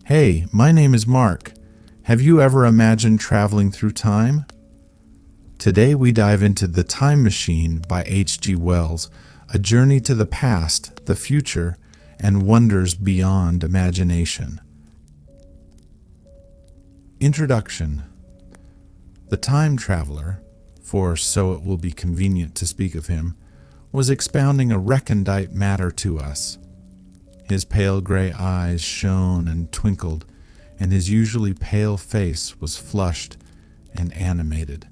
Hey, my name is Mark. Have you ever imagined traveling through time? Today we dive into The Time Machine by H.G. Wells, a journey to the past, the future, and wonders beyond imagination. Introduction. The time traveler, for so it will be convenient to speak of him, was expounding a recondite matter to us. His pale gray eyes shone and twinkled, and his usually pale face was flushed and animated.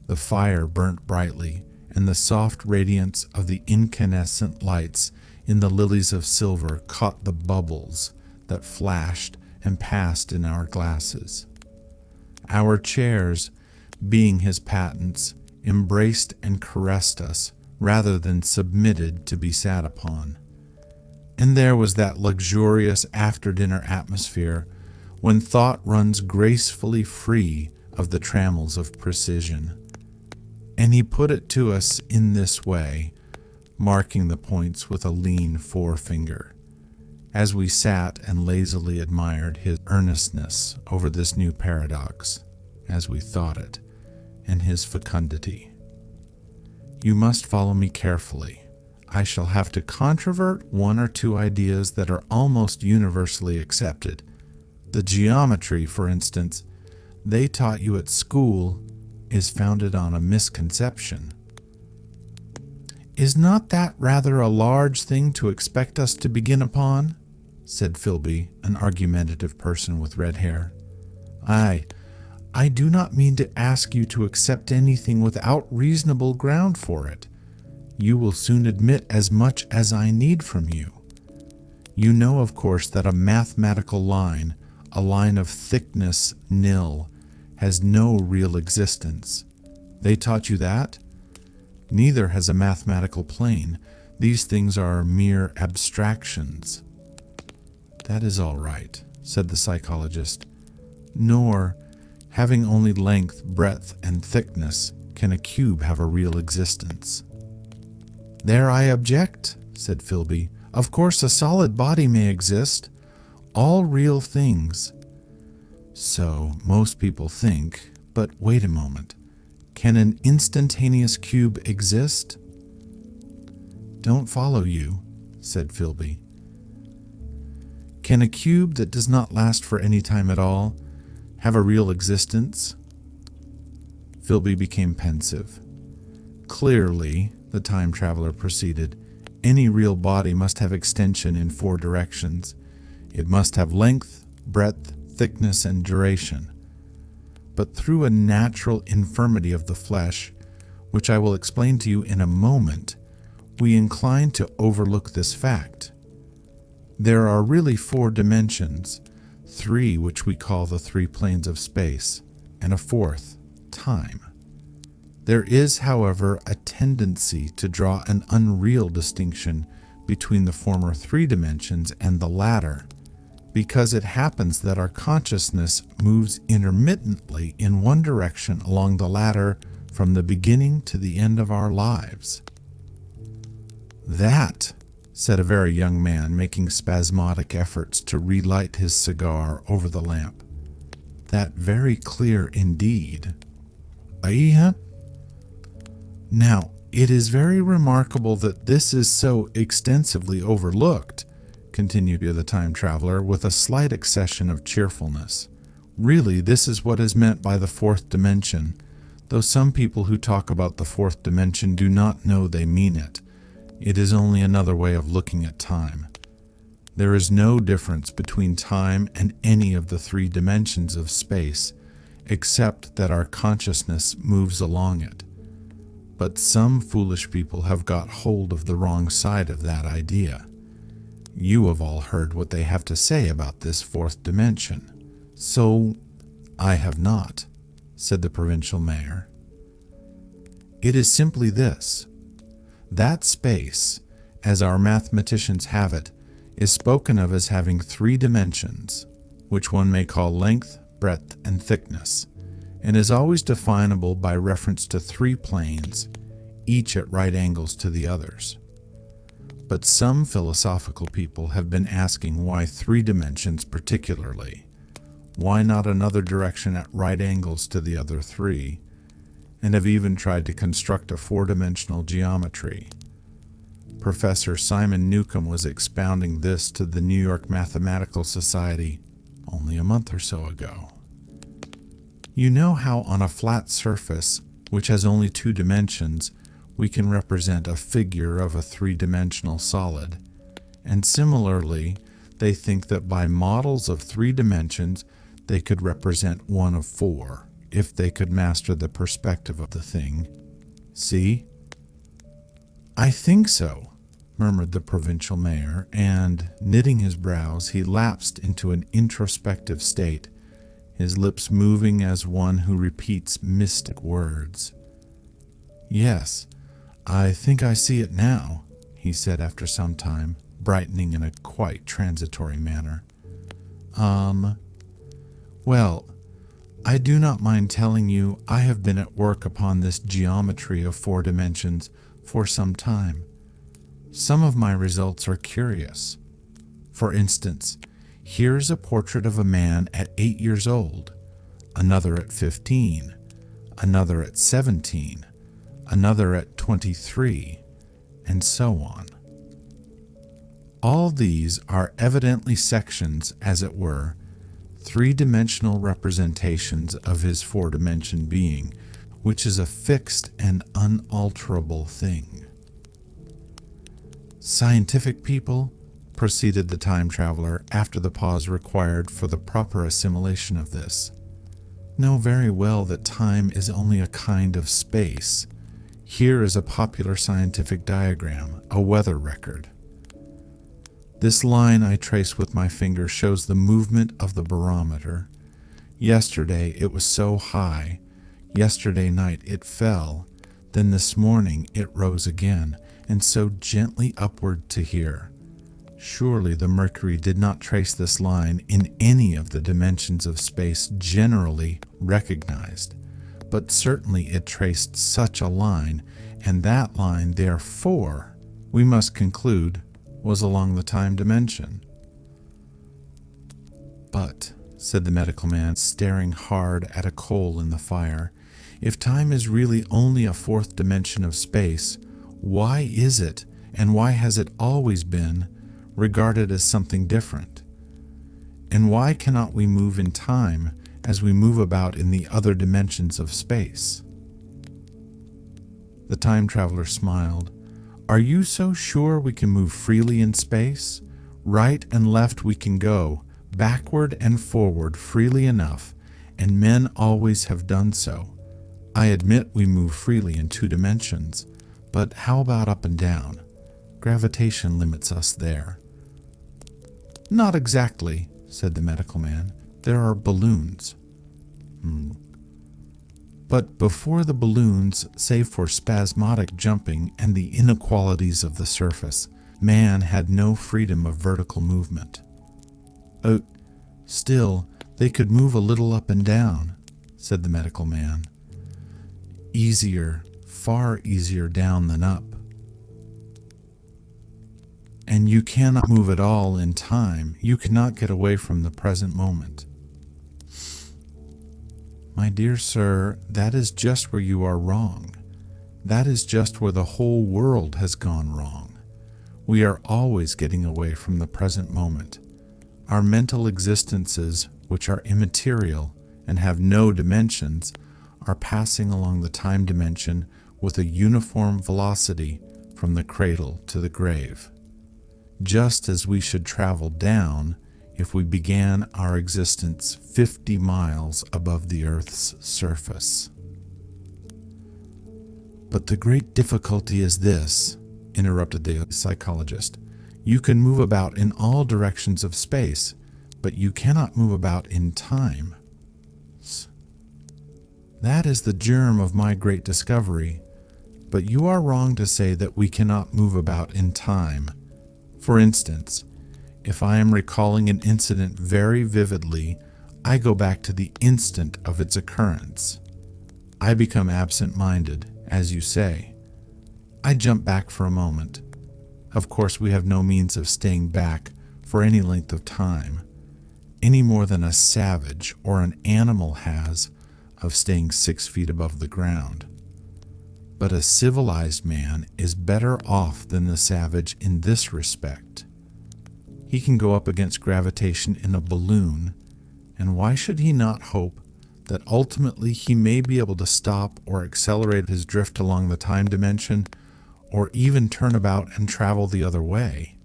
The fire burnt brightly, and the soft radiance of the incandescent lights in the lilies of silver caught the bubbles that flashed and passed in our glasses. Our chairs, being his patents, embraced and caressed us rather than submitted to be sat upon. And there was that luxurious after-dinner atmosphere when thought runs gracefully free of the trammels of precision. And he put it to us in this way, marking the points with a lean forefinger, as we sat and lazily admired his earnestness over this new paradox, as we thought it, and his fecundity. You must follow me carefully. I shall have to controvert one or two ideas that are almost universally accepted. The geometry, for instance, they taught you at school is founded on a misconception. Is not that rather a large thing to expect us to begin upon? Said Philby, an argumentative person with red hair. I do not mean to ask you to accept anything without reasonable ground for it. You will soon admit as much as I need from you. You know, of course, that a mathematical line, a line of thickness nil, has no real existence. They taught you that? Neither has a mathematical plane. These things are mere abstractions. That is all right, said the psychologist. Nor, having only length, breadth, and thickness, can a cube have a real existence. There I object, said Philby. Of course a solid body may exist. All real things. So most people think, but wait a moment. Can an instantaneous cube exist? Don't follow you, said Philby. Can a cube that does not last for any time at all have a real existence? Philby became pensive. Clearly, the time traveler proceeded, any real body must have extension in four directions. It must have length, breadth, thickness, and duration. But through a natural infirmity of the flesh, which I will explain to you in a moment, we incline to overlook this fact. There are really four dimensions, three which we call the three planes of space, and a fourth, time. There is, however, a tendency to draw an unreal distinction between the former three dimensions and the latter, because it happens that our consciousness moves intermittently in one direction along the latter from the beginning to the end of our lives. That, said a very young man, making spasmodic efforts to relight his cigar over the lamp. That very clear indeed. Aye? Now, it is very remarkable that this is so extensively overlooked, continued the time traveler with a slight accession of cheerfulness. Really, this is what is meant by the fourth dimension, though some people who talk about the fourth dimension do not know they mean it. It is only another way of looking at time. There is no difference between time and any of the three dimensions of space, except that our consciousness moves along it. But some foolish people have got hold of the wrong side of that idea. You have all heard what they have to say about this fourth dimension. So, I have not, said the provincial mayor. It is simply this. That space, as our mathematicians have it, is spoken of as having three dimensions, which one may call length, breadth, and thickness, and is always definable by reference to three planes, each at right angles to the others. But some philosophical people have been asking why 3 dimensions particularly. Why not another direction at right angles to the other 3? And have even tried to construct a 4-dimensional geometry. Professor Simon Newcomb was expounding this to the New York Mathematical Society only a month or so ago. You know how on a flat surface, which has only 2 dimensions, we can represent a figure of a 3-dimensional solid. And similarly, they think that by models of 3 dimensions, they could represent one of 4, if they could master the perspective of the thing. See? I think so, murmured the provincial mayor, and, knitting his brows, he lapsed into an introspective state, his lips moving as one who repeats mystic words. Yes, I think I see it now, he said after some time, brightening in a quite transitory manner. Well, I do not mind telling you I have been at work upon this geometry of 4 dimensions for some time. Some of my results are curious. For instance, here is a portrait of a man at 8 years old, another at 15, another at 17, another at 23, and so on. All these are evidently sections, as it were, 3-dimensional representations of his 4-dimension being, which is a fixed and unalterable thing. Scientific people, proceeded the time traveler after the pause required for the proper assimilation of this, know very well that time is only a kind of space. Here is a popular scientific diagram, a weather record. This line I trace with my finger shows the movement of the barometer. Yesterday it was so high. Yesterday night it fell. Then this morning it rose again, and so gently upward to here. Surely the mercury did not trace this line in any of the dimensions of space generally recognized, but certainly it traced such a line, and that line, therefore, we must conclude, was along the time dimension. But, said the medical man, staring hard at a coal in the fire, if time is really only a 4th dimension of space, why is it, and why has it always been, regarded as something different? And why cannot we move in time as we move about in the other dimensions of space? The time traveler smiled. Are you so sure we can move freely in space? Right and left we can go, backward and forward freely enough, and men always have done so. I admit we move freely in 2 dimensions, but how about up and down? Gravitation limits us there. Not exactly, said the medical man. There are balloons. But before the balloons, save for spasmodic jumping and the inequalities of the surface, man had no freedom of vertical movement. Oh, still, they could move a little up and down, said the medical man. Easier, far easier down than up. And you cannot move at all in time. You cannot get away from the present moment. My dear sir, that is just where you are wrong. That is just where the whole world has gone wrong. We are always getting away from the present moment. Our mental existences, which are immaterial and have no dimensions, are passing along the time dimension with a uniform velocity from the cradle to the grave, just as we should travel down if we began our existence 50 miles above the Earth's surface. But the great difficulty is this, interrupted the psychologist. You can move about in all directions of space, but you cannot move about in time. That is the germ of my great discovery, but you are wrong to say that we cannot move about in time. For instance, if I am recalling an incident very vividly, I go back to the instant of its occurrence. I become absent-minded, as you say. I jump back for a moment. Of course, we have no means of staying back for any length of time, any more than a savage or an animal has of staying 6 feet above the ground. But a civilized man is better off than the savage in this respect. He can go up against gravitation in a balloon, and why should he not hope that ultimately he may be able to stop or accelerate his drift along the time dimension, or even turn about and travel the other way?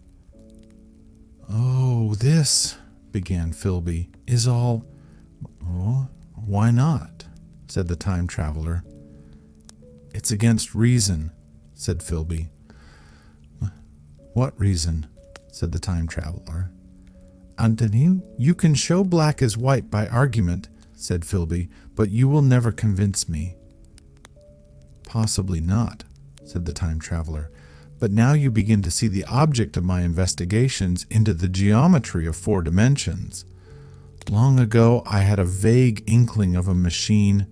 "Oh, this," began Philby, "is all—" "Oh, why not?" said the time traveler. "It's against reason," said Philby. "What reason?" said the time traveler. "Anthony, you can show black as white by argument," said Philby, "but you will never convince me." "Possibly not," said the time traveler, "but now you begin to see the object of my investigations into the geometry of 4 dimensions. Long ago I had a vague inkling of a machine—"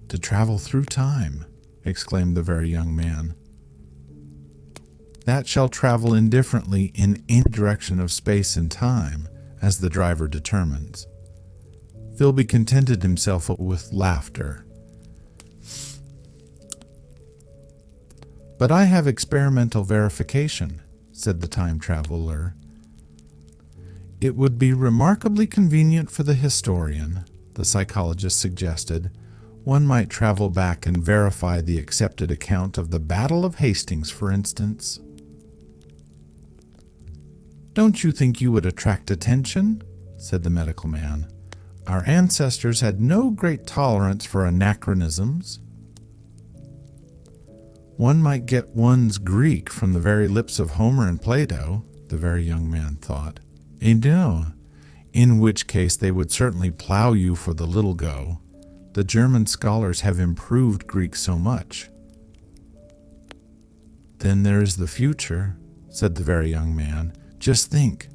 "To travel through time," exclaimed the very young man. "That shall travel indifferently in any direction of space and time, as the driver determines." Philby contented himself with laughter. "But I have experimental verification," said the time traveler. "It would be remarkably convenient for the historian," the psychologist suggested. "One might travel back and verify the accepted account of the Battle of Hastings, for instance." "Don't you think you would attract attention?" said the medical man. "Our ancestors had no great tolerance for anachronisms." "One might get one's Greek from the very lips of Homer and Plato," the very young man thought. "No, in which case they would certainly plow you for the little go. The German scholars have improved Greek so much." "Then there is the future," said the very young man. "Just think,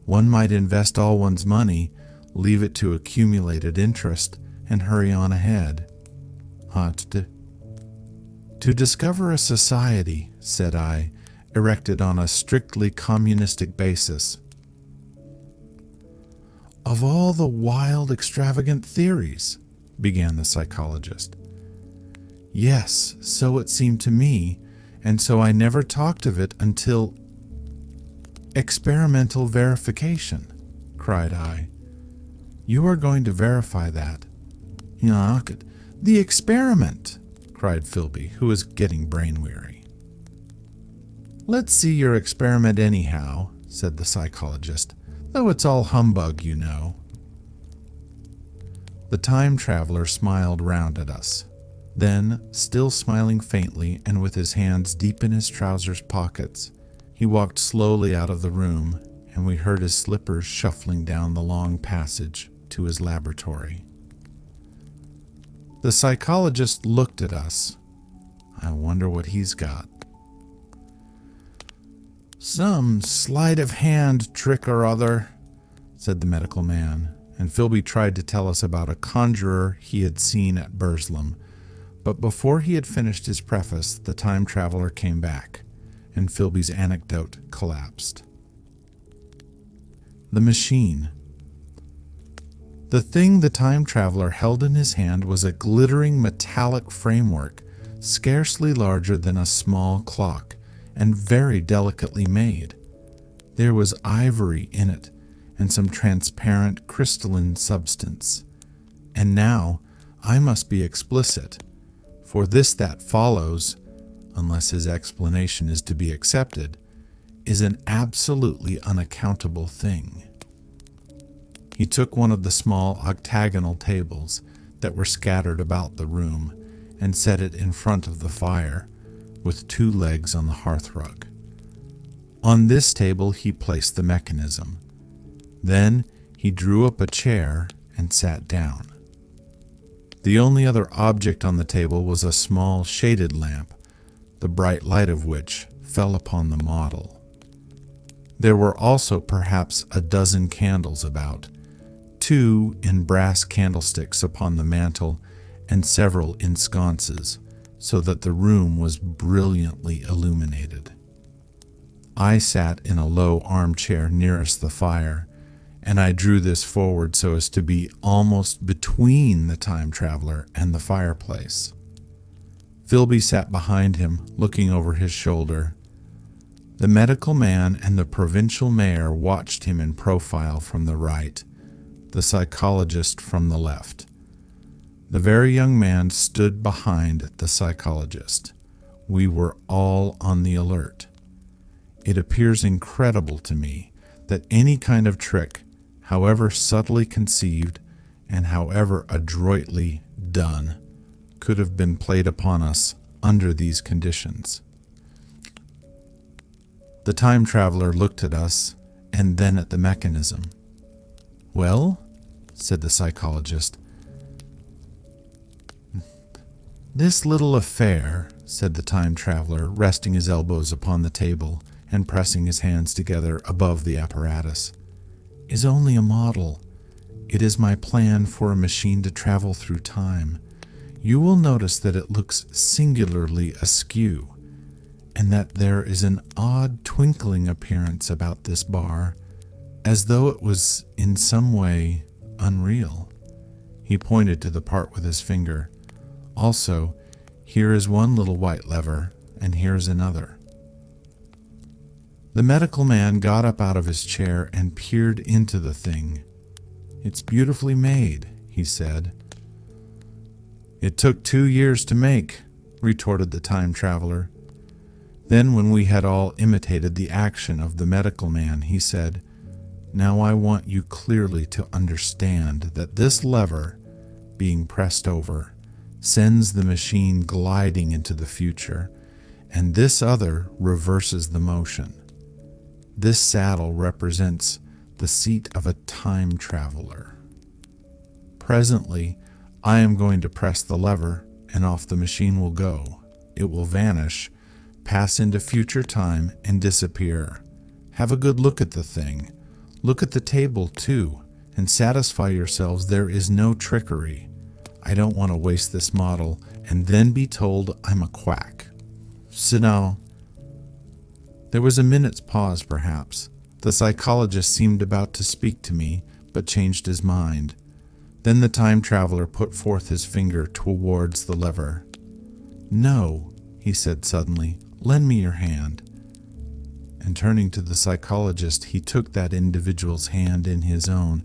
one might invest all one's money, leave it to accumulated interest, and hurry on ahead." To discover a society," said I, "erected on a strictly communistic basis." "Of all the wild, extravagant theories," began the psychologist. "Yes, so it seemed to me, and so I never talked of it until—" "Experimental verification," cried I. "You are going to verify that." "Yeah, the experiment," cried Philby, who was getting brain-weary. "Let's see your experiment anyhow," said the psychologist, "though it's all humbug, you know." The time traveler smiled round at us. Then, still smiling faintly and with his hands deep in his trousers pockets, he walked slowly out of the room, and we heard his slippers shuffling down the long passage to his laboratory. The psychologist looked at us. "I wonder what he's got." "Some sleight of hand trick or other," said the medical man, and Philby tried to tell us about a conjurer he had seen at Burslem. But before he had finished his preface, the time traveler came back, and Philby's anecdote collapsed. The machine. The thing the time traveler held in his hand was a glittering metallic framework, scarcely larger than a small clock, and very delicately made. There was ivory in it, and some transparent crystalline substance. And now I must be explicit, for this that follows, unless his explanation is to be accepted, is an absolutely unaccountable thing. He took one of the small octagonal tables that were scattered about the room and set it in front of the fire, with 2 legs on the hearthrug. On this table he placed the mechanism. Then he drew up a chair and sat down. The only other object on the table was a small shaded lamp, the bright light of which fell upon the model. There were also perhaps a dozen candles about, 2 in brass candlesticks upon the mantel, and several in sconces, so that the room was brilliantly illuminated. I sat in a low armchair nearest the fire, and I drew this forward so as to be almost between the time traveler and the fireplace. Philby sat behind him, looking over his shoulder. The medical man and the provincial mayor watched him in profile from the right, the psychologist from the left. The very young man stood behind the psychologist. We were all on the alert. It appears incredible to me that any kind of trick, however subtly conceived and however adroitly done, could have been played upon us under these conditions. The time traveler looked at us and then at the mechanism. "Well," said the psychologist. "This little affair," said the time traveler, resting his elbows upon the table and pressing his hands together above the apparatus, "is only a model. It is my plan for a machine to travel through time. You will notice that it looks singularly askew, and that there is an odd twinkling appearance about this bar, as though it was in some way unreal." He pointed to the part with his finger. "Also, here is one little white lever, and here is another." The medical man got up out of his chair and peered into the thing. "It's beautifully made," he said. "It took 2 years to make," retorted the time traveler. Then, when we had all imitated the action of the medical man, he said, "Now I want you clearly to understand that this lever, being pressed over, sends the machine gliding into the future, and this other reverses the motion. This saddle represents the seat of a time traveler. Presently, I am going to press the lever, and off the machine will go. It will vanish, pass into future time, and disappear. Have a good look at the thing. Look at the table, too, and satisfy yourselves there is no trickery. I don't want to waste this model and then be told I'm a quack. Sit down." There was a minute's pause, perhaps. The psychologist seemed about to speak to me, but changed his mind. Then the time traveler put forth his finger towards the lever. "No," he said suddenly, "lend me your hand." And turning to the psychologist, he took that individual's hand in his own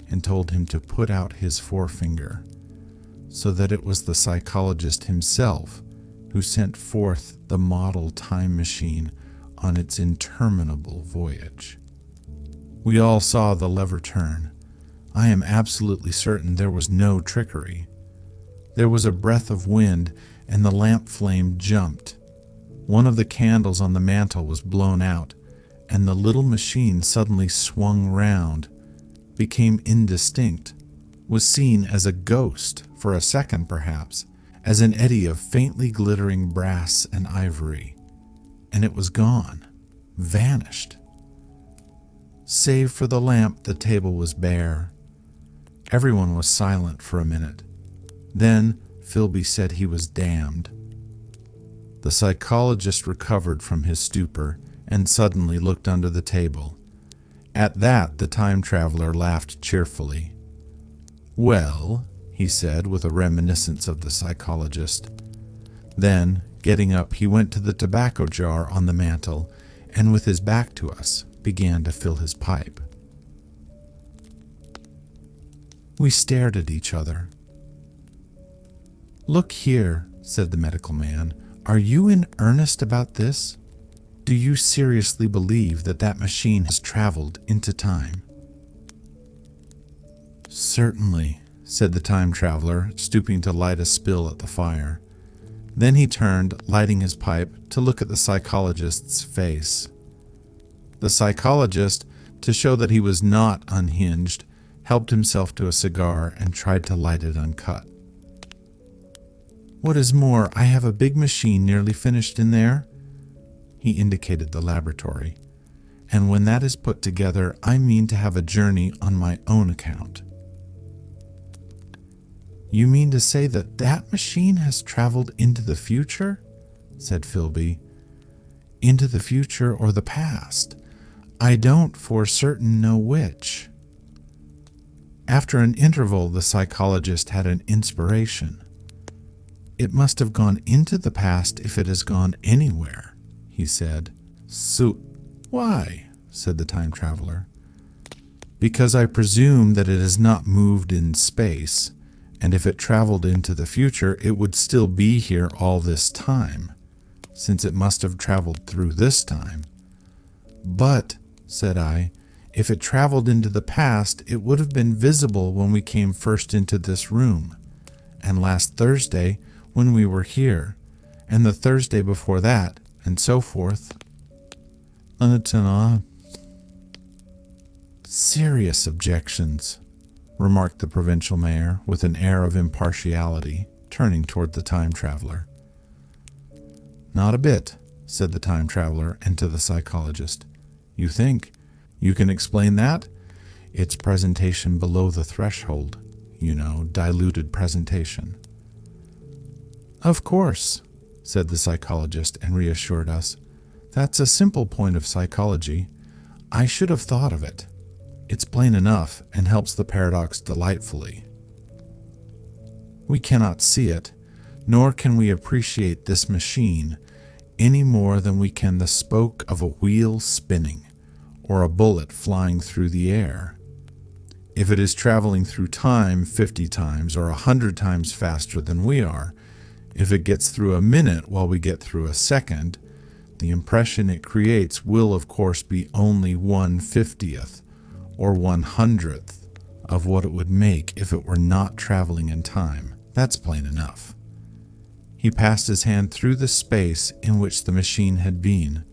and told him to put out his forefinger, so that it was the psychologist himself who sent forth the model time machine on its interminable voyage. We all saw the lever turn. I am absolutely certain there was no trickery. There was a breath of wind, and the lamp flame jumped. One of the candles on the mantel was blown out, and the little machine suddenly swung round, became indistinct, was seen as a ghost for a second perhaps, as an eddy of faintly glittering brass and ivory, and it was gone, vanished. Save for the lamp, the table was bare. Everyone was silent for a minute. Then Philby said he was damned. The psychologist recovered from his stupor and suddenly looked under the table. At that, the time traveler laughed cheerfully. "Well," he said with a reminiscence of the psychologist. Then, getting up, he went to the tobacco jar on the mantel and, with his back to us, began to fill his pipe. We stared at each other. "Look here," said the medical man. "Are you in earnest about this? Do you seriously believe that that machine has traveled into time?" "Certainly," said the time traveler, stooping to light a spill at the fire. Then he turned, lighting his pipe, to look at the psychologist's face. The psychologist, to show that he was not unhinged, helped himself to a cigar and tried to light it uncut. "What is more, I have a big machine nearly finished in there." He indicated the laboratory. "And when that is put together, I mean to have a journey on my own account." "You mean to say that that machine has traveled into the future?" said Philby. into the future or the past. I don't for certain know which." After an interval, the psychologist had an inspiration. "It must have gone into the past if it has gone anywhere," he said. "So, why?" said the time traveler. "Because I presume that it has not moved in space, and if it traveled into the future, it would still be here all this time, since it must have traveled through this time." "But," said I, "if it traveled into the past, it would have been visible when we came first into this room, and last Thursday when we were here, and the Thursday before that, and so forth." "Serious objections," remarked the provincial mayor with an air of impartiality, turning toward the time traveler. "Not a bit," said the time traveler, and to the psychologist, "You think you can explain that? It's presentation below the threshold, diluted presentation." "Of course," said the psychologist, and reassured us. "That's a simple point of psychology. I should have thought of it. It's plain enough and helps the paradox delightfully. We cannot see it, nor can we appreciate this machine any more than we can the spoke of a wheel spinning or a bullet flying through the air. If it is traveling through time 50 times or 100 times faster than we are, if it gets through a minute while we get through a second, the impression it creates will of course be only 1/50th or 100th of what it would make if it were not traveling in time. That's plain enough." He passed his hand through the space in which the machine had been.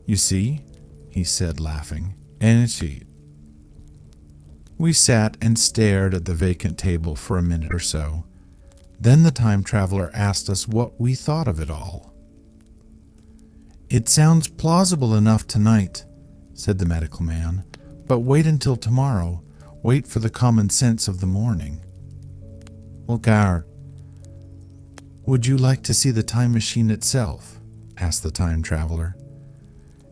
"You see?" he said, laughing. "And it's." We sat and stared at the vacant table for a minute or so. Then the time traveler asked us what we thought of it all. "It sounds plausible enough tonight," said the medical man, "but wait until tomorrow. Wait for the common sense of the morning." "Well, Gar, would you like to see the time machine itself?" asked the time traveler.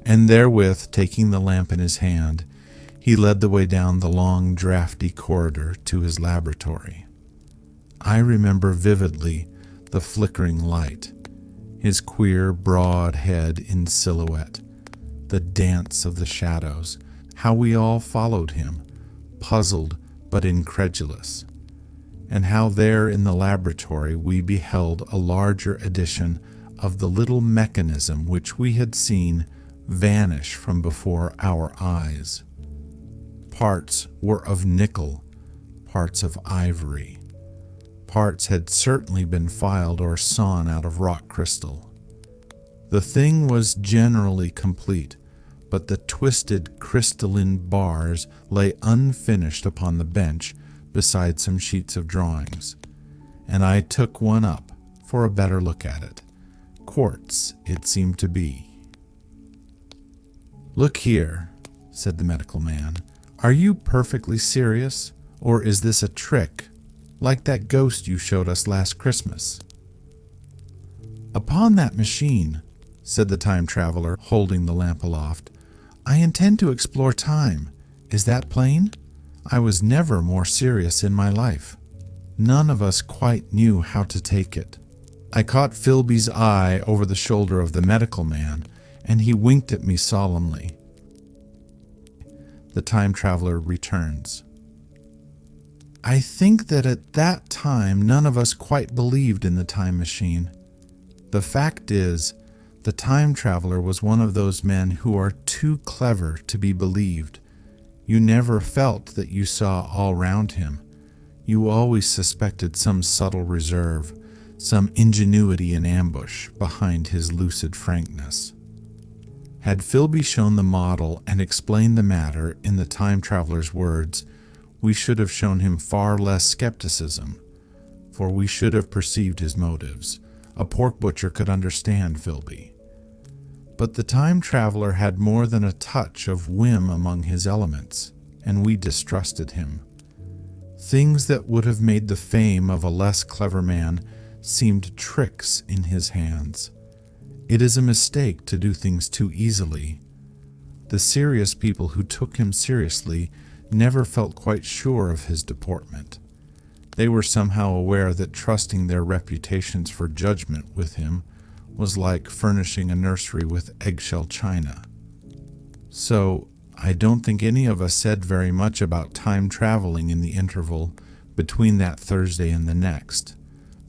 And therewith, taking the lamp in his hand, he led the way down the long, drafty corridor to his laboratory. I remember vividly the flickering light, his queer, broad head in silhouette, the dance of the shadows, how we all followed him, puzzled but incredulous, and how there in the laboratory we beheld a larger edition of the little mechanism which we had seen vanish from before our eyes. Parts were of nickel, parts of ivory. Parts had certainly been filed or sawn out of rock crystal. The thing was generally complete, but the twisted crystalline bars lay unfinished upon the bench beside some sheets of drawings, and I took one up for a better look at it. Quartz, it seemed to be. "Look here," said the medical man. "Are you perfectly serious, or is this a trick, like that ghost you showed us last Christmas?" "Upon that machine," said the time traveler, holding the lamp aloft, "I intend to explore time. Is that plain? I was never more serious in my life." None of us quite knew how to take it. I caught Philby's eye over the shoulder of the medical man, and he winked at me solemnly. The time traveler returns. "I think that at that time none of us quite believed in the time machine. The fact is, the time traveler was one of those men who are too clever to be believed. You never felt that you saw all round him. You always suspected some subtle reserve, some ingenuity in ambush behind his lucid frankness. Had Philby shown the model and explained the matter in the time traveler's words, we should have shown him far less skepticism, for we should have perceived his motives. A pork butcher could understand Philby. But the time traveler had more than a touch of whim among his elements, and we distrusted him. Things that would have made the fame of a less clever man seemed tricks in his hands. It is a mistake to do things too easily. The serious people who took him seriously never felt quite sure of his deportment. They were somehow aware that trusting their reputations for judgment with him was like furnishing a nursery with eggshell china. So, I don't think any of us said very much about time traveling in the interval between that Thursday and the next,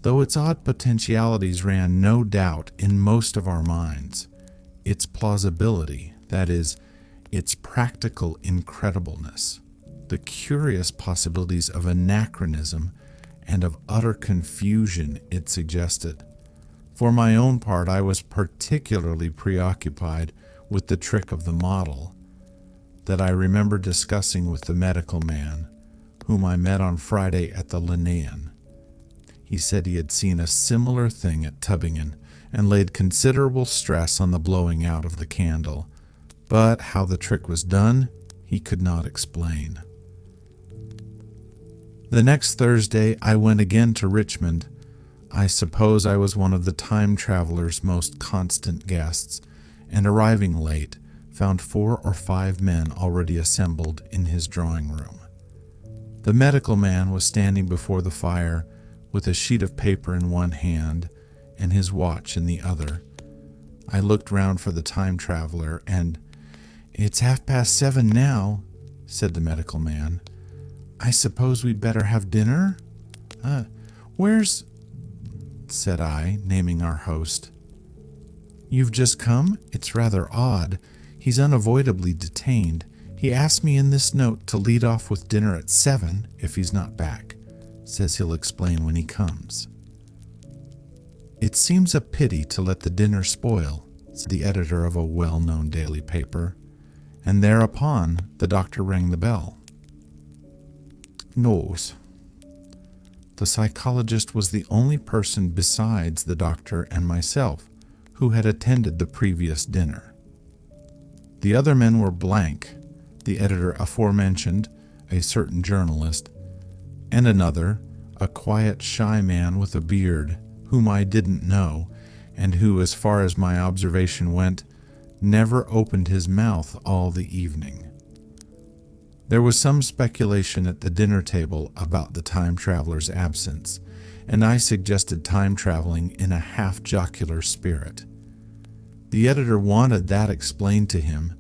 though its odd potentialities ran no doubt in most of our minds. Its plausibility, that is, its practical incredibleness, the curious possibilities of anachronism and of utter confusion it suggested. For my own part, I was particularly preoccupied with the trick of the model that I remember discussing with the medical man, whom I met on Friday at the Linnean. He said he had seen a similar thing at Tübingen and laid considerable stress on the blowing out of the candle, but how the trick was done, he could not explain. The next Thursday, I went again to Richmond. I suppose I was one of the time traveler's most constant guests, and arriving late, found 4 or 5 men already assembled in his drawing room. The medical man was standing before the fire with a sheet of paper in one hand and his watch in the other. I looked round for the time traveler, and "It's 7:30 now," said the medical man. "I suppose we'd better have dinner?" Where's—" said I, naming our host. "You've just come? It's rather odd. He's unavoidably detained. He asked me in this note to lead off with dinner at 7 if he's not back. Says he'll explain when he comes." "It seems a pity to let the dinner spoil," said the editor of a well-known daily paper, and thereupon the doctor rang the bell. "Knows." The psychologist was the only person besides the doctor and myself who had attended the previous dinner. The other men were blank, the editor aforementioned, a certain journalist, and another, a quiet, shy man with a beard, whom I didn't know, and who, as far as my observation went, never opened his mouth all the evening. There was some speculation at the dinner table about the time traveler's absence, and I suggested time traveling in a half-jocular spirit. The editor wanted that explained to him,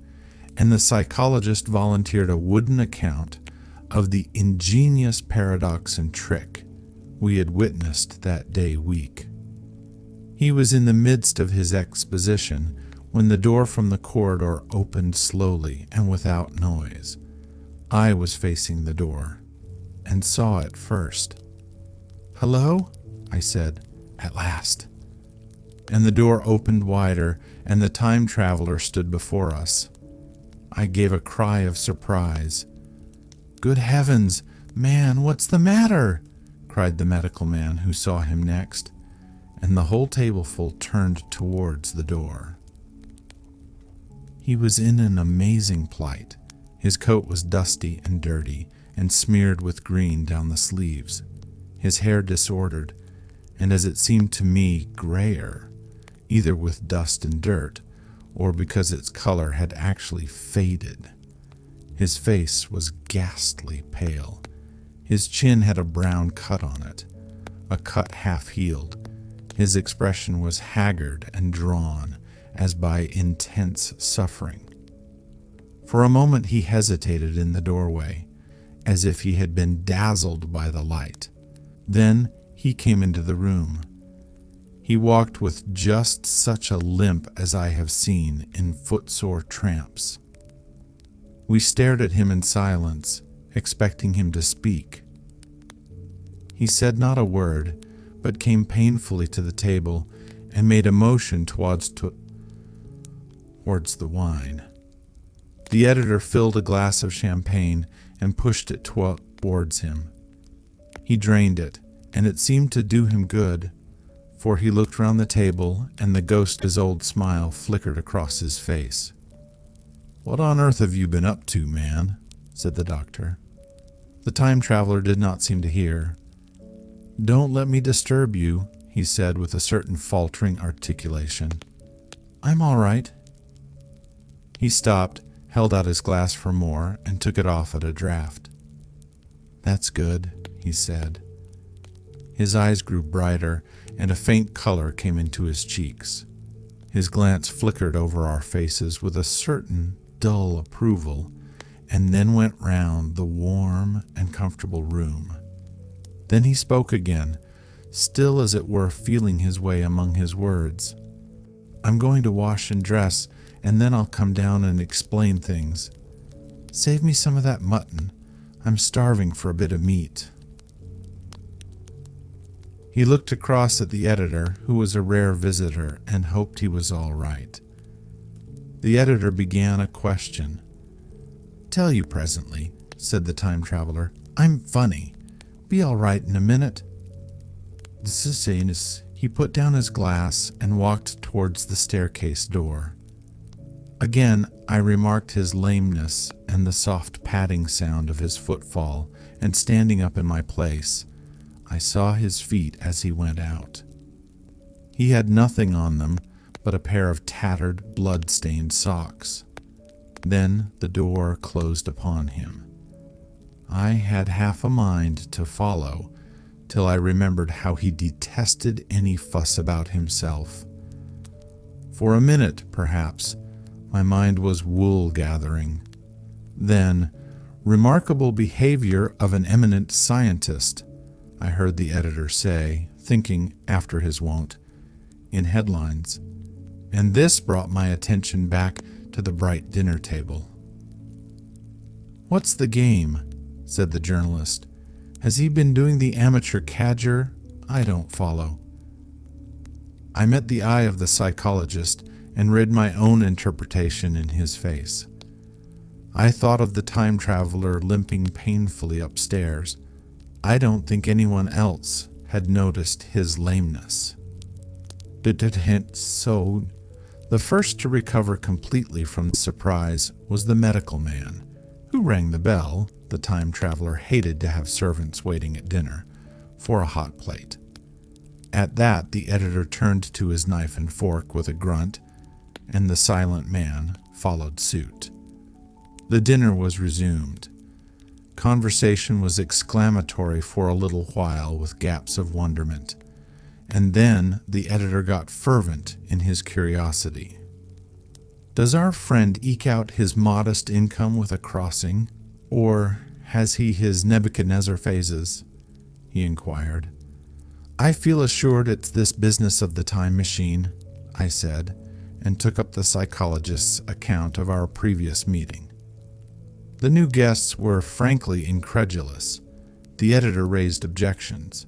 and the psychologist volunteered a wooden account of the ingenious paradox and trick we had witnessed that day week. He was in the midst of his exposition when the door from the corridor opened slowly and without noise. I was facing the door, and saw it first. "Hello?" I said, at last. And the door opened wider, and the time traveler stood before us. I gave a cry of surprise. "Good heavens, man, what's the matter?" cried the medical man who saw him next, and the whole tableful turned towards the door. He was in an amazing plight. His coat was dusty and dirty, and smeared with green down the sleeves, his hair disordered, and as it seemed to me, grayer, either with dust and dirt, or because its color had actually faded. His face was ghastly pale. His chin had a brown cut on it, a cut half-healed. His expression was haggard and drawn, as by intense suffering. For a moment he hesitated in the doorway, as if he had been dazzled by the light. Then he came into the room. He walked with just such a limp as I have seen in footsore tramps. We stared at him in silence, expecting him to speak. He said not a word, but came painfully to the table and made a motion towards the wine. The editor filled a glass of champagne and pushed it towards him. He drained it, and it seemed to do him good, for he looked round the table, and the ghost of his old smile flickered across his face. "What on earth have you been up to, man?" said the doctor. The time traveler did not seem to hear. "Don't let me disturb you," he said with a certain faltering articulation. I'm all right." He stopped, held out his glass for more, and took it off at a draught. "That's good," he said. His eyes grew brighter, and a faint color came into his cheeks. His glance flickered over our faces with a certain dull approval, and then went round the warm and comfortable room. Then he spoke again, still as it were feeling his way among his words. "I'm going to wash and dress, and then I'll come down and explain things. Save me some of that mutton. I'm starving for a bit of meat." He looked across at the editor, who was a rare visitor, and hoped he was all right. The editor began a question. "Tell you presently," said the time traveler. "I'm funny. Be all right in a minute." This is saying as he put down his glass and walked towards the staircase door. Again, I remarked his lameness and the soft padding sound of his footfall, and standing up in my place, I saw his feet as he went out. He had nothing on them but a pair of tattered, blood-stained socks. Then the door closed upon him. I had half a mind to follow, till I remembered how he detested any fuss about himself. For a minute, perhaps, my mind was wool-gathering. Then, "Remarkable behavior of an eminent scientist," I heard the editor say, thinking, after his wont, in headlines. And this brought my attention back to the bright dinner table. "What's the game?" said the journalist. "Has he been doing the amateur cadger? I don't follow." I met the eye of the psychologist and read my own interpretation in his face. I thought of the time traveler limping painfully upstairs. I don't think anyone else had noticed his lameness. So, the first to recover completely from the surprise was the medical man, who rang the bell. The time traveler hated to have servants waiting at dinner for a hot plate. At that, the editor turned to his knife and fork with a grunt, and the silent man followed suit. The dinner was resumed. Conversation was exclamatory for a little while with gaps of wonderment, and then the editor got fervent in his curiosity. "Does our friend eke out his modest income with a crossing, or has he his Nebuchadnezzar phases?" he inquired. "I feel assured it's this business of the time machine," I said, and took up the psychologist's account of our previous meeting. The new guests were frankly incredulous. The editor raised objections.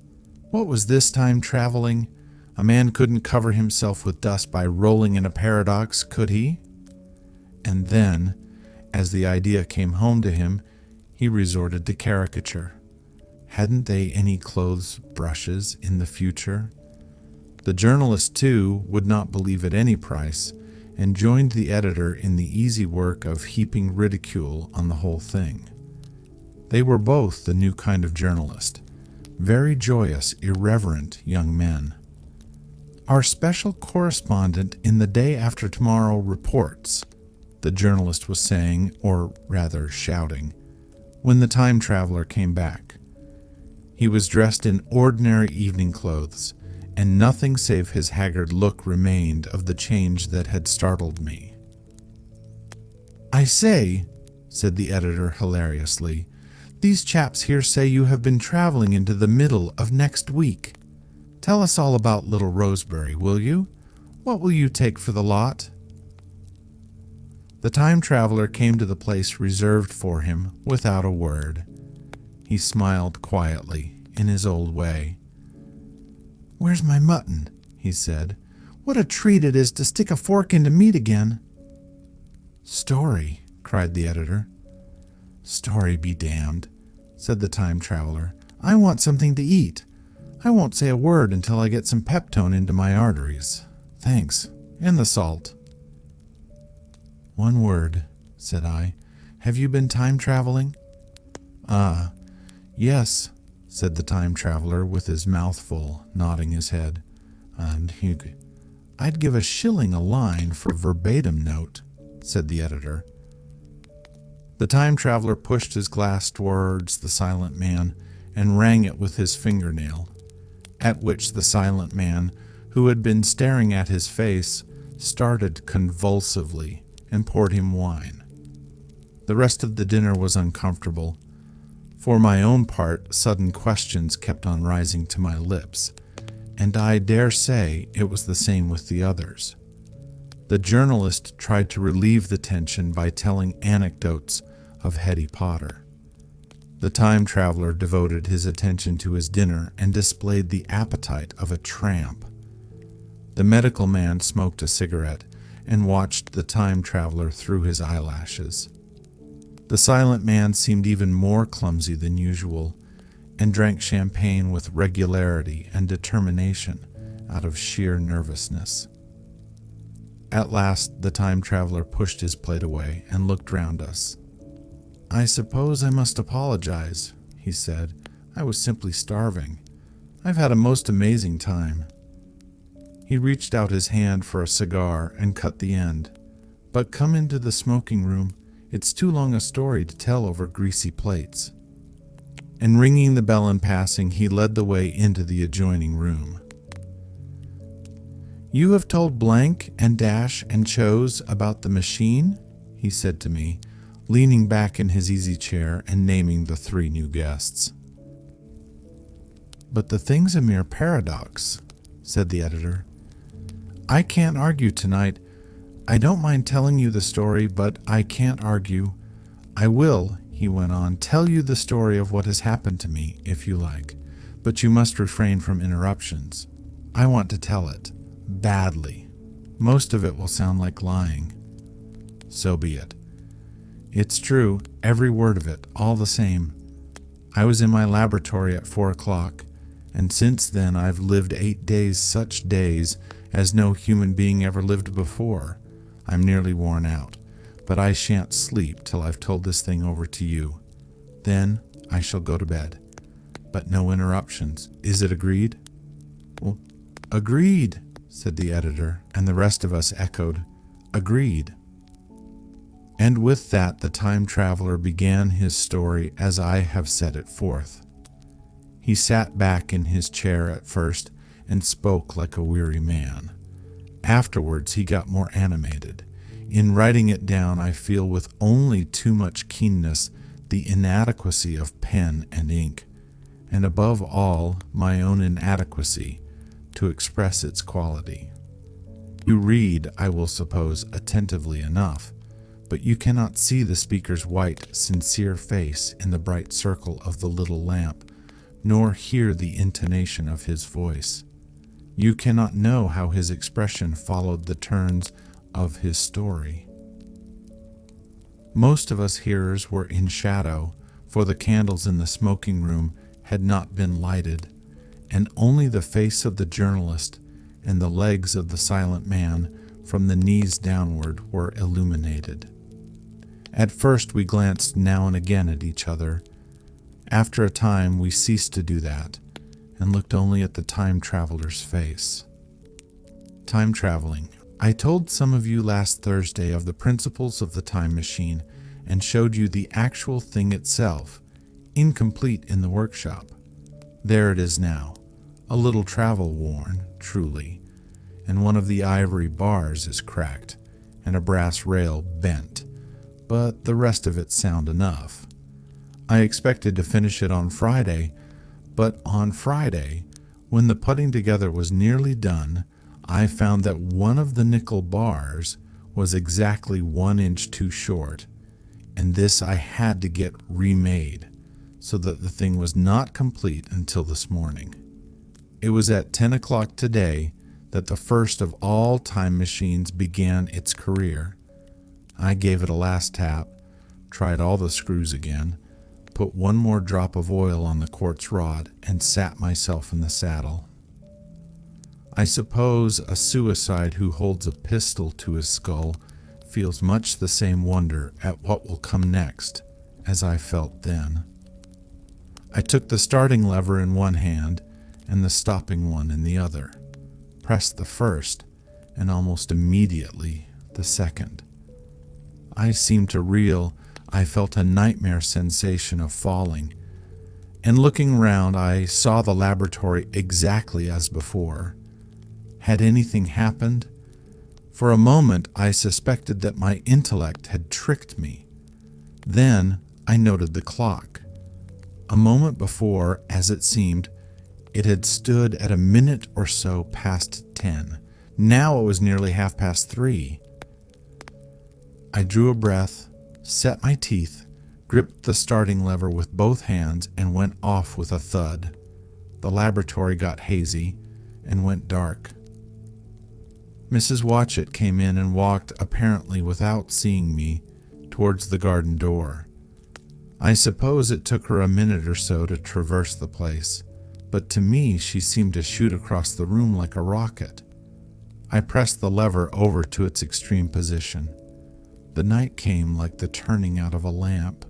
What was this time traveling? A man couldn't cover himself with dust by rolling in a paradox, could he? And then, as the idea came home to him, he resorted to caricature. Hadn't they any clothes brushes in the future? The journalist, too, would not believe at any price, and joined the editor in the easy work of heaping ridicule on the whole thing. They were both the new kind of journalist, very joyous, irreverent young men. "Our special correspondent in the Day After Tomorrow reports," the journalist was saying, or rather shouting, when the time traveler came back. He was dressed in ordinary evening clothes, and nothing save his haggard look remained of the change that had startled me. "I say," said the editor hilariously, "these chaps here say you have been traveling into the middle of next week. Tell us all about Little Roseberry, will you? What will you take for the lot?" The time traveler came to the place reserved for him without a word. He smiled quietly, in his old way. "Where's my mutton?" he said. "What a treat it is to stick a fork into meat again." "Story," cried the editor. "Story be damned," said the time traveler. "I want something to eat. I won't say a word until I get some Peptone into my arteries. Thanks, and the salt." "One word," said I. "Have you been time traveling?" "Ah, yes," said the time traveler with his mouth full, nodding his head. "And "I'd give $1 a line for verbatim note," said the editor. The time traveler pushed his glass towards the silent man and rang it with his fingernail, at which the silent man, who had been staring at his face, started convulsively and poured him wine. The rest of the dinner was uncomfortable. For my own part, sudden questions kept on rising to my lips, and I dare say it was the same with the others. The journalist tried to relieve the tension by telling anecdotes of Hetty Potter. The time traveler devoted his attention to his dinner and displayed the appetite of a tramp. The medical man smoked a cigarette and watched the time traveler through his eyelashes. The silent man seemed even more clumsy than usual and drank champagne with regularity and determination out of sheer nervousness. At last, the time traveler pushed his plate away and looked round us. "I suppose I must apologize," he said. "I was simply starving. I've had a most amazing time." He reached out his hand for a cigar and cut the end. "But come into the smoking room. It's too long a story to tell over greasy plates." And ringing the bell in passing, he led the way into the adjoining room. "You have told Blank and Dash and Chose about the machine?" he said to me, leaning back in his easy chair and naming the 3 new guests. "But the thing's a mere paradox," said the editor. "I can't argue tonight. I don't mind telling you the story, but I can't argue. I will," he went on, "tell you the story of what has happened to me, if you like, but you must refrain from interruptions. I want to tell it. Badly. Most of it will sound like lying." "So be it." "It's true, every word of it, all the same. I was in my laboratory at 4 o'clock, and since then I've lived 8 days, such days as no human being ever lived before. I'm nearly worn out, but I shan't sleep till I've told this thing over to you. Then I shall go to bed. But no interruptions. Is it agreed?" "Well, agreed," said the editor, and the rest of us echoed, "Agreed." And with that, the time traveler began his story as I have set it forth. He sat back in his chair at first and spoke like a weary man. Afterwards, he got more animated. In writing it down, I feel with only too much keenness the inadequacy of pen and ink, and above all, my own inadequacy to express its quality. You read, I will suppose, attentively enough, but you cannot see the speaker's white, sincere face in the bright circle of the little lamp, nor hear the intonation of his voice. You cannot know how his expression followed the turns of his story. Most of us hearers were in shadow, for the candles in the smoking room had not been lighted, and only the face of the journalist and the legs of the silent man from the knees downward were illuminated. At first we glanced now and again at each other. After a time we ceased to do that and looked only at the time traveler's face. Time traveling. I told some of you last Thursday of the principles of the time machine and showed you the actual thing itself, incomplete in the workshop. There it is now, a little travel-worn, truly, and one of the ivory bars is cracked and a brass rail bent, but the rest of it sound enough. I expected to finish it on Friday, but on Friday, when the putting together was nearly done, I found that one of the nickel bars was exactly 1 inch too short, and this I had to get remade, so that the thing was not complete until this morning. It was at 10 o'clock today that the first of all time machines began its career. I gave it a last tap, tried all the screws again, put one more drop of oil on the quartz rod, and sat myself in the saddle. I suppose a suicide who holds a pistol to his skull feels much the same wonder at what will come next as I felt then. I took the starting lever in one hand and the stopping one in the other, pressed the first, and almost immediately the second. I seemed to reel. I felt a nightmare sensation of falling, and looking round, I saw the laboratory exactly as before. Had anything happened? For a moment, I suspected that my intellect had tricked me. Then I noted the clock. A moment before, as it seemed, it had stood at a minute or so past 10. Now it was nearly 3:30. I drew a breath, set my teeth, gripped the starting lever with both hands, and went off with a thud. The laboratory got hazy and went dark. Mrs. Watchett came in and walked, apparently without seeing me, towards the garden door. I suppose it took her a minute or so to traverse the place, but to me she seemed to shoot across the room like a rocket. I pressed the lever over to its extreme position. The night came like the turning out of a lamp,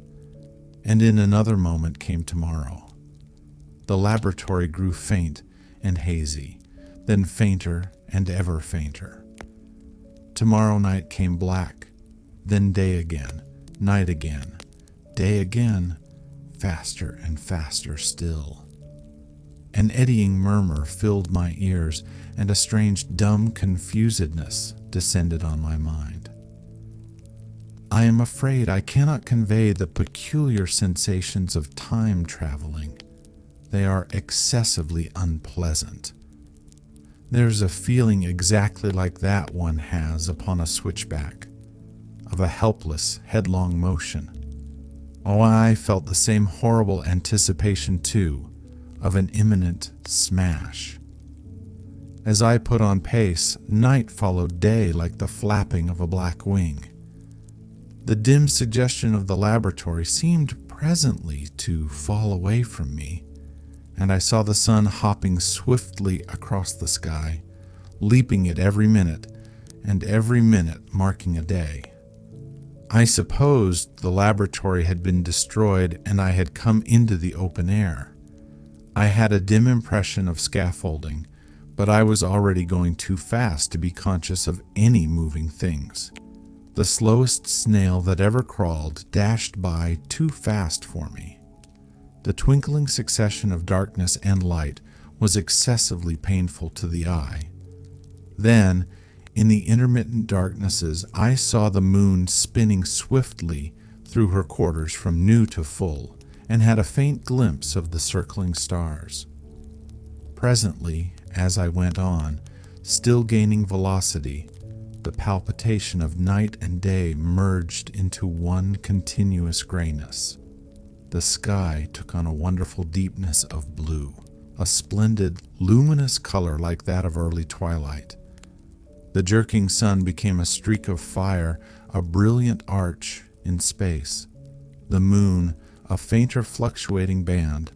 and in another moment came tomorrow. The laboratory grew faint and hazy, then fainter and ever fainter. Tomorrow night came black, then day again, night again, day again, faster and faster still. An eddying murmur filled my ears, and a strange dumb confusedness descended on my mind. I am afraid I cannot convey the peculiar sensations of time traveling. They are excessively unpleasant. There's a feeling exactly like that one has upon a switchback, of a helpless, headlong motion. Oh, I felt the same horrible anticipation, too, of an imminent smash. As I put on pace, night followed day like the flapping of a black wing. The dim suggestion of the laboratory seemed presently to fall away from me, and I saw the sun hopping swiftly across the sky, leaping at every minute, and every minute marking a day. I supposed the laboratory had been destroyed and I had come into the open air. I had a dim impression of scaffolding, but I was already going too fast to be conscious of any moving things. The slowest snail that ever crawled dashed by too fast for me. The twinkling succession of darkness and light was excessively painful to the eye. Then, in the intermittent darknesses, I saw the moon spinning swiftly through her quarters from new to full, and had a faint glimpse of the circling stars. Presently, as I went on, still gaining velocity, the palpitation of night and day merged into one continuous grayness. The sky took on a wonderful deepness of blue, a splendid, luminous color like that of early twilight. The jerking sun became a streak of fire, a brilliant arch in space. The moon, a fainter fluctuating band,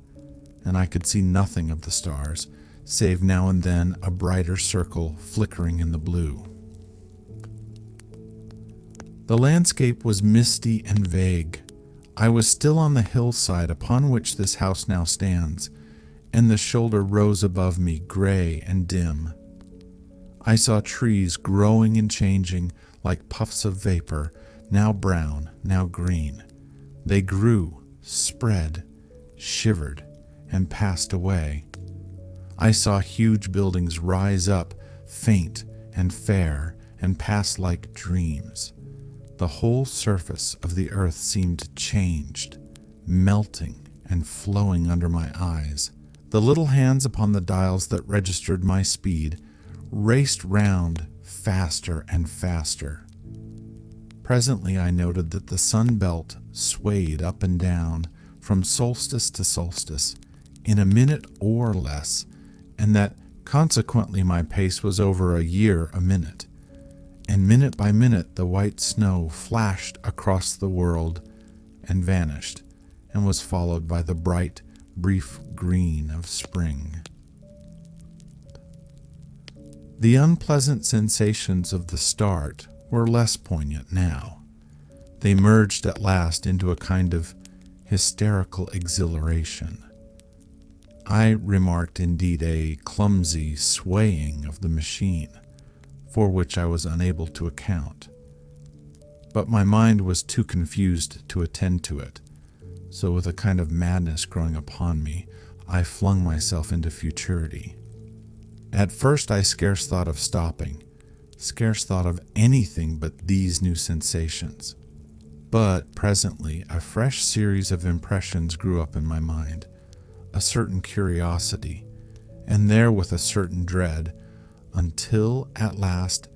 and I could see nothing of the stars, save now and then a brighter circle flickering in the blue. The landscape was misty and vague. I was still on the hillside upon which this house now stands, and the shoulder rose above me, gray and dim. I saw trees growing and changing like puffs of vapor, now brown, now green. They grew, spread, shivered, and passed away. I saw huge buildings rise up, faint and fair, and pass like dreams. The whole surface of the earth seemed changed, melting and flowing under my eyes. The little hands upon the dials that registered my speed raced round faster and faster. Presently I noted that the sun belt swayed up and down from solstice to solstice in a minute or less, and that consequently my pace was over a year a minute. And minute by minute the white snow flashed across the world and vanished, and was followed by the bright, brief green of spring. The unpleasant sensations of the start were less poignant now. They merged at last into a kind of hysterical exhilaration. I remarked indeed a clumsy swaying of the machine, for which I was unable to account. But my mind was too confused to attend to it, so with a kind of madness growing upon me, I flung myself into futurity. At first I scarce thought of stopping, scarce thought of anything but these new sensations. But presently a fresh series of impressions grew up in my mind, a certain curiosity, and therewith a certain dread, until at last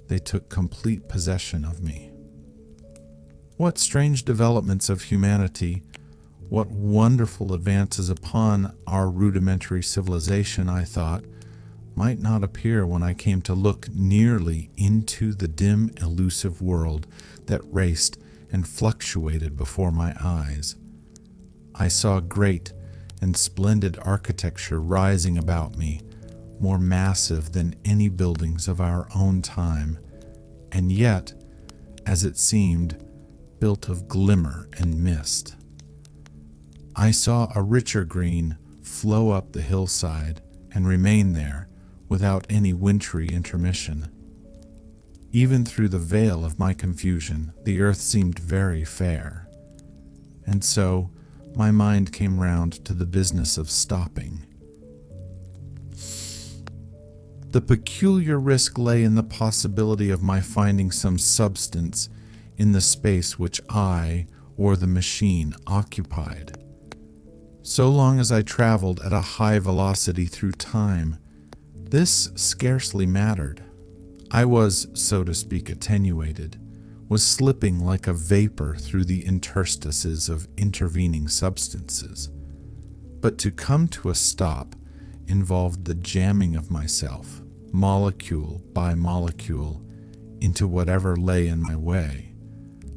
they took complete possession of me. What strange developments of humanity, what wonderful advances upon our rudimentary civilization, I thought, might not appear when I came to look nearly into the dim, elusive world that raced and fluctuated before my eyes. I saw great and splendid architecture rising about me, more massive than any buildings of our own time, and yet, as it seemed, built of glimmer and mist. I saw a richer green flow up the hillside and remain there without any wintry intermission. Even through the veil of my confusion, the earth seemed very fair, and so my mind came round to the business of stopping. The peculiar risk lay in the possibility of my finding some substance in the space which I, or the machine, occupied. So long as I traveled at a high velocity through time, this scarcely mattered. I was, so to speak, attenuated, was slipping like a vapor through the interstices of intervening substances. But to come to a stop involved the jamming of myself, molecule by molecule, into whatever lay in my way,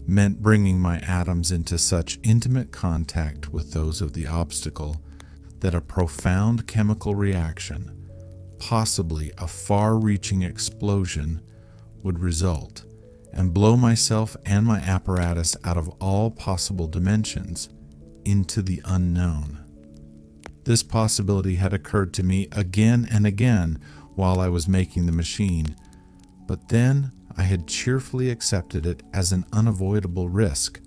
meant bringing my atoms into such intimate contact with those of the obstacle that a profound chemical reaction, possibly a far-reaching explosion, would result, and blow myself and my apparatus out of all possible dimensions into the unknown. This possibility had occurred to me again and again while I was making the machine, but then I had cheerfully accepted it as an unavoidable risk,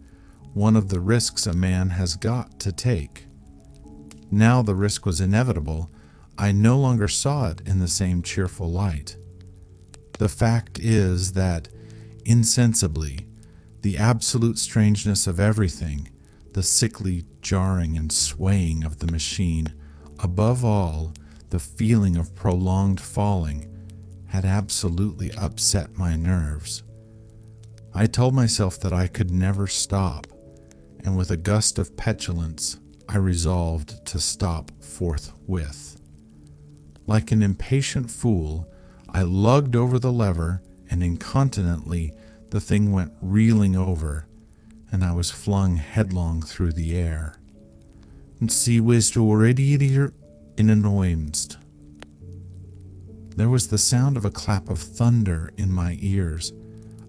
one of the risks a man has got to take. Now the risk was inevitable. I no longer saw it in the same cheerful light. The fact is that, insensibly, the absolute strangeness of everything, the sickly jarring and swaying of the machine, above all, the feeling of prolonged falling, had absolutely upset my nerves. I told myself that I could never stop, and with a gust of petulance, I resolved to stop forthwith. Like an impatient fool, I lugged over the lever, and incontinently the thing went reeling over, and I was flung headlong through the air. Sie wirst already hier enormst. There was the sound of a clap of thunder in my ears.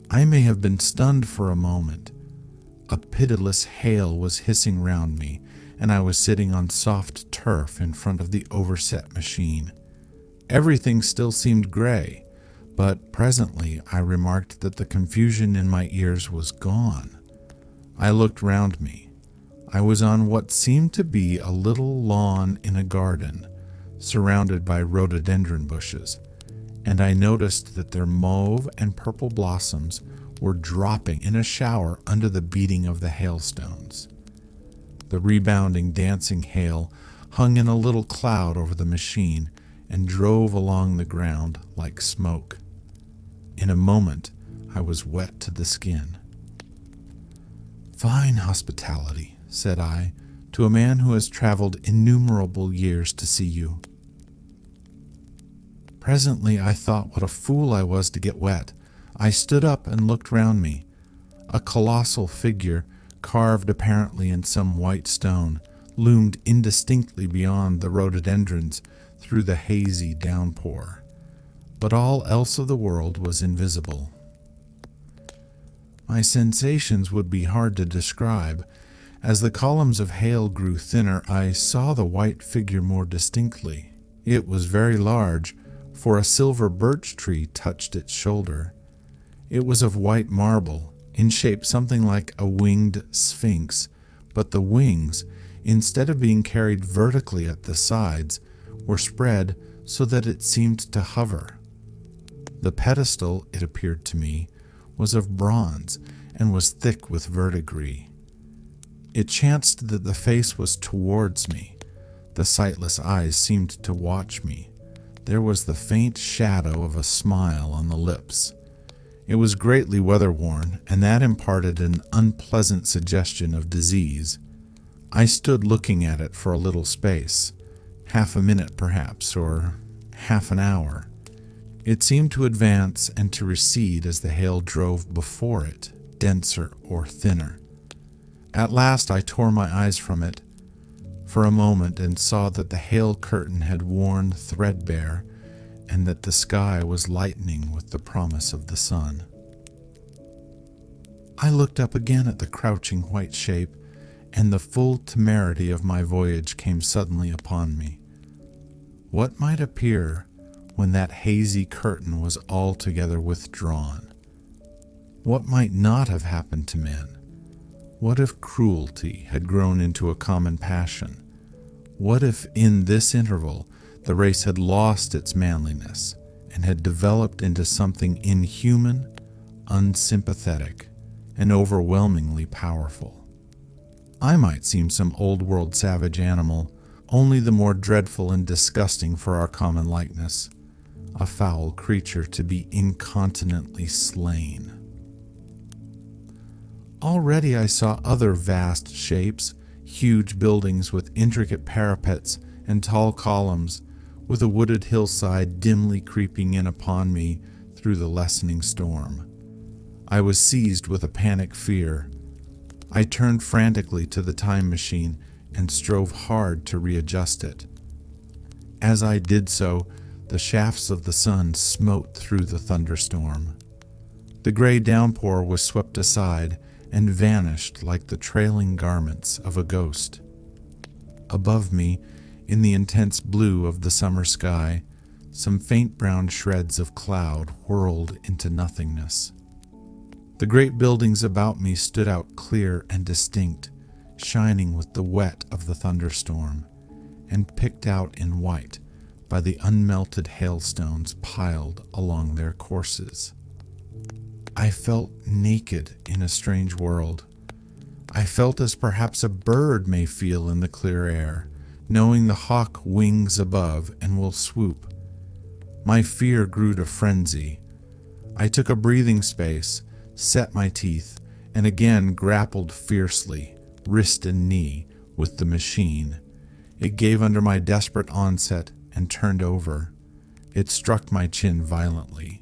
I may have been stunned for a moment. A pitiless hail was hissing round me, and I was sitting on soft turf in front of the overset machine. Everything still seemed gray, but presently I remarked that the confusion in my ears was gone. I looked round me. I was on what seemed to be a little lawn in a garden, surrounded by rhododendron bushes, and I noticed that their mauve and purple blossoms were dropping in a shower under the beating of the hailstones. The rebounding, dancing hail hung in a little cloud over the machine and drove along the ground like smoke. In a moment, I was wet to the skin. "Fine hospitality," said I, "to a man who has traveled innumerable years to see you." Presently I thought what a fool I was to get wet. I stood up and looked round me. A colossal figure, carved apparently in some white stone, loomed indistinctly beyond the rhododendrons through the hazy downpour, but all else of the world was invisible. My sensations would be hard to describe. As the columns of hail grew thinner, I saw the white figure more distinctly. It was very large, for a silver birch tree touched its shoulder. It was of white marble, in shape something like a winged sphinx, but the wings, instead of being carried vertically at the sides, were spread so that it seemed to hover. The pedestal, it appeared to me, was of bronze and was thick with verdigris. It chanced that the face was towards me. The sightless eyes seemed to watch me. There was the faint shadow of a smile on the lips. It was greatly weather-worn, and that imparted an unpleasant suggestion of disease. I stood looking at it for a little space, half a minute perhaps, or half an hour. It seemed to advance and to recede as the hail drove before it, denser or thinner. At last I tore my eyes from it for a moment and saw that the hail curtain had worn threadbare and that the sky was lightening with the promise of the sun. I looked up again at the crouching white shape, and the full temerity of my voyage came suddenly upon me. What might appear when that hazy curtain was altogether withdrawn? What might not have happened to men? What if cruelty had grown into a common passion? What if in this interval the race had lost its manliness and had developed into something inhuman, unsympathetic, and overwhelmingly powerful? I might seem some old-world savage animal, only the more dreadful and disgusting for our common likeness, a foul creature to be incontinently slain. Already I saw other vast shapes, huge buildings with intricate parapets and tall columns, with a wooded hillside dimly creeping in upon me through the lessening storm. I was seized with a panic fear. I turned frantically to the time machine and strove hard to readjust it. As I did so, the shafts of the sun smote through the thunderstorm. The gray downpour was swept aside and vanished like the trailing garments of a ghost. Above me, in the intense blue of the summer sky, some faint brown shreds of cloud whirled into nothingness. The great buildings about me stood out clear and distinct, shining with the wet of the thunderstorm, and picked out in white by the unmelted hailstones piled along their courses. I felt naked in a strange world. I felt as perhaps a bird may feel in the clear air, knowing the hawk wings above and will swoop. My fear grew to frenzy. I took a breathing space, set my teeth, and again grappled fiercely, wrist and knee, with the machine. It gave under my desperate onset and turned over. It struck my chin violently.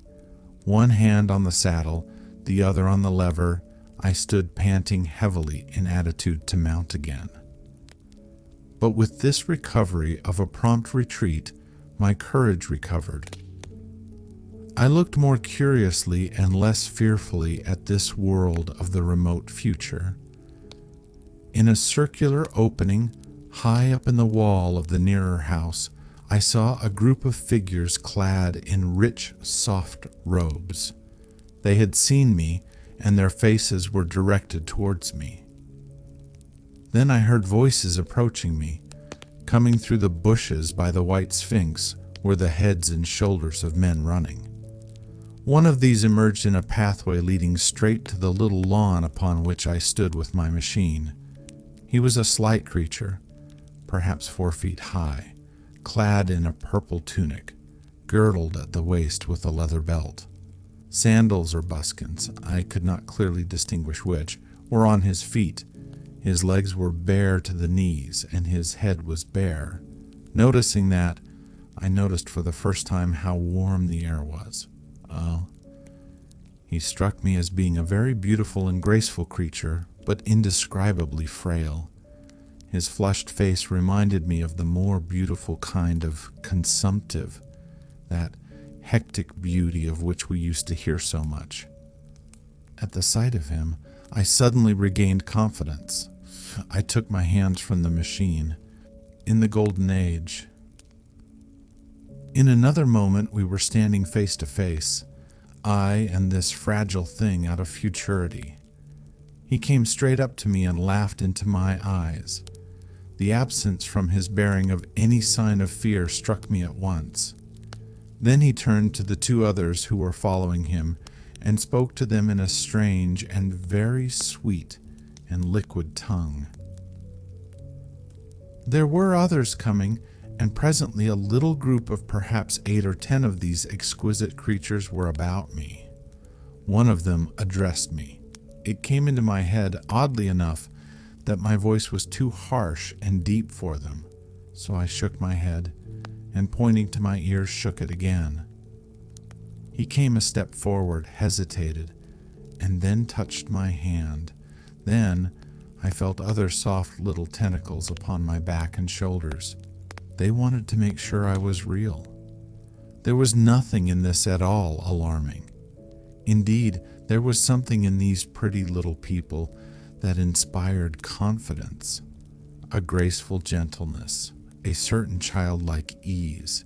One hand on the saddle, the other on the lever, I stood panting heavily in attitude to mount again. But with this recovery of a prompt retreat, my courage recovered. I looked more curiously and less fearfully at this world of the remote future. In a circular opening, high up in the wall of the nearer house, I saw a group of figures clad in rich, soft robes. They had seen me, and their faces were directed towards me. Then I heard voices approaching me. Coming through the bushes by the white sphinx were the heads and shoulders of men running. One of these emerged in a pathway leading straight to the little lawn upon which I stood with my machine. He was a slight creature, perhaps 4 feet high, clad in a purple tunic, girdled at the waist with a leather belt. Sandals or buskins, I could not clearly distinguish which, were on his feet. His legs were bare to the knees, and his head was bare. Noticing that, I noticed for the first time how warm the air was. Oh, he struck me as being a very beautiful and graceful creature, but indescribably frail. His flushed face reminded me of the more beautiful kind of consumptive, that hectic beauty of which we used to hear so much. At the sight of him, I suddenly regained confidence. I took my hands from the machine. In the golden age, In another moment we were standing face to face, I and this fragile thing out of futurity. He came straight up to me and laughed into my eyes. The absence from his bearing of any sign of fear struck me at once. Then he turned to the two others who were following him and spoke to them in a strange and very sweet and liquid tongue. There were others coming, and presently a little group of perhaps 8 or 10 of these exquisite creatures were about me. One of them addressed me. It came into my head, oddly enough, that my voice was too harsh and deep for them, so I shook my head, and pointing to my ears shook it again. He came a step forward, hesitated, and then touched my hand. Then I felt other soft little tentacles upon my back and shoulders. They wanted to make sure I was real. There was nothing in this at all alarming. Indeed, there was something in these pretty little people that inspired confidence, a graceful gentleness, a certain childlike ease.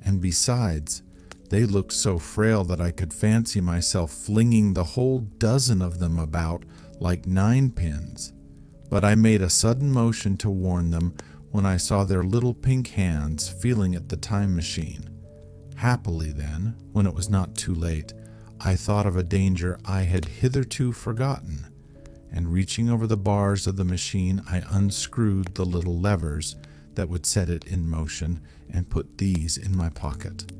And besides, they looked so frail that I could fancy myself flinging the whole dozen of them about like 9-pins. But I made a sudden motion to warn them when I saw their little pink hands feeling at the time machine. Happily then, when it was not too late, I thought of a danger I had hitherto forgotten, and reaching over the bars of the machine, I unscrewed the little levers that would set it in motion and put these in my pocket.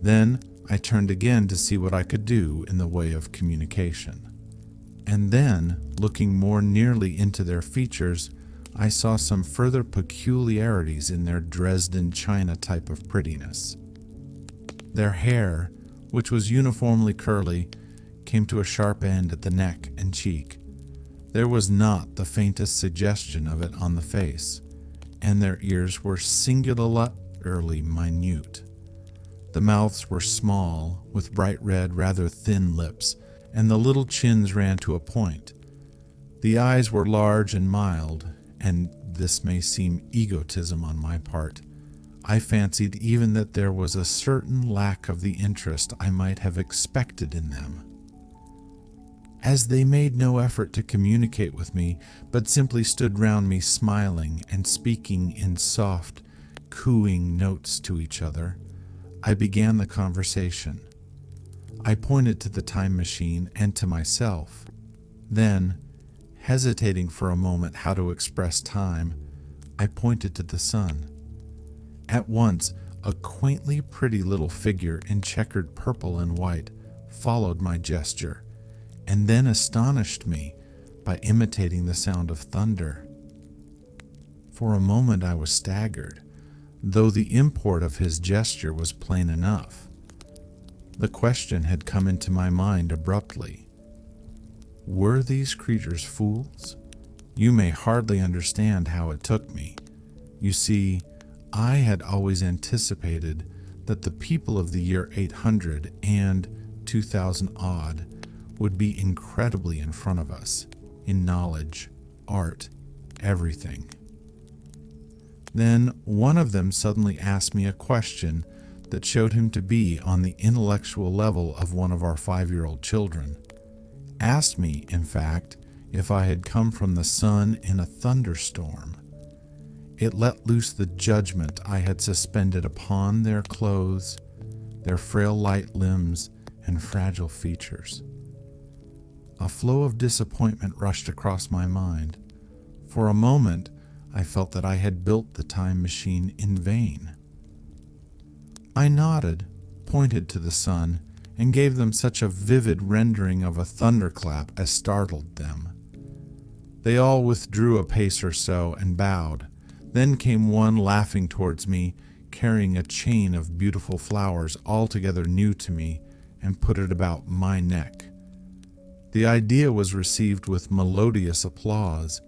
Then I turned again to see what I could do in the way of communication. And then, looking more nearly into their features, I saw some further peculiarities in their Dresden china type of prettiness. Their hair, which was uniformly curly, came to a sharp end at the neck and cheek. There was not the faintest suggestion of it on the face, and their ears were singularly minute. The mouths were small, with bright red, rather thin lips, and the little chins ran to a point. The eyes were large and mild, and this may seem egotism on my part. I fancied even that there was a certain lack of the interest I might have expected in them. As they made no effort to communicate with me, but simply stood round me smiling and speaking in soft, cooing notes to each other, I began the conversation. I pointed to the time machine and to myself. Then, hesitating for a moment how to express time, I pointed to the sun. At once, a quaintly pretty little figure in checkered purple and white followed my gesture, and then astonished me by imitating the sound of thunder. For a moment I was staggered, though the import of his gesture was plain enough. The question had come into my mind abruptly. Were these creatures fools? You may hardly understand how it took me. You see, I had always anticipated that the people of the year 800 and 2000 odd would be incredibly in front of us, in knowledge, art, everything. Then one of them suddenly asked me a question that showed him to be on the intellectual level of one of our 5-year-old children. Asked me, in fact, if I had come from the sun in a thunderstorm. It let loose the judgment I had suspended upon their clothes, their frail light limbs, and fragile features. A flow of disappointment rushed across my mind. For a moment, I felt that I had built the time machine in vain. I nodded, pointed to the sun, and gave them such a vivid rendering of a thunderclap as startled them. They all withdrew a pace or so and bowed. Then came one laughing towards me, carrying a chain of beautiful flowers altogether new to me, and put it about my neck. The idea was received with melodious applause,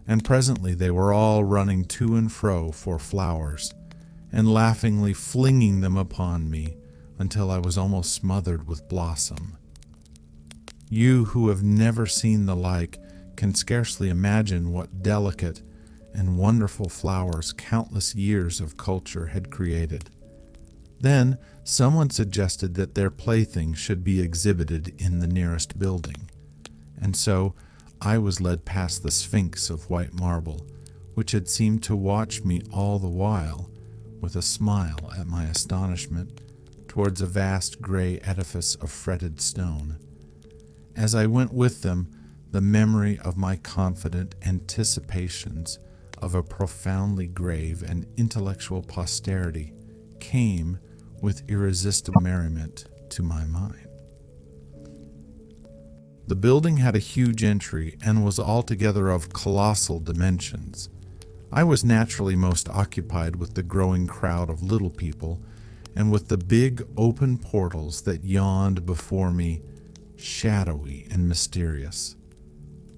and presently they were all running to and fro for flowers, and laughingly flinging them upon me until I was almost smothered with blossom. You who have never seen the like can scarcely imagine what delicate and wonderful flowers countless years of culture had created. Then someone suggested that their plaything should be exhibited in the nearest building, and so I was led past the Sphinx of white marble, which had seemed to watch me all the while, with a smile at my astonishment, towards a vast gray edifice of fretted stone. As I went with them, the memory of my confident anticipations of a profoundly grave and intellectual posterity came with irresistible merriment to my mind. The building had a huge entry and was altogether of colossal dimensions. I was naturally most occupied with the growing crowd of little people and with the big open portals that yawned before me, shadowy and mysterious.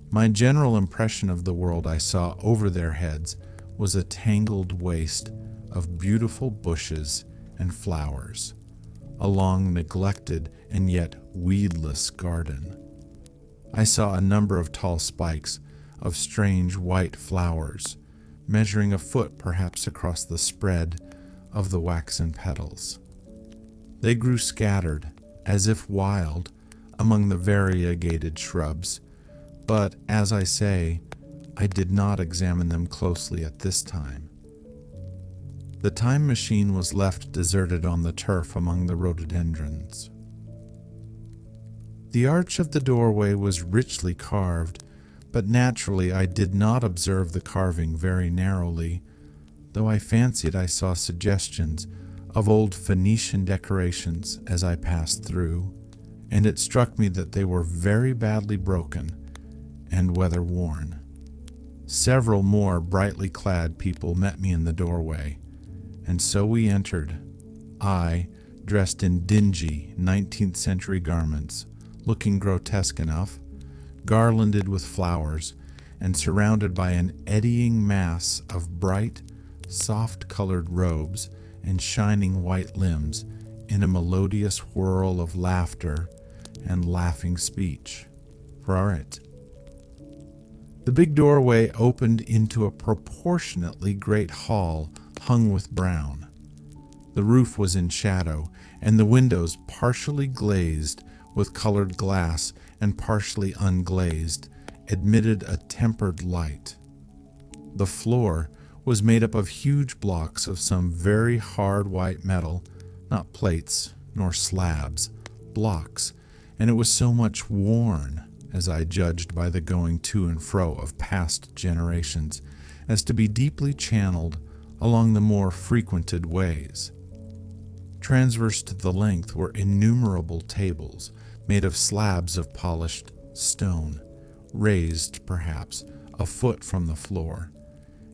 My general impression of the world I saw over their heads was a tangled waste of beautiful bushes and flowers, a long neglected and yet weedless garden. I saw a number of tall spikes of strange white flowers, measuring a foot perhaps across the spread of the waxen petals. They grew scattered, as if wild, among the variegated shrubs, but, as I say, I did not examine them closely at this time. The time machine was left deserted on the turf among the rhododendrons. The arch of the doorway was richly carved, but naturally I did not observe the carving very narrowly, though I fancied I saw suggestions of old Phoenician decorations as I passed through, and it struck me that they were very badly broken and weather-worn. Several more brightly clad people met me in the doorway, and so we entered, I dressed in dingy 19th century garments, looking grotesque enough, garlanded with flowers, and surrounded by an eddying mass of bright, soft-colored robes and shining white limbs in a melodious whirl of laughter and laughing speech. Right. The big doorway opened into a proportionately great hall hung with brown. The roof was in shadow, and the windows, partially glazed with colored glass and partially unglazed, admitted a tempered light. The floor was made up of huge blocks of some very hard white metal, not plates nor slabs, blocks, and it was so much worn, as I judged by the going to and fro of past generations, as to be deeply channeled along the more frequented ways. Transverse to the length were innumerable tables made of slabs of polished stone, raised, perhaps, a foot from the floor,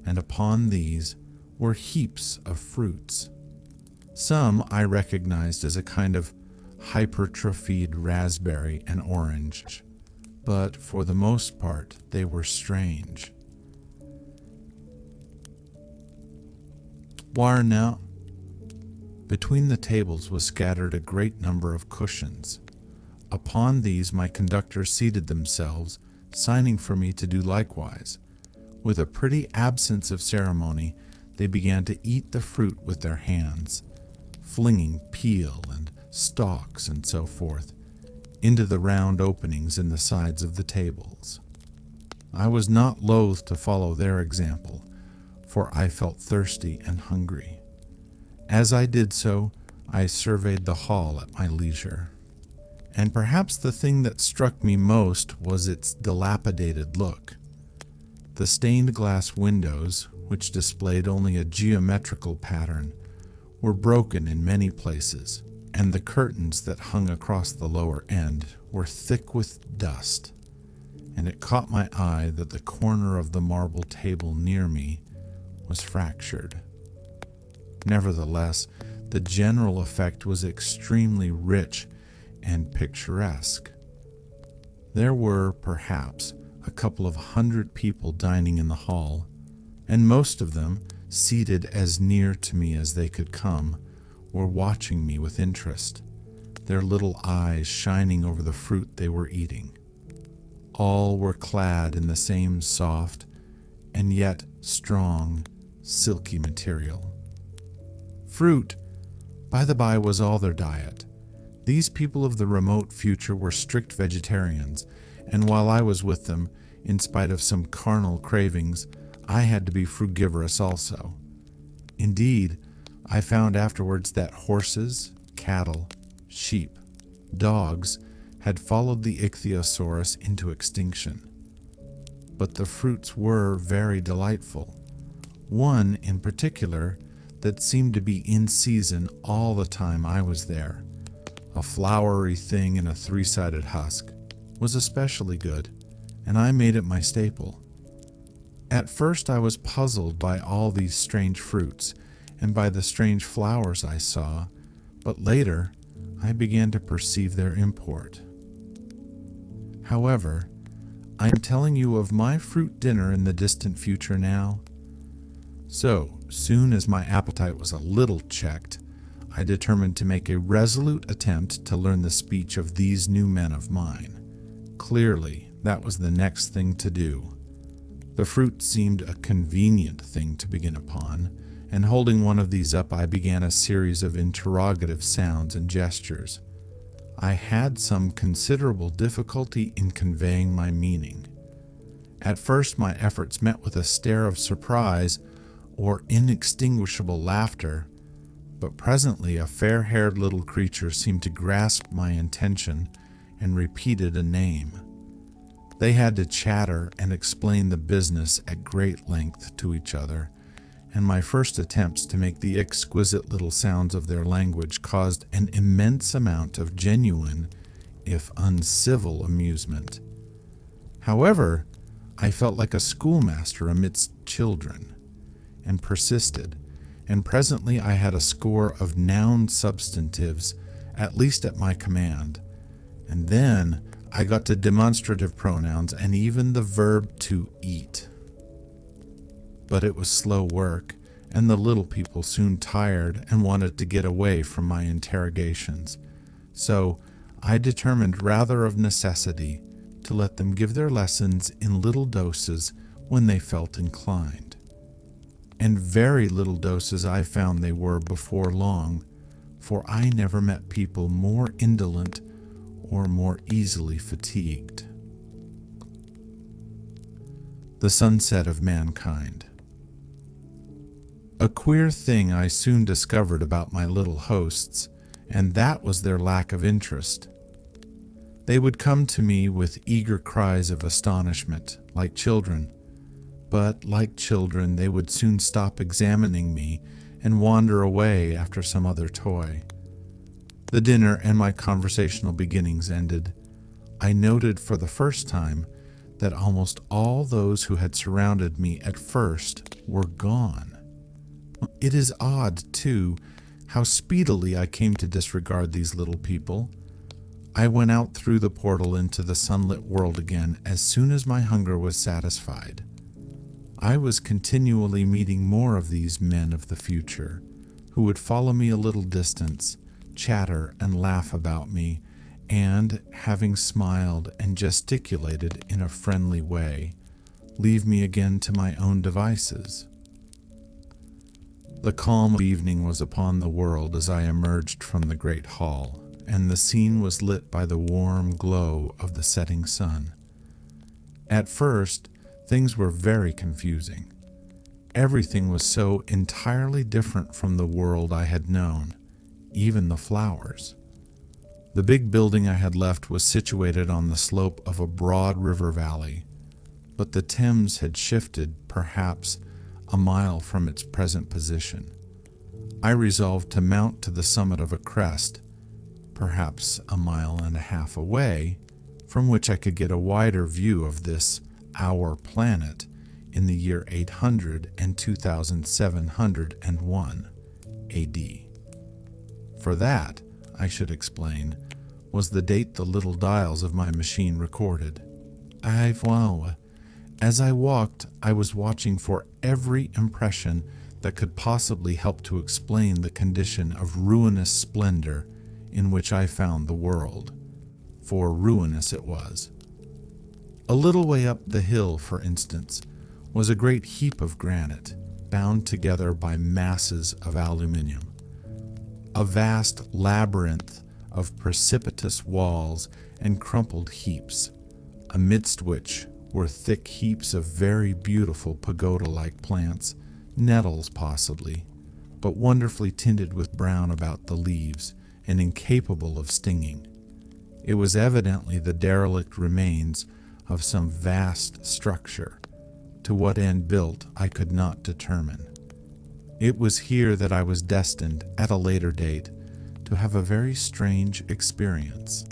and upon these were heaps of fruits. Some I recognized as a kind of hypertrophied raspberry and orange, but for the most part they were strange. Where now? Between the tables was scattered a great number of cushions. Upon these my conductors seated themselves, signing for me to do likewise. With a pretty absence of ceremony, they began to eat the fruit with their hands, flinging peel and stalks and so forth into the round openings in the sides of the tables. I was not loath to follow their example, for I felt thirsty and hungry. As I did so, I surveyed the hall at my leisure, and perhaps the thing that struck me most was its dilapidated look. The stained glass windows, which displayed only a geometrical pattern, were broken in many places, and the curtains that hung across the lower end were thick with dust, and it caught my eye that the corner of the marble table near me was fractured. Nevertheless, the general effect was extremely rich and picturesque. There were, perhaps, a couple of 100 people dining in the hall, and most of them, seated as near to me as they could come, were watching me with interest, their little eyes shining over the fruit they were eating. All were clad in the same soft and yet strong, silky material. Fruit, by the by, was all their diet. These people of the remote future were strict vegetarians, and while I was with them, in spite of some carnal cravings, I had to be frugivorous also. Indeed, I found afterwards that horses, cattle, sheep, dogs had followed the ichthyosaurus into extinction. But the fruits were very delightful. One in particular that seemed to be in season all the time I was there, a flowery thing in a three-sided husk, was especially good, and I made it my staple. At first I was puzzled by all these strange fruits and by the strange flowers I saw, but later I began to perceive their import. However, I am telling you of my fruit dinner in the distant future now. So soon as my appetite was a little checked, I determined to make a resolute attempt to learn the speech of these new men of mine. Clearly, that was the next thing to do. The fruit seemed a convenient thing to begin upon, and holding one of these up, I began a series of interrogative sounds and gestures. I had some considerable difficulty in conveying my meaning. At first, my efforts met with a stare of surprise or inextinguishable laughter, but presently a fair-haired little creature seemed to grasp my intention and repeated a name. They had to chatter and explain the business at great length to each other, and my first attempts to make the exquisite little sounds of their language caused an immense amount of genuine, if uncivil, amusement. However, I felt like a schoolmaster amidst children, and persisted, and presently I had a score of noun substantives, at least at my command, and then I got to demonstrative pronouns and even the verb to eat. But it was slow work, and the little people soon tired and wanted to get away from my interrogations. So I determined, rather of necessity, to let them give their lessons in little doses when they felt inclined. And very little doses I found they were before long, for I never met people more indolent or more easily fatigued. The sunset of mankind. A queer thing I soon discovered about my little hosts, and that was their lack of interest. They would come to me with eager cries of astonishment, like children, but like children they would soon stop examining me and wander away after some other toy. The dinner and my conversational beginnings ended, I noted for the first time that almost all those who had surrounded me at first were gone. It is odd, too, how speedily I came to disregard these little people. I went out through the portal into the sunlit world again as soon as my hunger was satisfied. I was continually meeting more of these men of the future, who would follow me a little distance, chatter and laugh about me, and, having smiled and gesticulated in a friendly way, leave me again to my own devices. The calm of evening was upon the world as I emerged from the great hall, and the scene was lit by the warm glow of the setting sun. At first, things were very confusing. Everything was so entirely different from the world I had known, even the flowers. The big building I had left was situated on the slope of a broad river valley, but the Thames had shifted, perhaps, a mile from its present position. I resolved to mount to the summit of a crest, perhaps a mile and a half away, from which I could get a wider view of this, our planet, in the year 800 and 2701 A.D. For that, I should explain, was the date the little dials of my machine recorded. As I walked, I was watching for every impression that could possibly help to explain the condition of ruinous splendor in which I found the world, for ruinous it was. A little way up the hill, for instance, was a great heap of granite, bound together by masses of aluminium. a vast labyrinth of precipitous walls and crumpled heaps, amidst which were thick heaps of very beautiful pagoda-like plants, nettles possibly, but wonderfully tinted with brown about the leaves and incapable of stinging. It was evidently the derelict remains of some vast structure. To what end built, I could not determine. It was here that I was destined, at a later date, to have a very strange experience,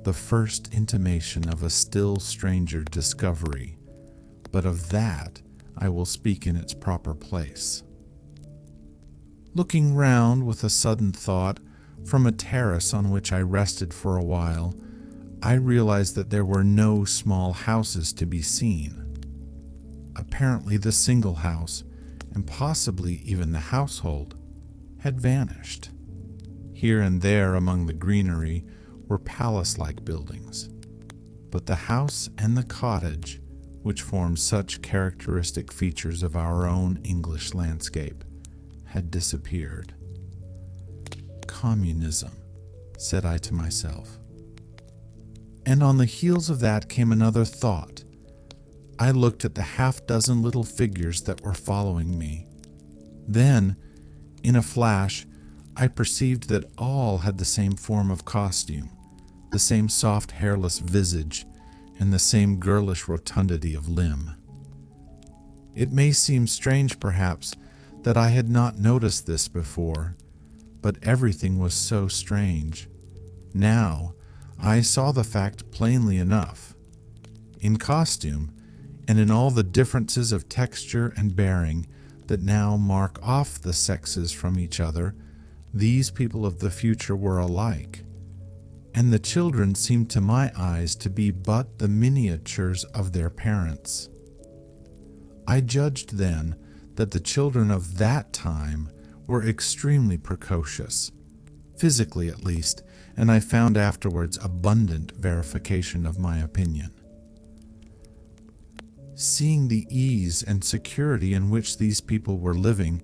the first intimation of a still stranger discovery, but of that I will speak in its proper place. Looking round with a sudden thought, from a terrace on which I rested for a while, I realized that there were no small houses to be seen. Apparently the single house, and possibly even the household, had vanished. Here and there among the greenery were palace-like buildings, but the house and the cottage, which form such characteristic features of our own English landscape, had disappeared. Communism, said I to myself. And on the heels of that came another thought. I looked at the half-dozen little figures that were following me. Then, in a flash, I perceived that all had the same form of costume, the same soft hairless visage, and the same girlish rotundity of limb. It may seem strange, perhaps, that I had not noticed this before, but everything was so strange. Now, I saw the fact plainly enough. In costume, and in all the differences of texture and bearing that now mark off the sexes from each other, these people of the future were alike, and the children seemed to my eyes to be but the miniatures of their parents. I judged then that the children of that time were extremely precocious, physically at least, and I found afterwards abundant verification of my opinion. Seeing the ease and security in which these people were living,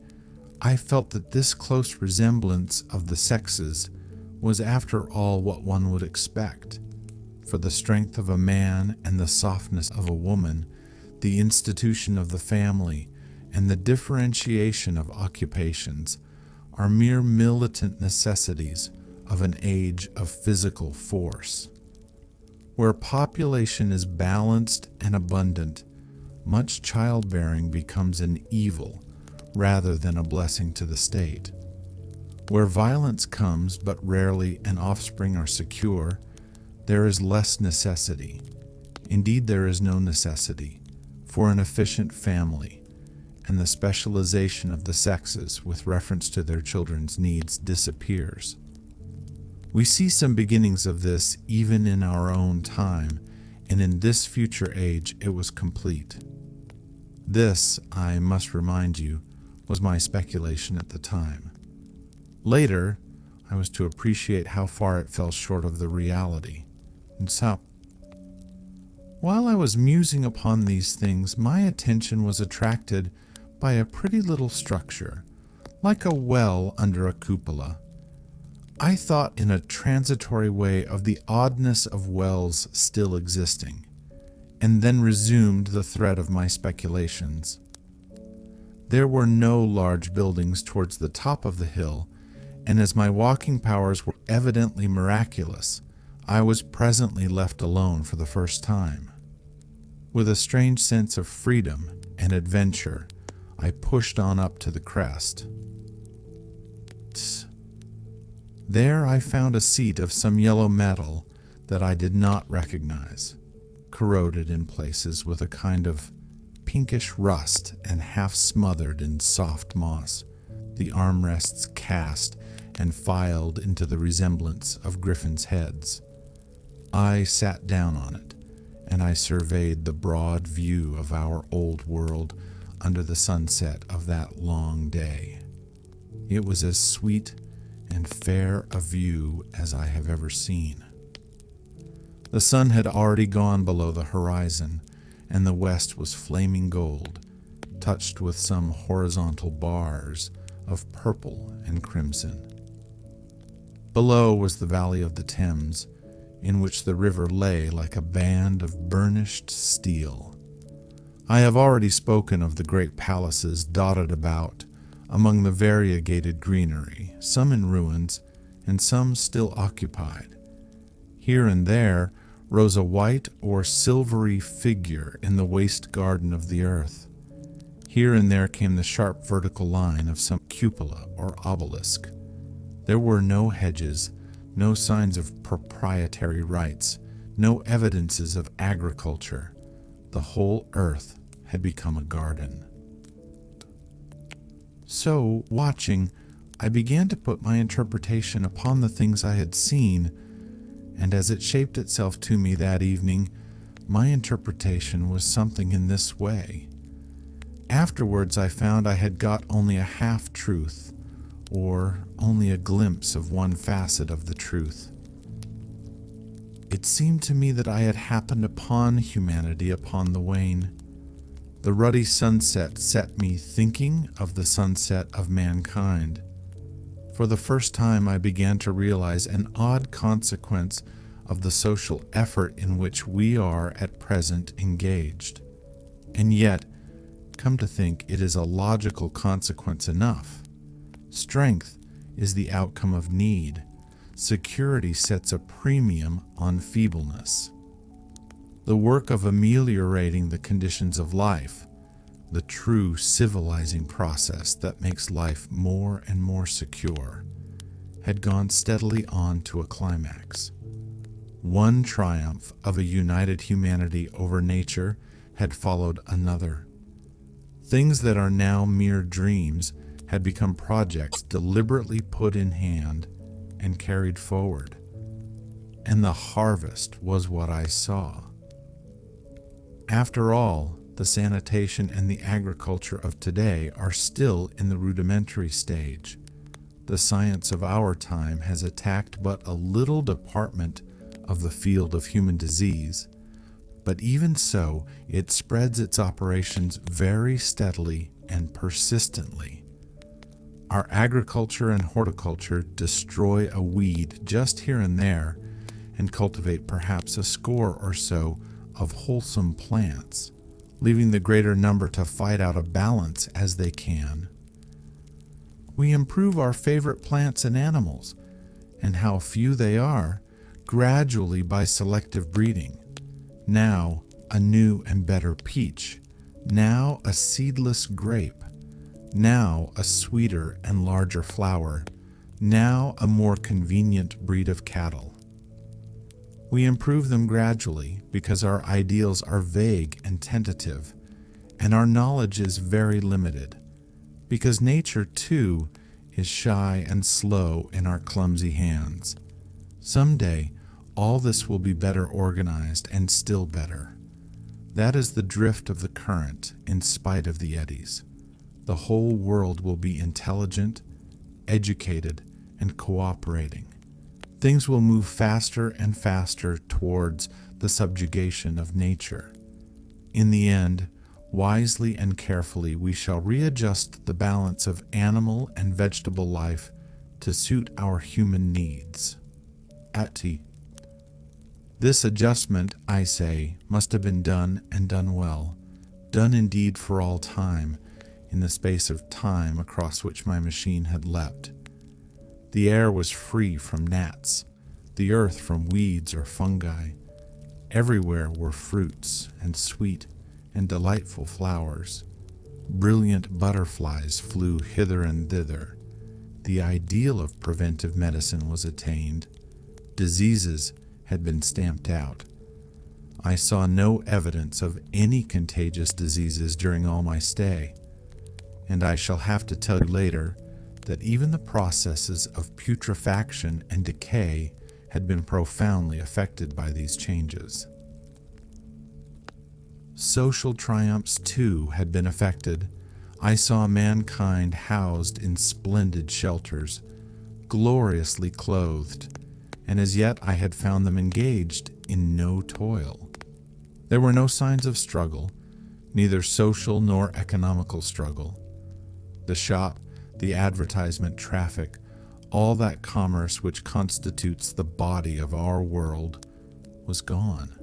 I felt that this close resemblance of the sexes was after all what one would expect. For the strength of a man and the softness of a woman, the institution of the family, and the differentiation of occupations are mere militant necessities of an age of physical force. Where population is balanced and abundant, much childbearing becomes an evil rather than a blessing to the state. Where violence comes but rarely and offspring are secure, there is less necessity. Indeed, there is no necessity for an efficient family, and the specialization of the sexes with reference to their children's needs disappears. We see some beginnings of this even in our own time, and in this future age it was complete. This, I must remind you, was my speculation at the time. Later, I was to appreciate how far it fell short of the reality. And so, while I was musing upon these things, my attention was attracted by a pretty little structure, like a well under a cupola. I thought in a transitory way of the oddness of wells still existing, and then resumed the thread of my speculations. There were no large buildings towards the top of the hill, and as my walking powers were evidently miraculous, I was presently left alone for the first time. With a strange sense of freedom and adventure, I pushed on up to the crest. There I found a seat of some yellow metal that I did not recognize, corroded in places with a kind of pinkish rust and half smothered in soft moss, the armrests cast and filed into the resemblance of griffins' heads. I sat down on it, and I surveyed the broad view of our old world under the sunset of that long day. It was as sweet and fair a view as I have ever seen. The sun had already gone below the horizon, and the west was flaming gold, touched with some horizontal bars of purple and crimson. Below was the valley of the Thames, in which the river lay like a band of burnished steel. I have already spoken of the great palaces dotted about among the variegated greenery, some in ruins and some still occupied. Here and there rose a white or silvery figure in the waste garden of the earth. Here and there came the sharp vertical line of some cupola or obelisk. There were no hedges, no signs of proprietary rights, no evidences of agriculture. The whole earth had become a garden. So, watching, I began to put my interpretation upon the things I had seen, and as it shaped itself to me that evening, my interpretation was something in this way. Afterwards, I found I had got only a half-truth, or only a glimpse of one facet of the truth. It seemed to me that I had happened upon humanity upon the wane. The ruddy sunset set me thinking of the sunset of mankind. For the first time, I began to realize an odd consequence of the social effort in which we are at present engaged. And yet, come to think, it is a logical consequence enough. Strength is the outcome of need. Security sets a premium on feebleness. The work of ameliorating the conditions of life, the true civilizing process that makes life more and more secure, had gone steadily on to a climax. One triumph of a united humanity over nature had followed another. Things that are now mere dreams had become projects deliberately put in hand and carried forward. And the harvest was what I saw. After all, the sanitation and the agriculture of today are still in the rudimentary stage. The science of our time has attacked but a little department of the field of human disease, but even so, it spreads its operations very steadily and persistently. Our agriculture and horticulture destroy a weed just here and there and cultivate perhaps a score or so of wholesome plants, leaving the greater number to fight out a balance as they can. We improve our favorite plants and animals, and how few they are, gradually by selective breeding. Now a new and better peach, now a seedless grape, now a sweeter and larger flower, now a more convenient breed of cattle. We improve them gradually because our ideals are vague and tentative, and our knowledge is very limited, because nature, too, is shy and slow in our clumsy hands. Someday, all this will be better organized and still better. That is the drift of the current in spite of the eddies. The whole world will be intelligent, educated, and cooperating. Things will move faster and faster towards the subjugation of nature. In the end, wisely and carefully, we shall readjust the balance of animal and vegetable life to suit our human needs. Atti. This adjustment, I say, must have been done and done well, done indeed for all time, in the space of time across which my machine had leapt. The air was free from gnats, the earth from weeds or fungi. Everywhere were fruits and sweet and delightful flowers. Brilliant butterflies flew hither and thither. The ideal of preventive medicine was attained. Diseases had been stamped out. I saw no evidence of any contagious diseases during all my stay, and I shall have to tell you later that even the processes of putrefaction and decay had been profoundly affected by these changes. Social triumphs, too, had been affected. I saw mankind housed in splendid shelters, gloriously clothed, and as yet I had found them engaged in no toil. There were no signs of struggle, neither social nor economical struggle. The shop, the advertisement traffic, all that commerce which constitutes the body of our world was gone.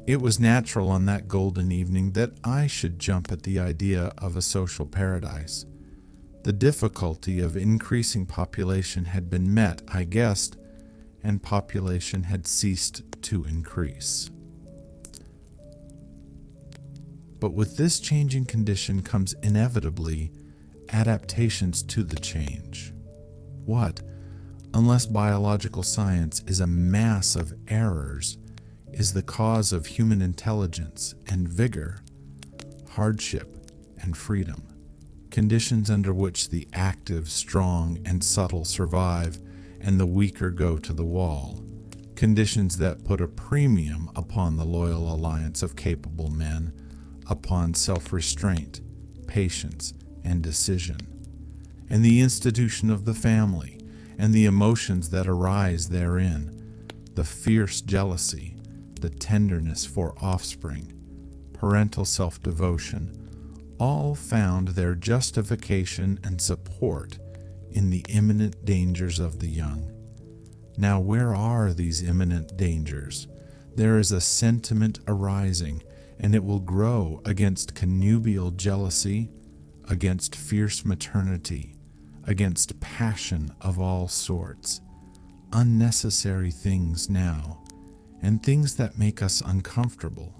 It was natural on that golden evening that I should jump at the idea of a social paradise. The difficulty of increasing population had been met, I guessed, and population had ceased to increase. But with this changing condition comes inevitably adaptations to the change. What, unless biological science is a mass of errors, is the cause of human intelligence and vigor, hardship and freedom, conditions under which the active, strong, and subtle survive and the weaker go to the wall, conditions that put a premium upon the loyal alliance of capable men, upon self-restraint, patience, and decision, and the institution of the family, and the emotions that arise therein, the fierce jealousy, the tenderness for offspring, parental self-devotion, all found their justification and support in the imminent dangers of the young. Now, where are these imminent dangers? There is a sentiment arising, and it will grow against connubial jealousy, against fierce maternity, against passion of all sorts, unnecessary things now, and things that make us uncomfortable,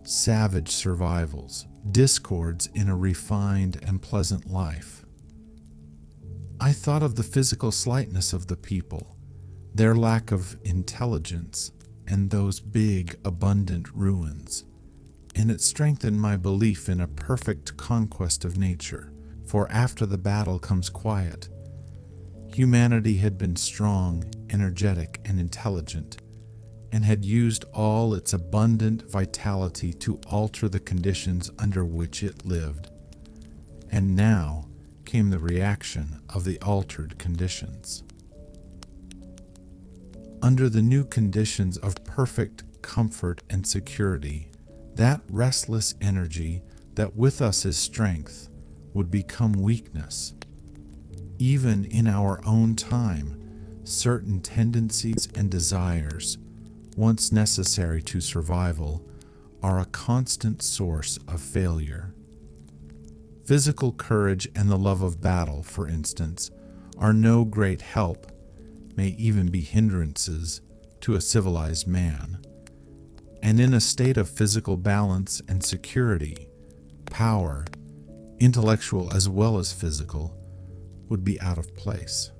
savage survivals, discords in a refined and pleasant life. I thought of the physical slightness of the people, their lack of intelligence, and those big, abundant ruins, and it strengthened my belief in a perfect conquest of nature, for after the battle comes quiet. Humanity had been strong, energetic, and intelligent, and had used all its abundant vitality to alter the conditions under which it lived. And now came the reaction of the altered conditions. Under the new conditions of perfect comfort and security, that restless energy that with us is strength would become weakness. Even in our own time, certain tendencies and desires, once necessary to survival, are a constant source of failure. Physical courage and the love of battle, for instance, are no great help, may even be hindrances to a civilized man. And in a state of physical balance and security, power, intellectual as well as physical, would be out of place.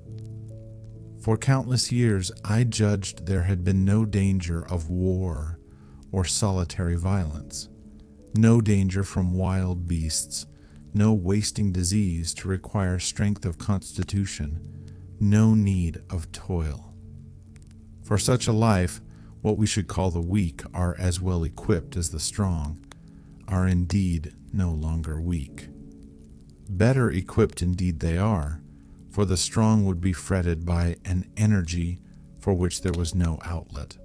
For countless years, I judged there had been no danger of war or solitary violence, no danger from wild beasts, no wasting disease to require strength of constitution, no need of toil. For such a life, what we should call the weak are as well equipped as the strong, are indeed no longer weak. Better equipped indeed they are, for the strong would be fretted by an energy for which there was no outlet.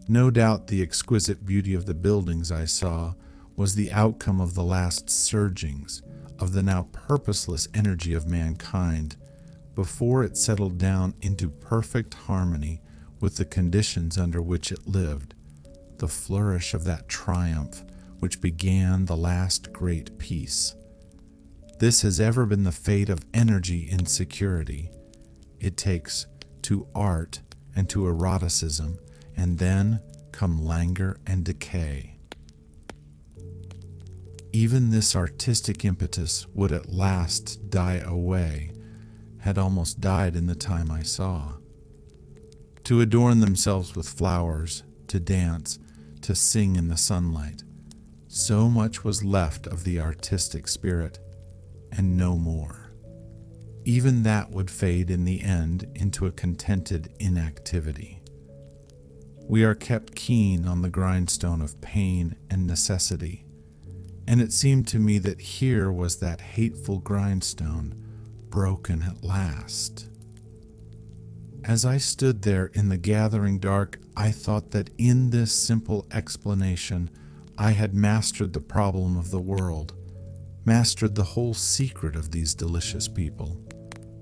No doubt the exquisite beauty of the buildings I saw was the outcome of the last surgings of the now purposeless energy of mankind before it settled down into perfect harmony with the conditions under which it lived, the flourish of that triumph which began the last great peace. This has ever been the fate of energy in security. It takes to art and to eroticism, and then come languor and decay. Even this artistic impetus would at last die away, had almost died in the time I saw. To adorn themselves with flowers, to dance, to sing in the sunlight, so much was left of the artistic spirit, and no more. Even that would fade in the end into a contented inactivity. We are kept keen on the grindstone of pain and necessity, and it seemed to me that here was that hateful grindstone broken at last. As I stood there in the gathering dark, I thought that in this simple explanation I had mastered the problem of the world, mastered the whole secret of these delicious people,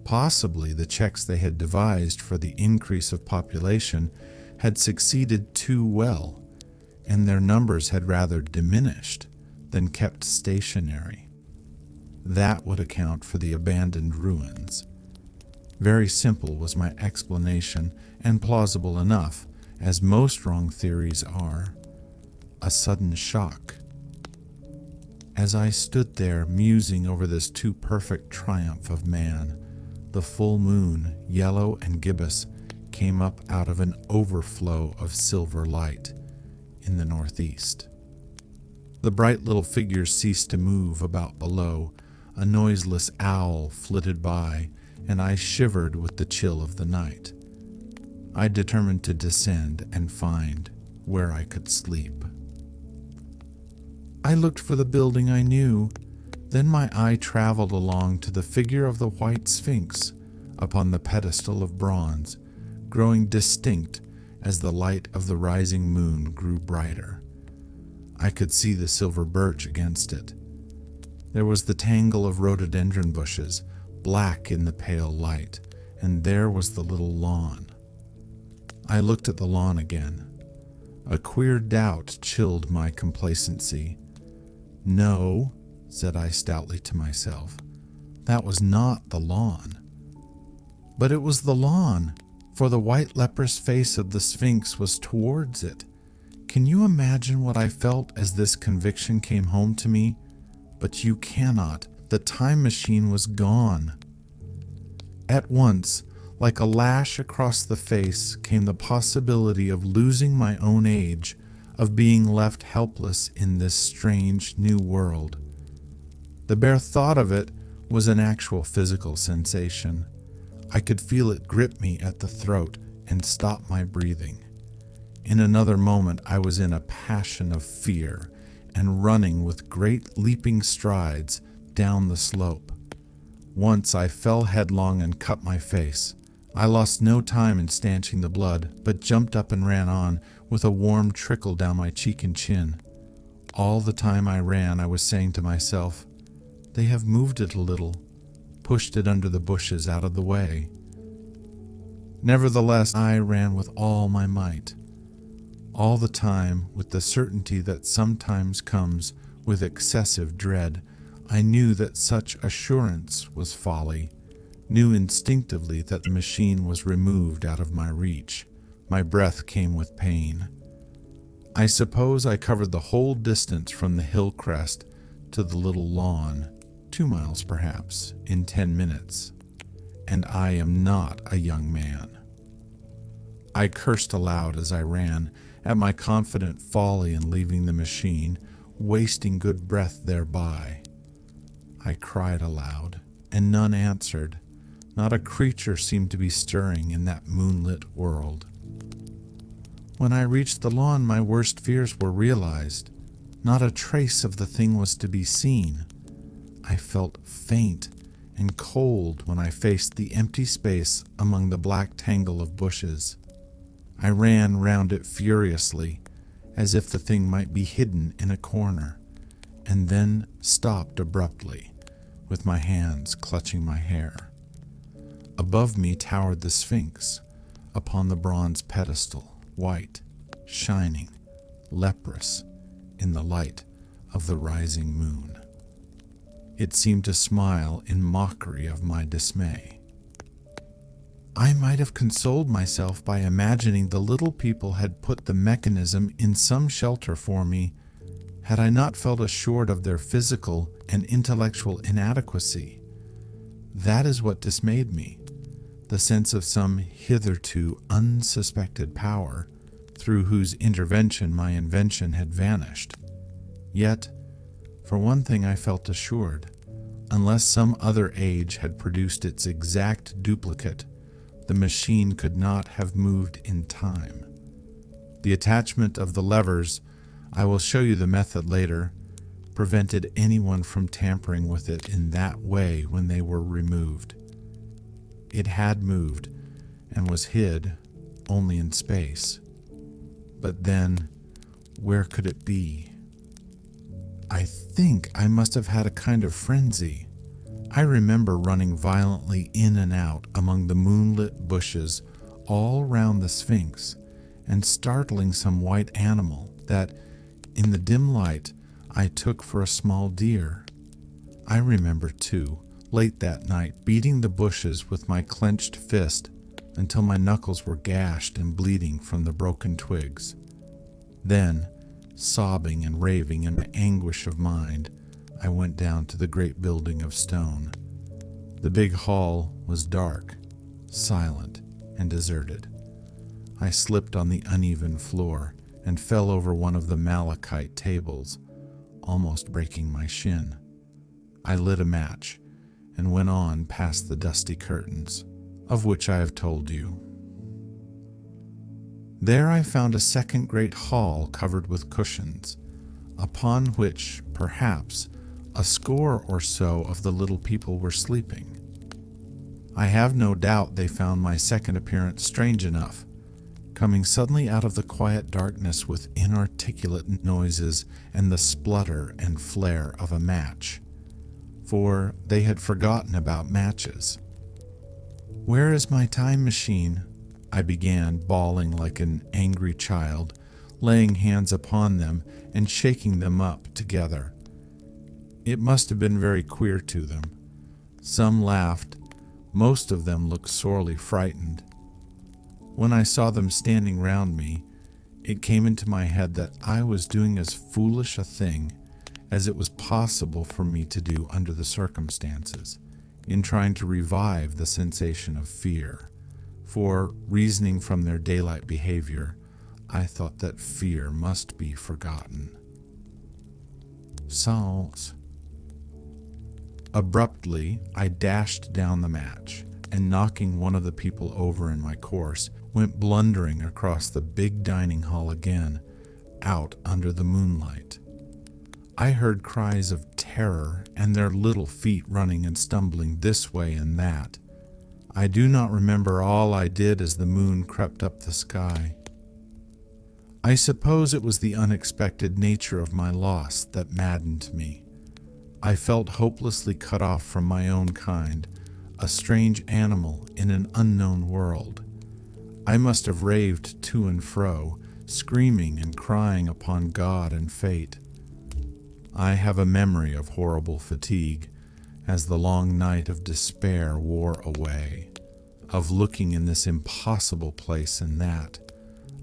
Possibly the checks they had devised for the increase of population had succeeded too well, and their numbers had rather diminished than kept stationary. That would account for the abandoned ruins. Very simple was my explanation, and plausible enough, as most wrong theories are. A sudden shock. As I stood there musing over this too perfect triumph of man, the full moon, yellow and gibbous, came up out of an overflow of silver light in the northeast. The bright little figures ceased to move about below. A noiseless owl flitted by, and I shivered with the chill of the night. I determined to descend and find where I could sleep. I looked for the building I knew. Then my eye traveled along to the figure of the white sphinx upon the pedestal of bronze, growing distinct as the light of the rising moon grew brighter. I could see the silver birch against it. There was the tangle of rhododendron bushes, black in the pale light, and there was the little lawn. I looked at the lawn again. A queer doubt chilled my complacency. No, said I stoutly to myself, that was not the lawn. But it was the lawn, for the white leprous face of the Sphinx was towards it. Can you imagine what I felt as this conviction came home to me? But you cannot. The time machine was gone. At once, like a lash across the face, came the possibility of losing my own age, of being left helpless in this strange new world. The bare thought of it was an actual physical sensation. I could feel it grip me at the throat and stop my breathing. In another moment, I was in a passion of fear and running with great leaping strides down the slope. Once I fell headlong and cut my face. I lost no time in stanching the blood, but jumped up and ran on, with a warm trickle down my cheek and chin. All the time I ran, I was saying to myself, "They have moved it a little, pushed it under the bushes out of the way." Nevertheless, I ran with all my might. All the time, with the certainty that sometimes comes with excessive dread, I knew that such assurance was folly, knew instinctively that the machine was removed out of my reach. My breath came with pain. I suppose I covered the whole distance from the hill crest to the little lawn, 2 miles perhaps, in 10 minutes. And I am not a young man. I cursed aloud as I ran, at my confident folly in leaving the machine, wasting good breath thereby. I cried aloud, and none answered. Not a creature seemed to be stirring in that moonlit world. When I reached the lawn, my worst fears were realized. Not a trace of the thing was to be seen. I felt faint and cold when I faced the empty space among the black tangle of bushes. I ran round it furiously, as if the thing might be hidden in a corner, and then stopped abruptly, with my hands clutching my hair. Above me towered the Sphinx, upon the bronze pedestal, white, shining, leprous, in the light of the rising moon. It seemed to smile in mockery of my dismay. I might have consoled myself by imagining the little people had put the mechanism in some shelter for me, had I not felt assured of their physical and intellectual inadequacy. That is what dismayed me, the sense of some hitherto unsuspected power, through whose intervention my invention had vanished. Yet, for one thing I felt assured, unless some other age had produced its exact duplicate, the machine could not have moved in time. The attachment of the levers, I will show you the method later, prevented anyone from tampering with it in that way when they were removed. It had moved and was hid only in space. But then, where could it be? I think I must have had a kind of frenzy. I remember running violently in and out among the moonlit bushes all round the Sphinx and startling some white animal that, in the dim light, I took for a small deer. I remember, too, late that night, beating the bushes with my clenched fist until my knuckles were gashed and bleeding from the broken twigs. Then, sobbing and raving in my anguish of mind, I went down to the great building of stone. The big hall was dark, silent, and deserted. I slipped on the uneven floor and fell over one of the malachite tables, almost breaking my shin. I lit a match and went on past the dusty curtains, of which I have told you. There I found a second great hall covered with cushions, upon which, perhaps, a score or so of the little people were sleeping. I have no doubt they found my second appearance strange enough, coming suddenly out of the quiet darkness with inarticulate noises and the splutter and flare of a match, for they had forgotten about matches. "Where is my time machine?" I began, bawling like an angry child, laying hands upon them and shaking them up together. It must have been very queer to them. Some laughed. Most of them looked sorely frightened. When I saw them standing round me, it came into my head that I was doing as foolish a thing as it was possible for me to do under the circumstances, in trying to revive the sensation of fear. For, reasoning from their daylight behavior, I thought that fear must be forgotten. Sans. Abruptly, I dashed down the match, and knocking one of the people over in my course, went blundering across the big dining hall again, out under the moonlight. I heard cries of terror and their little feet running and stumbling this way and that. I do not remember all I did as the moon crept up the sky. I suppose it was the unexpected nature of my loss that maddened me. I felt hopelessly cut off from my own kind, a strange animal in an unknown world. I must have raved to and fro, screaming and crying upon God and fate. I have a memory of horrible fatigue, as the long night of despair wore away, of looking in this impossible place and that,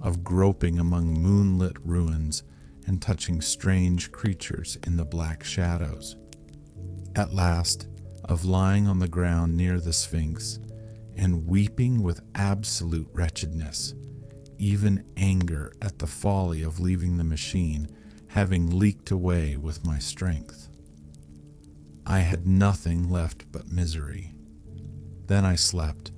of groping among moonlit ruins and touching strange creatures in the black shadows. At last, of lying on the ground near the Sphinx and weeping with absolute wretchedness, even anger at the folly of leaving the machine having leaked away with my strength. I had nothing left but misery. Then I slept,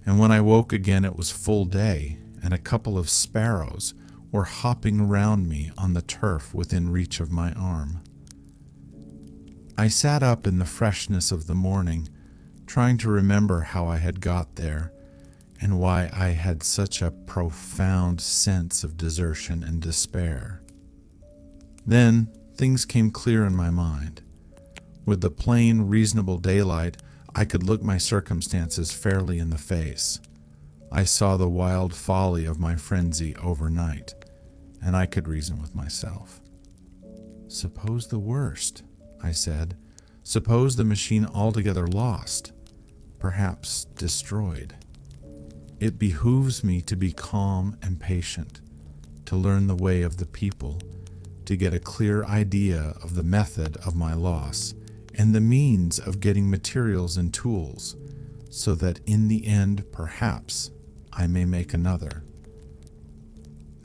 and when I woke again it was full day, and a couple of sparrows were hopping around me on the turf within reach of my arm. I sat up in the freshness of the morning, trying to remember how I had got there, and why I had such a profound sense of desertion and despair. Then things came clear in my mind. With the plain, reasonable daylight, I could look my circumstances fairly in the face. I saw the wild folly of my frenzy overnight, and I could reason with myself. "Suppose the worst," I said. "Suppose the machine altogether lost, perhaps destroyed. It behooves me to be calm and patient, to learn the way of the people, to get a clear idea of the method of my loss and the means of getting materials and tools, so that in the end, perhaps, I may make another.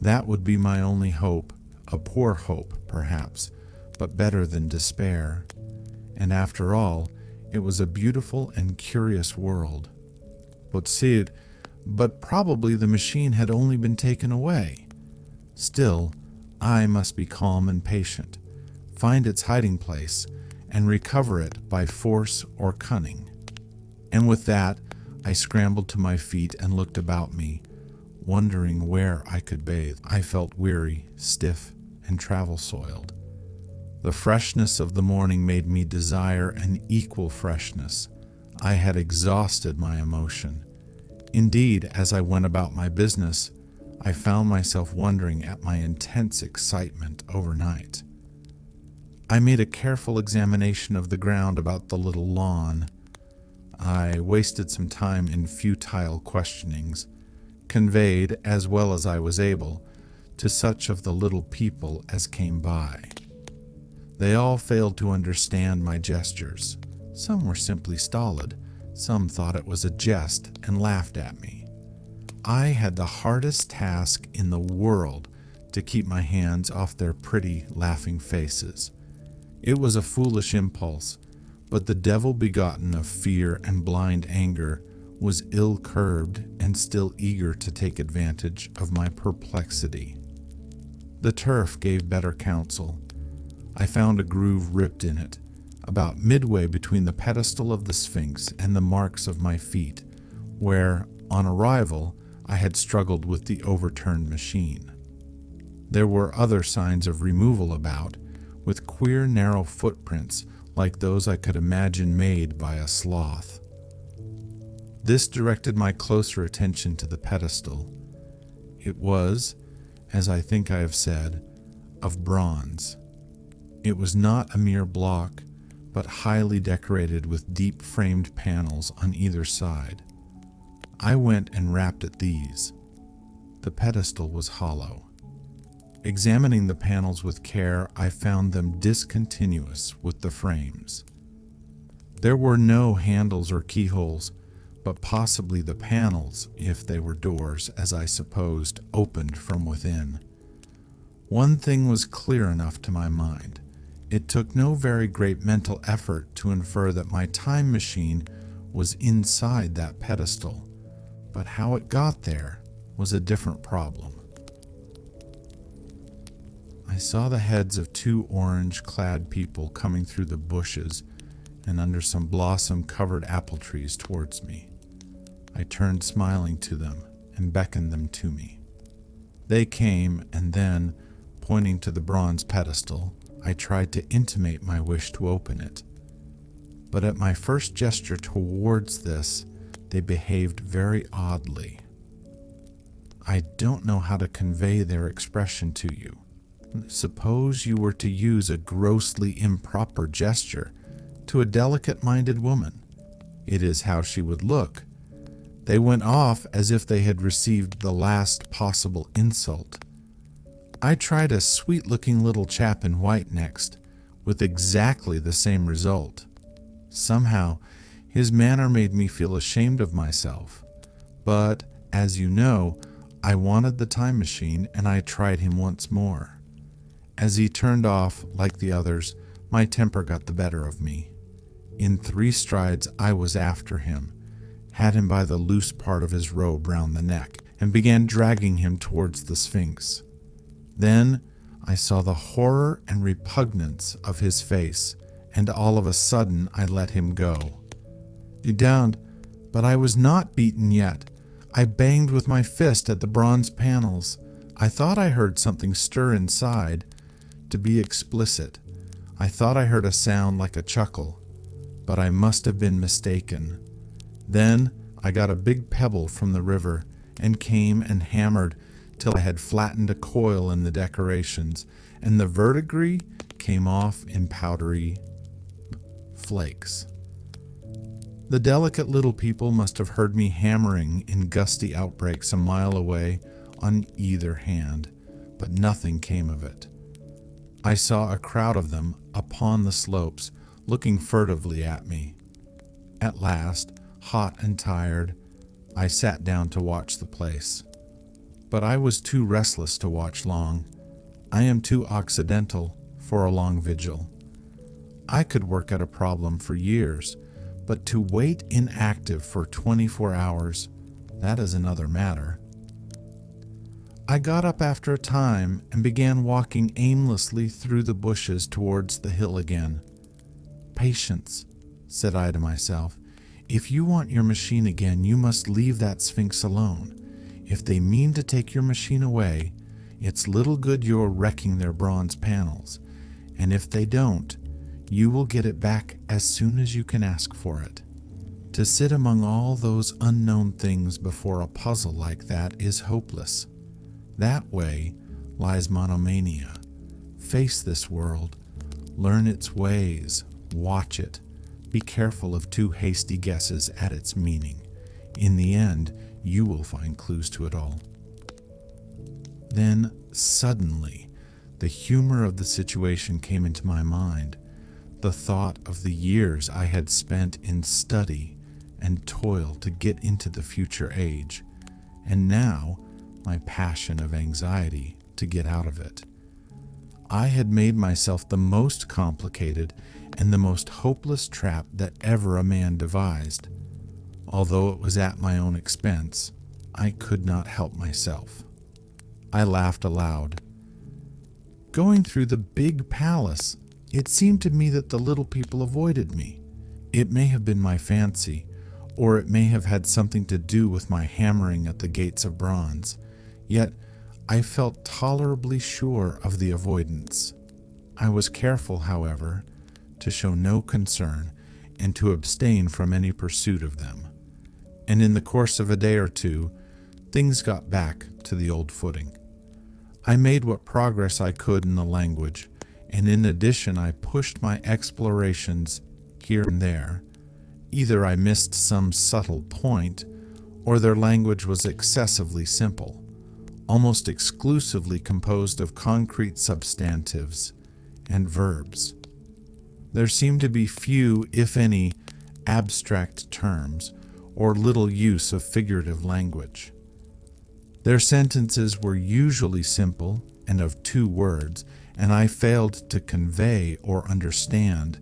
That would be my only hope, a poor hope, perhaps, but better than despair. And after all, it was a beautiful and curious world. But probably the machine had only been taken away. Still, I must be calm and patient, find its hiding place, and recover it by force or cunning." And with that, I scrambled to my feet and looked about me, wondering where I could bathe. I felt weary, stiff, and travel-soiled. The freshness of the morning made me desire an equal freshness. I had exhausted my emotion. Indeed, as I went about my business, I found myself wondering at my intense excitement overnight. I made a careful examination of the ground about the little lawn. I wasted some time in futile questionings, conveyed, as well as I was able, to such of the little people as came by. They all failed to understand my gestures. Some were simply stolid. Some thought it was a jest and laughed at me. I had the hardest task in the world to keep my hands off their pretty, laughing faces. It was a foolish impulse, but the devil begotten of fear and blind anger was ill-curbed and still eager to take advantage of my perplexity. The turf gave better counsel. I found a groove ripped in it, about midway between the pedestal of the Sphinx and the marks of my feet, where, on arrival, I had struggled with the overturned machine. There were other signs of removal about, with queer narrow footprints like those I could imagine made by a sloth. This directed my closer attention to the pedestal. It was, as I think I have said, of bronze. It was not a mere block, but highly decorated with deep-framed panels on either side. I went and rapped at these. The pedestal was hollow. Examining the panels with care, I found them discontinuous with the frames. There were no handles or keyholes, but possibly the panels, if they were doors, as I supposed, opened from within. One thing was clear enough to my mind. It took no very great mental effort to infer that my time machine was inside that pedestal, but how it got there was a different problem. I saw the heads of two orange-clad people coming through the bushes and under some blossom-covered apple trees towards me. I turned smiling to them and beckoned them to me. They came, and then, pointing to the bronze pedestal, I tried to intimate my wish to open it. But at my first gesture towards this, they behaved very oddly. I don't know how to convey their expression to you. Suppose you were to use a grossly improper gesture to a delicate-minded woman. It is how she would look. They went off as if they had received the last possible insult. I tried a sweet-looking little chap in white next, with exactly the same result. Somehow, his manner made me feel ashamed of myself. But, as you know, I wanted the time machine, and I tried him once more. As he turned off, like the others, my temper got the better of me. In 3 strides I was after him, had him by the loose part of his robe round the neck, and began dragging him towards the Sphinx. Then I saw the horror and repugnance of his face, and all of a sudden I let him go. Down, but I was not beaten yet. I banged with my fist at the bronze panels. I thought I heard something stir inside. To be explicit, I thought I heard a sound like a chuckle, but I must have been mistaken. Then I got a big pebble from the river and came and hammered till I had flattened a coil in the decorations, and the verdigris came off in powdery flakes. The delicate little people must have heard me hammering in gusty outbreaks a mile away on either hand, but nothing came of it. I saw a crowd of them upon the slopes, looking furtively at me. At last, hot and tired, I sat down to watch the place. But I was too restless to watch long. I am too occidental for a long vigil. I could work at a problem for years, but to wait inactive for 24 hours, that is another matter. I got up after a time and began walking aimlessly through the bushes towards the hill again. "Patience," said I to myself. "If you want your machine again, you must leave that Sphinx alone. If they mean to take your machine away, it's little good you're wrecking their bronze panels. and if they don't, you will get it back as soon as you can ask for it. To sit among all those unknown things before a puzzle like that is hopeless. That way lies monomania. Face this world, learn its ways, watch it. Be careful of too hasty guesses at its meaning. In the end, you will find clues to it all. Then, suddenly, the humor of the situation came into my mind. The thought of the years I had spent in study and toil to get into the future age, and now my passion of anxiety to get out of it. I had made myself the most complicated and the most hopeless trap that ever a man devised. Although it was at my own expense, I could not help myself. I laughed aloud. Going through the big palace, it seemed to me that the little people avoided me. It may have been my fancy, or it may have had something to do with my hammering at the gates of bronze, yet I felt tolerably sure of the avoidance. I was careful, however, to show no concern and to abstain from any pursuit of them. And in the course of a day or two, things got back to the old footing. I made what progress I could in the language, and in addition I pushed my explorations here and there. Either I missed some subtle point, or their language was excessively simple, almost exclusively composed of concrete substantives and verbs. There seemed to be few, if any, abstract terms, or little use of figurative language. Their sentences were usually simple and of 2 words, and I failed to convey or understand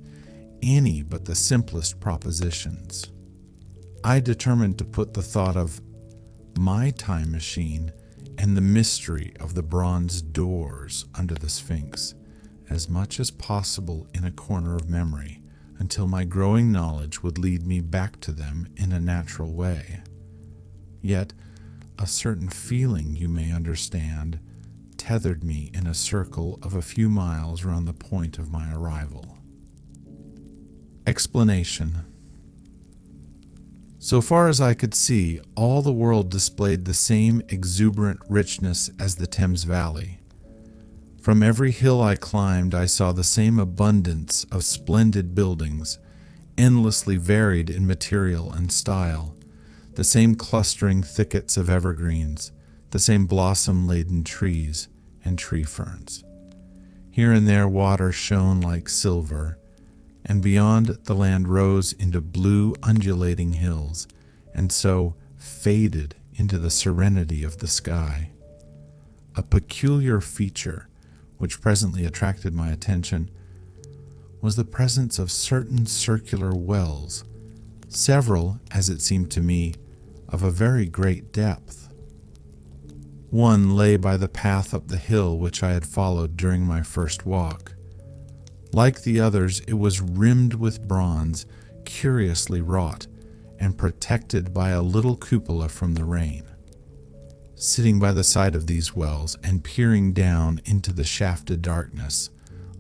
any but the simplest propositions. I determined to put the thought of my time machine and the mystery of the bronze doors under the Sphinx as much as possible in a corner of memory, until my growing knowledge would lead me back to them in a natural way. Yet, a certain feeling, you may understand, tethered me in a circle of a few miles round the point of my arrival. Explanation. So far as I could see, all the world displayed the same exuberant richness as the Thames Valley. From every hill I climbed, I saw the same abundance of splendid buildings, endlessly varied in material and style, the same clustering thickets of evergreens, the same blossom-laden trees and tree ferns. Here and there water shone like silver, and beyond the land rose into blue undulating hills, and so faded into the serenity of the sky. A peculiar feature, which presently attracted my attention, was the presence of certain circular wells, several, as it seemed to me, of a very great depth. One lay by the path up the hill which I had followed during my first walk. Like the others, it was rimmed with bronze, curiously wrought, and protected by a little cupola from the rain. Sitting by the side of these wells and peering down into the shafted darkness,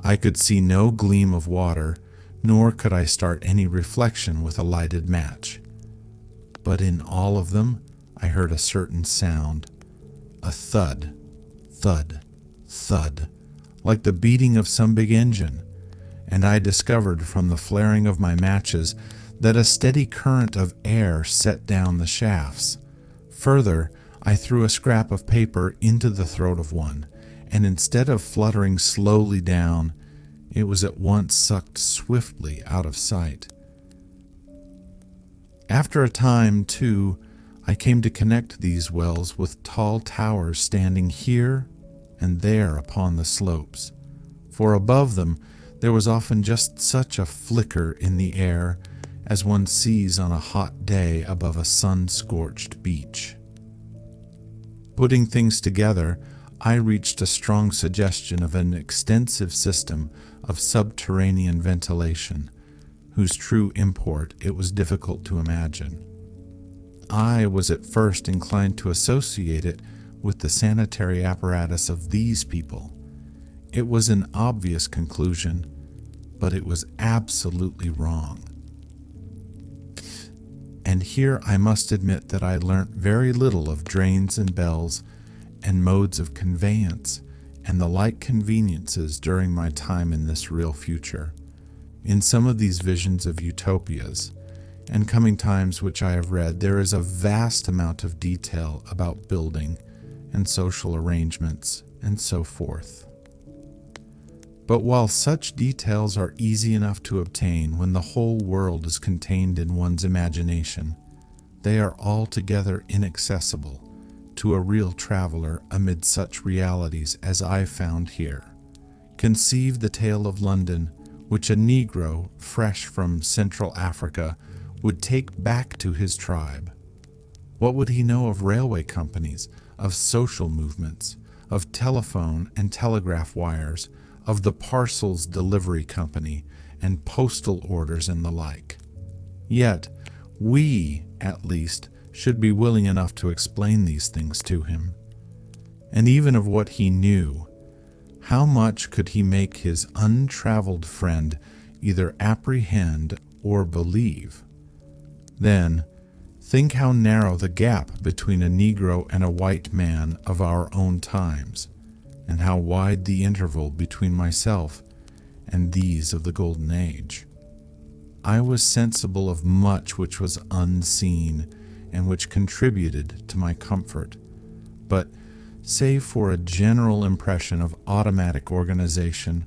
I could see no gleam of water, nor could I start any reflection with a lighted match. But in all of them, I heard a certain sound, a thud, thud, thud, like the beating of some big engine, and I discovered from the flaring of my matches that a steady current of air set down the shafts. Further, I threw a scrap of paper into the throat of one, and instead of fluttering slowly down, it was at once sucked swiftly out of sight. After a time, too, I came to connect these wells with tall towers standing here and there upon the slopes, for above them there was often just such a flicker in the air as one sees on a hot day above a sun-scorched beach. Putting things together, I reached a strong suggestion of an extensive system of subterranean ventilation, whose true import it was difficult to imagine. I was at first inclined to associate it with the sanitary apparatus of these people. It was an obvious conclusion, but it was absolutely wrong. And here I must admit that I learnt very little of drains and bells and modes of conveyance and the like conveniences during my time in this real future. In some of these visions of utopias and coming times which I have read, there is a vast amount of detail about building and social arrangements and so forth. But while such details are easy enough to obtain when the whole world is contained in one's imagination, they are altogether inaccessible to a real traveler amid such realities as I found here. Conceive the tale of London, which a Negro fresh from Central Africa would take back to his tribe. What would he know of railway companies, of social movements, of telephone and telegraph wires, of the parcels delivery company, and postal orders and the like? Yet, we, at least, should be willing enough to explain these things to him. And even of what he knew, how much could he make his untraveled friend either apprehend or believe? Then, think how narrow the gap between a Negro and a white man of our own times, and how wide the interval between myself and these of the Golden Age. I was sensible of much which was unseen and which contributed to my comfort, but save for a general impression of automatic organization,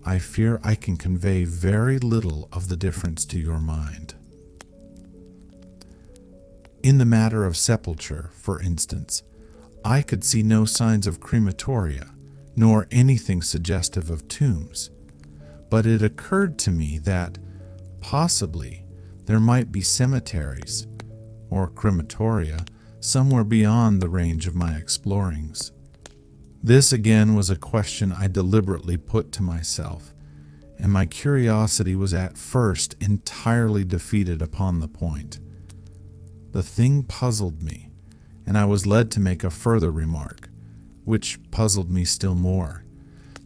I fear I can convey very little of the difference to your mind. In the matter of sepulture, for instance, I could see no signs of crematoria, nor anything suggestive of tombs, but it occurred to me that, possibly, there might be cemeteries, or crematoria, somewhere beyond the range of my explorings. This again was a question I deliberately put to myself, and my curiosity was at first entirely defeated upon the point. The thing puzzled me, and I was led to make a further remark, which puzzled me still more,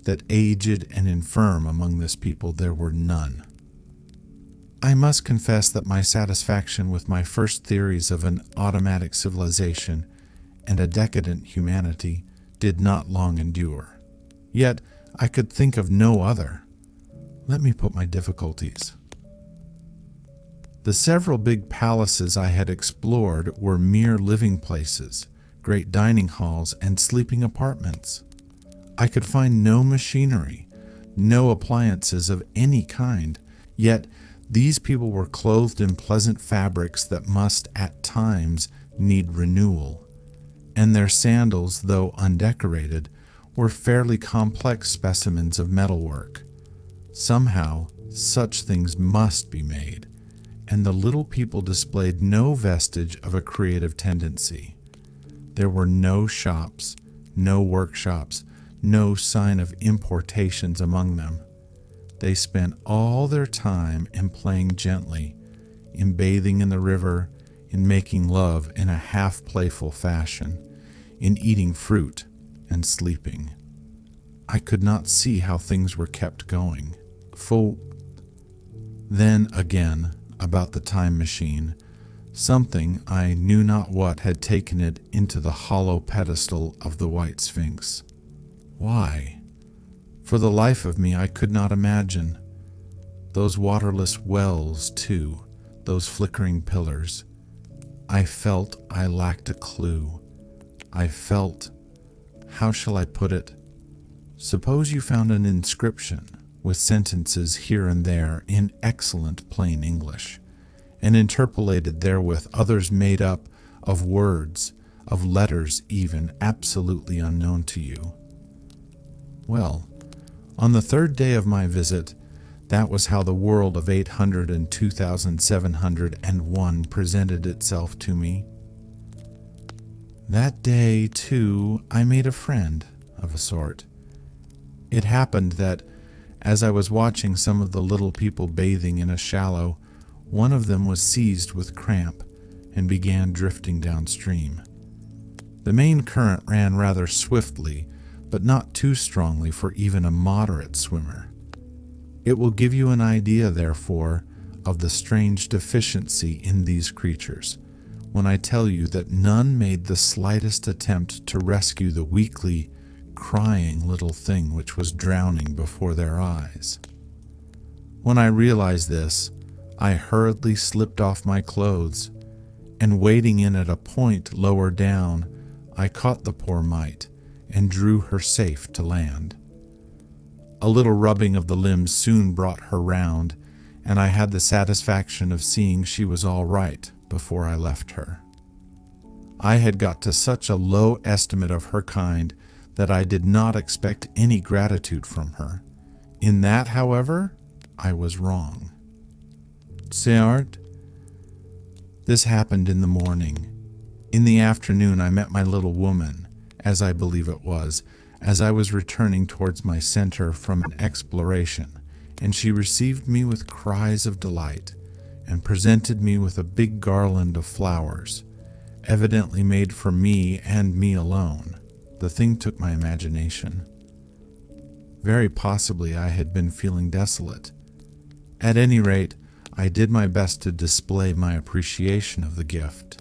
that aged and infirm among this people there were none. I must confess that my satisfaction with my first theories of an automatic civilization and a decadent humanity did not long endure. Yet I could think of no other. Let me put my difficulties. The several big palaces I had explored were mere living places, great dining halls, and sleeping apartments. I could find no machinery, no appliances of any kind, yet these people were clothed in pleasant fabrics that must at times need renewal, and their sandals, though undecorated, were fairly complex specimens of metalwork. Somehow, such things must be made, and the little people displayed no vestige of a creative tendency. There were no shops, no workshops, no sign of importations among them. They spent all their time in playing gently, in bathing in the river, in making love in a half-playful fashion, in eating fruit and sleeping. I could not see how things were kept going. Then again, about the time machine, something, I knew not what, had taken it into the hollow pedestal of the White Sphinx. Why? For the life of me I could not imagine. Those waterless wells, too, those flickering pillars. I felt I lacked a clue. I felt, how shall I put it? Suppose you found an inscription with sentences here and there in excellent plain English, and interpolated therewith others made up of words, of letters even, absolutely unknown to you. Well, on the third day of my visit, that was how the world of 802,701 presented itself to me. That day, too, I made a friend, of a sort. It happened that, as I was watching some of the little people bathing in a shallow, one of them was seized with cramp and began drifting downstream. The main current ran rather swiftly, but not too strongly for even a moderate swimmer. It will give you an idea, therefore, of the strange deficiency in these creatures when I tell you that none made the slightest attempt to rescue the weakly, crying little thing which was drowning before their eyes. When I realized this, I hurriedly slipped off my clothes, and wading in at a point lower down, I caught the poor mite and drew her safe to land. A little rubbing of the limbs soon brought her round, and I had the satisfaction of seeing she was all right before I left her. I had got to such a low estimate of her kind that I did not expect any gratitude from her. In that, however, I was wrong. Certes, this happened in the morning. In the afternoon I met my little woman, as I believe it was, as I was returning towards my center from an exploration, and she received me with cries of delight, and presented me with a big garland of flowers, evidently made for me and me alone. The thing took my imagination. Very possibly I had been feeling desolate. At any rate, I did my best to display my appreciation of the gift.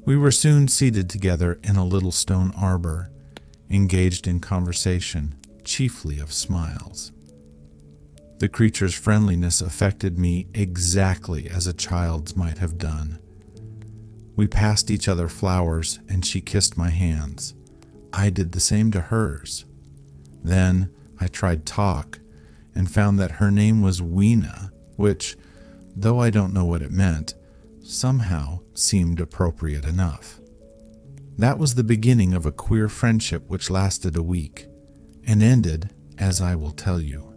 We were soon seated together in a little stone arbor, engaged in conversation, chiefly of smiles. The creature's friendliness affected me exactly as a child's might have done. We passed each other flowers, and she kissed my hands. I did the same to hers. Then I tried talk, and found that her name was Weena, which, though I don't know what it meant, somehow seemed appropriate enough. That was the beginning of a queer friendship which lasted a week, and ended as I will tell you.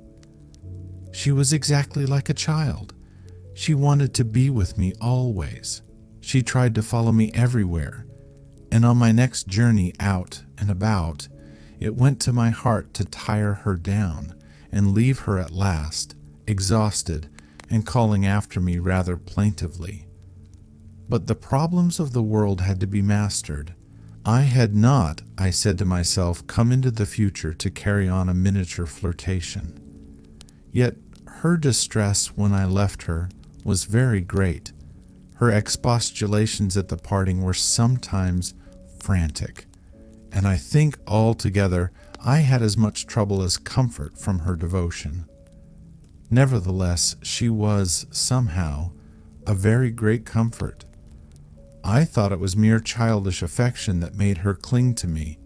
She was exactly like a child. She wanted to be with me always. She tried to follow me everywhere, and on my next journey out and about, it went to my heart to tire her down and leave her at last, exhausted and calling after me rather plaintively. But the problems of the world had to be mastered. I had not, I said to myself, come into the future to carry on a miniature flirtation. Yet her distress when I left her was very great. Her expostulations at the parting were sometimes frantic, and I think altogether I had as much trouble as comfort from her devotion. Nevertheless, she was, somehow, a very great comfort. I thought it was mere childish affection that made her cling to me.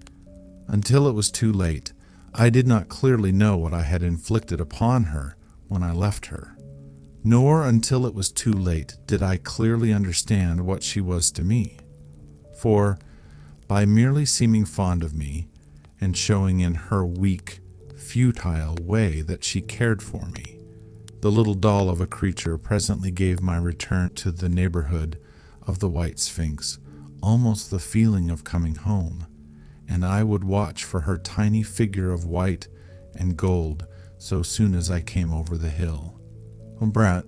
Until it was too late, I did not clearly know what I had inflicted upon her when I left her. Nor until it was too late did I clearly understand what she was to me. For, by merely seeming fond of me, and showing in her weak, futile way that she cared for me, the little doll of a creature presently gave my return to the neighborhood of the White Sphinx almost the feeling of coming home, and I would watch for her tiny figure of white and gold so soon as I came over the hill. Oh, Brat,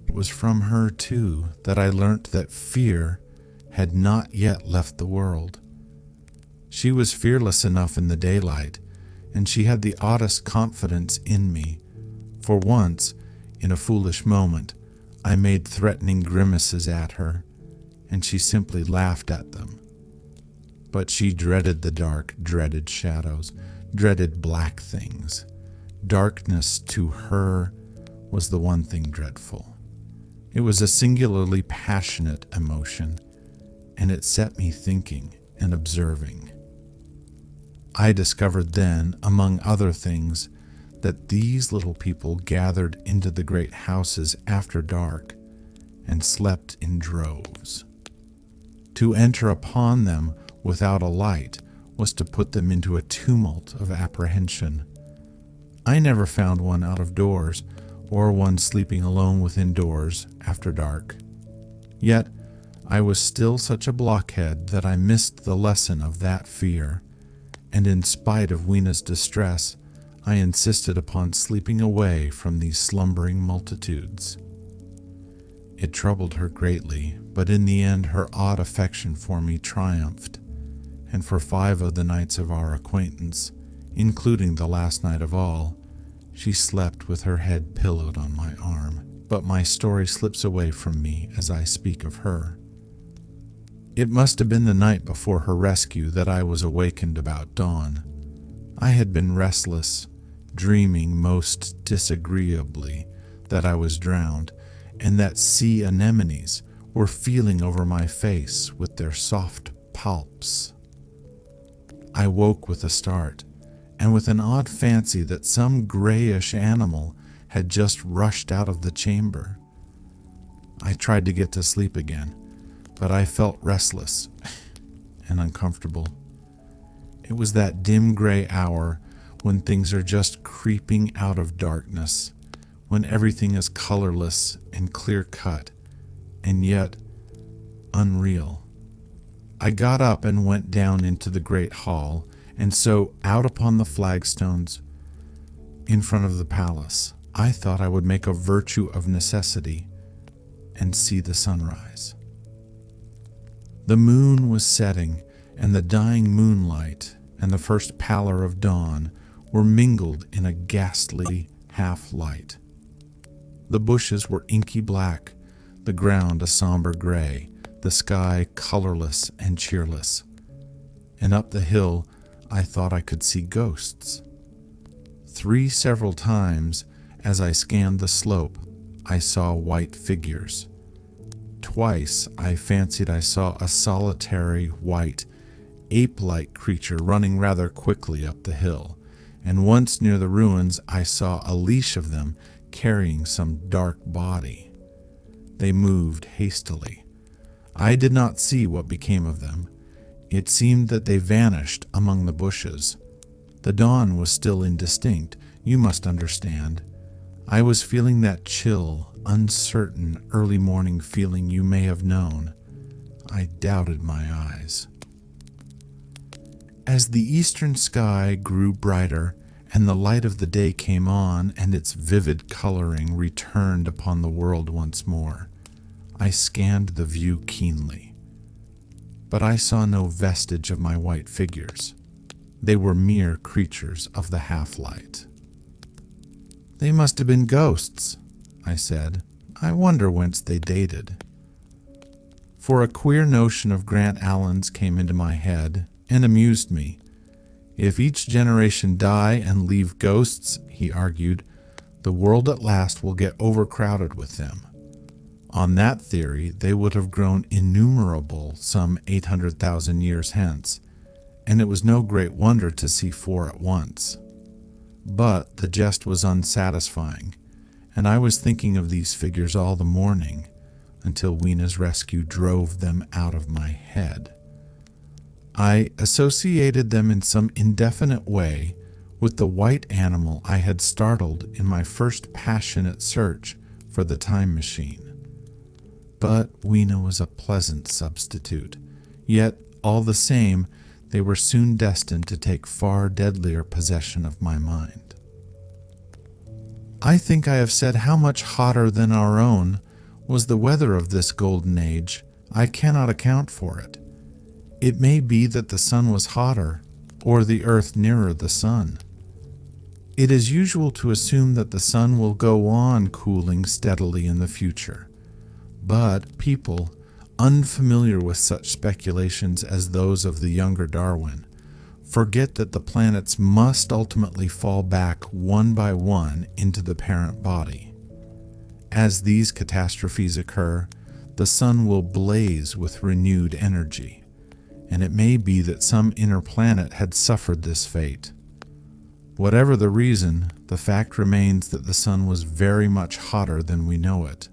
it was from her, too, that I learnt that fear had not yet left the world. She was fearless enough in the daylight, and she had the oddest confidence in me. For once, in a foolish moment, I made threatening grimaces at her, and she simply laughed at them. But she dreaded the dark, dreaded shadows, dreaded black things. Darkness to her was the one thing dreadful. It was a singularly passionate emotion, and it set me thinking and observing. I discovered then, among other things, that these little people gathered into the great houses after dark and slept in droves. To enter upon them without a light was to put them into a tumult of apprehension. I never found one out of doors, or one sleeping alone within doors after dark. Yet I was still such a blockhead that I missed the lesson of that fear, and in spite of Weena's distress, I insisted upon sleeping away from these slumbering multitudes. It troubled her greatly, but in the end her odd affection for me triumphed, and for 5 of the nights of our acquaintance, including the last night of all, she slept with her head pillowed on my arm. But my story slips away from me as I speak of her. It must have been the night before her rescue that I was awakened about dawn. I had been restless, dreaming most disagreeably that I was drowned, and that sea anemones were feeling over my face with their soft palps. I woke with a start, and with an odd fancy that some grayish animal had just rushed out of the chamber. I tried to get to sleep again, but I felt restless and uncomfortable. It was that dim gray hour when things are just creeping out of darkness, when everything is colorless and clear-cut, and yet unreal. I got up and went down into the great hall, and so out upon the flagstones in front of the palace. I thought I would make a virtue of necessity and see the sunrise. The moon was setting, and the dying moonlight and the first pallor of dawn were mingled in a ghastly half-light. The bushes were inky black, the ground a somber gray, the sky colorless and cheerless. And up the hill I thought I could see ghosts. 3 several times as I scanned the slope, I saw white figures. Twice I fancied I saw a solitary, white, ape-like creature running rather quickly up the hill, and once near the ruins I saw a leash of them carrying some dark body. They moved hastily. I did not see what became of them. It seemed that they vanished among the bushes. The dawn was still indistinct, you must understand. I was feeling that chill, uncertain, early morning feeling you may have known. I doubted my eyes. As the eastern sky grew brighter and the light of the day came on and its vivid coloring returned upon the world once more, I scanned the view keenly. But I saw no vestige of my white figures. They were mere creatures of the half-light. "They must have been ghosts," I said. "I wonder whence they dated." For a queer notion of Grant Allen's came into my head and amused me. If each generation die and leave ghosts, he argued, the world at last will get overcrowded with them. On that theory, they would have grown innumerable some 800,000 years hence, and it was no great wonder to see 4 at once. But the jest was unsatisfying, and I was thinking of these figures all the morning, until Weena's rescue drove them out of my head. I associated them in some indefinite way with the white animal I had startled in my first passionate search for the time machine. But Weena was a pleasant substitute, yet all the same they were soon destined to take far deadlier possession of my mind. I think I have said how much hotter than our own was the weather of this golden age. I cannot account for it. It may be that the sun was hotter, or the earth nearer the sun. It is usual to assume that the sun will go on cooling steadily in the future, but people, unfamiliar with such speculations as those of the younger Darwin, forget that the planets must ultimately fall back one by one into the parent body. As these catastrophes occur, the sun will blaze with renewed energy, and it may be that some inner planet had suffered this fate. Whatever the reason, the fact remains that the sun was very much hotter than we know it.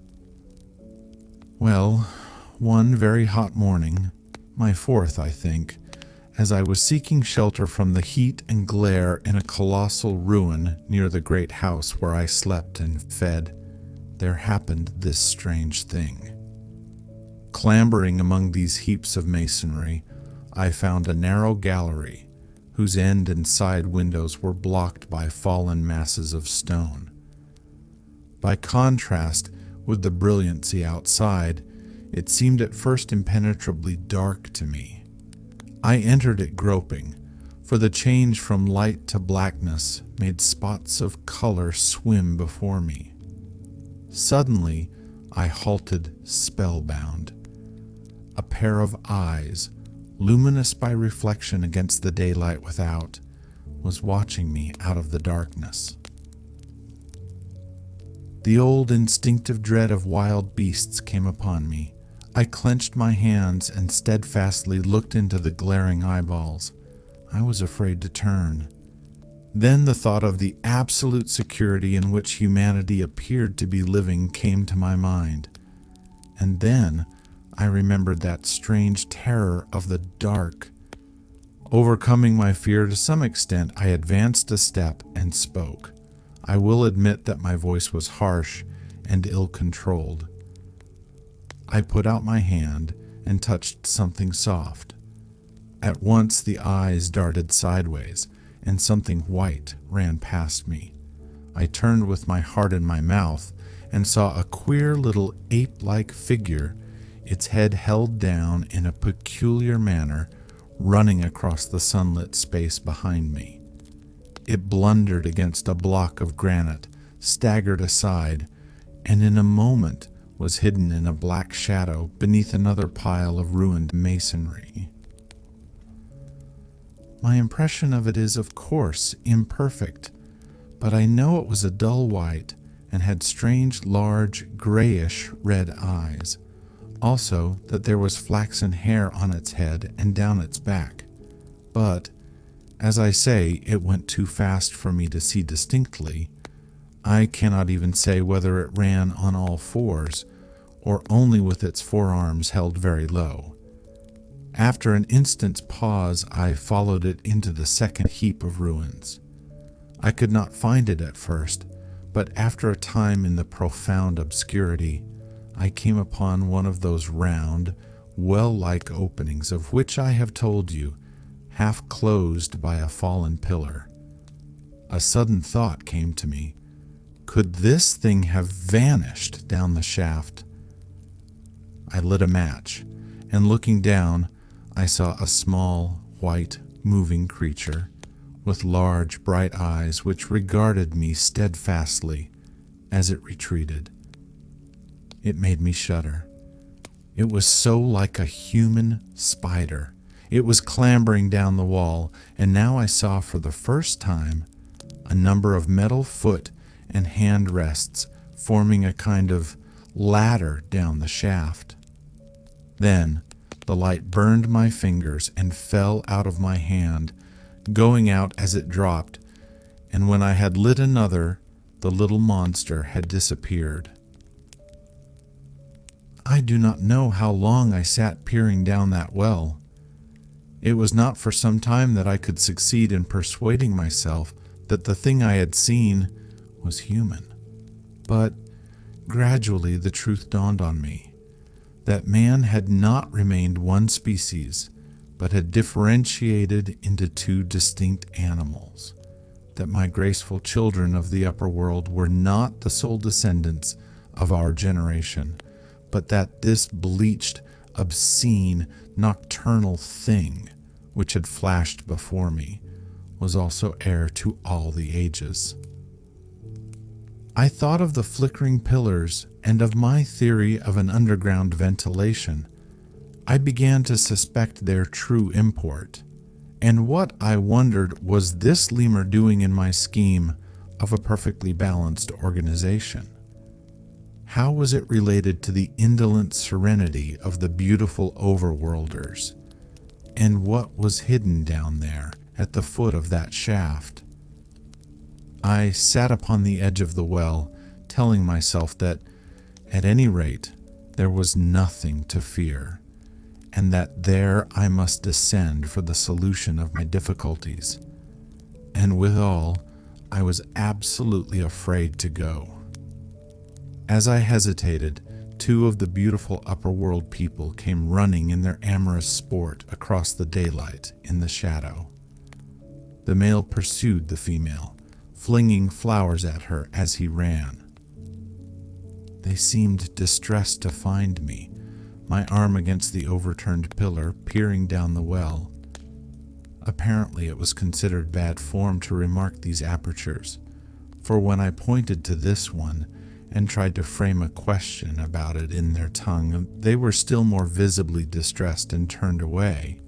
Well, one very hot morning, my 4th, I think, as I was seeking shelter from the heat and glare in a colossal ruin near the great house where I slept and fed, there happened this strange thing. Clambering among these heaps of masonry, I found a narrow gallery whose end and side windows were blocked by fallen masses of stone. By contrast with the brilliancy outside, it seemed at first impenetrably dark to me. I entered it groping, for the change from light to blackness made spots of color swim before me. Suddenly, I halted spellbound. A pair of eyes, luminous by reflection against the daylight without, was watching me out of the darkness. The old instinctive dread of wild beasts came upon me. I clenched my hands and steadfastly looked into the glaring eyeballs. I was afraid to turn. Then the thought of the absolute security in which humanity appeared to be living came to my mind. And then I remembered that strange terror of the dark. Overcoming my fear to some extent, I advanced a step and spoke. I will admit that my voice was harsh and ill-controlled. I put out my hand and touched something soft. At once the eyes darted sideways, and something white ran past me. I turned with my heart in my mouth and saw a queer little ape-like figure, its head held down in a peculiar manner, running across the sunlit space behind me. It blundered against a block of granite, staggered aside, and in a moment was hidden in a black shadow beneath another pile of ruined masonry. My impression of it is, of course, imperfect, but I know it was a dull white and had strange, large, grayish red eyes. Also, that there was flaxen hair on its head and down its back. But, as I say, it went too fast for me to see distinctly. I cannot even say whether it ran on all fours, or only with its forearms held very low. After an instant's pause, I followed it into the second heap of ruins. I could not find it at first, but after a time in the profound obscurity, I came upon one of those round, well-like openings of which I have told you, half closed by a fallen pillar. A sudden thought came to me. Could this thing have vanished down the shaft? I lit a match, and looking down, I saw a small, white, moving creature with large, bright eyes which regarded me steadfastly as it retreated. It made me shudder. It was so like a human spider. It was clambering down the wall, and now I saw for the first time a number of metal foot and hand rests forming a kind of ladder down the shaft. Then the light burned my fingers and fell out of my hand, going out as it dropped, and when I had lit another, the little monster had disappeared. I do not know how long I sat peering down that well. It was not for some time that I could succeed in persuading myself that the thing I had seen was human. But gradually the truth dawned on me, that man had not remained one species, but had differentiated into two distinct animals, that my graceful children of the upper world were not the sole descendants of our generation, but that this bleached, obscene, nocturnal thing, which had flashed before me, was also heir to all the ages. I thought of the flickering pillars and of my theory of an underground ventilation. I began to suspect their true import. And what, I wondered, was this lemur doing in my scheme of a perfectly balanced organization? How was it related to the indolent serenity of the beautiful overworlders? And what was hidden down there at the foot of that shaft? I sat upon the edge of the well, telling myself that, at any rate, there was nothing to fear, and that there I must descend for the solution of my difficulties. And withal, I was absolutely afraid to go. As I hesitated, two of the beautiful upper world people came running in their amorous sport across the daylight in the shadow. The male pursued the female, flinging flowers at her as he ran. They seemed distressed to find me, my arm against the overturned pillar, peering down the well. Apparently it was considered bad form to remark these apertures, for when I pointed to this one and tried to frame a question about it in their tongue, they were still more visibly distressed and turned away.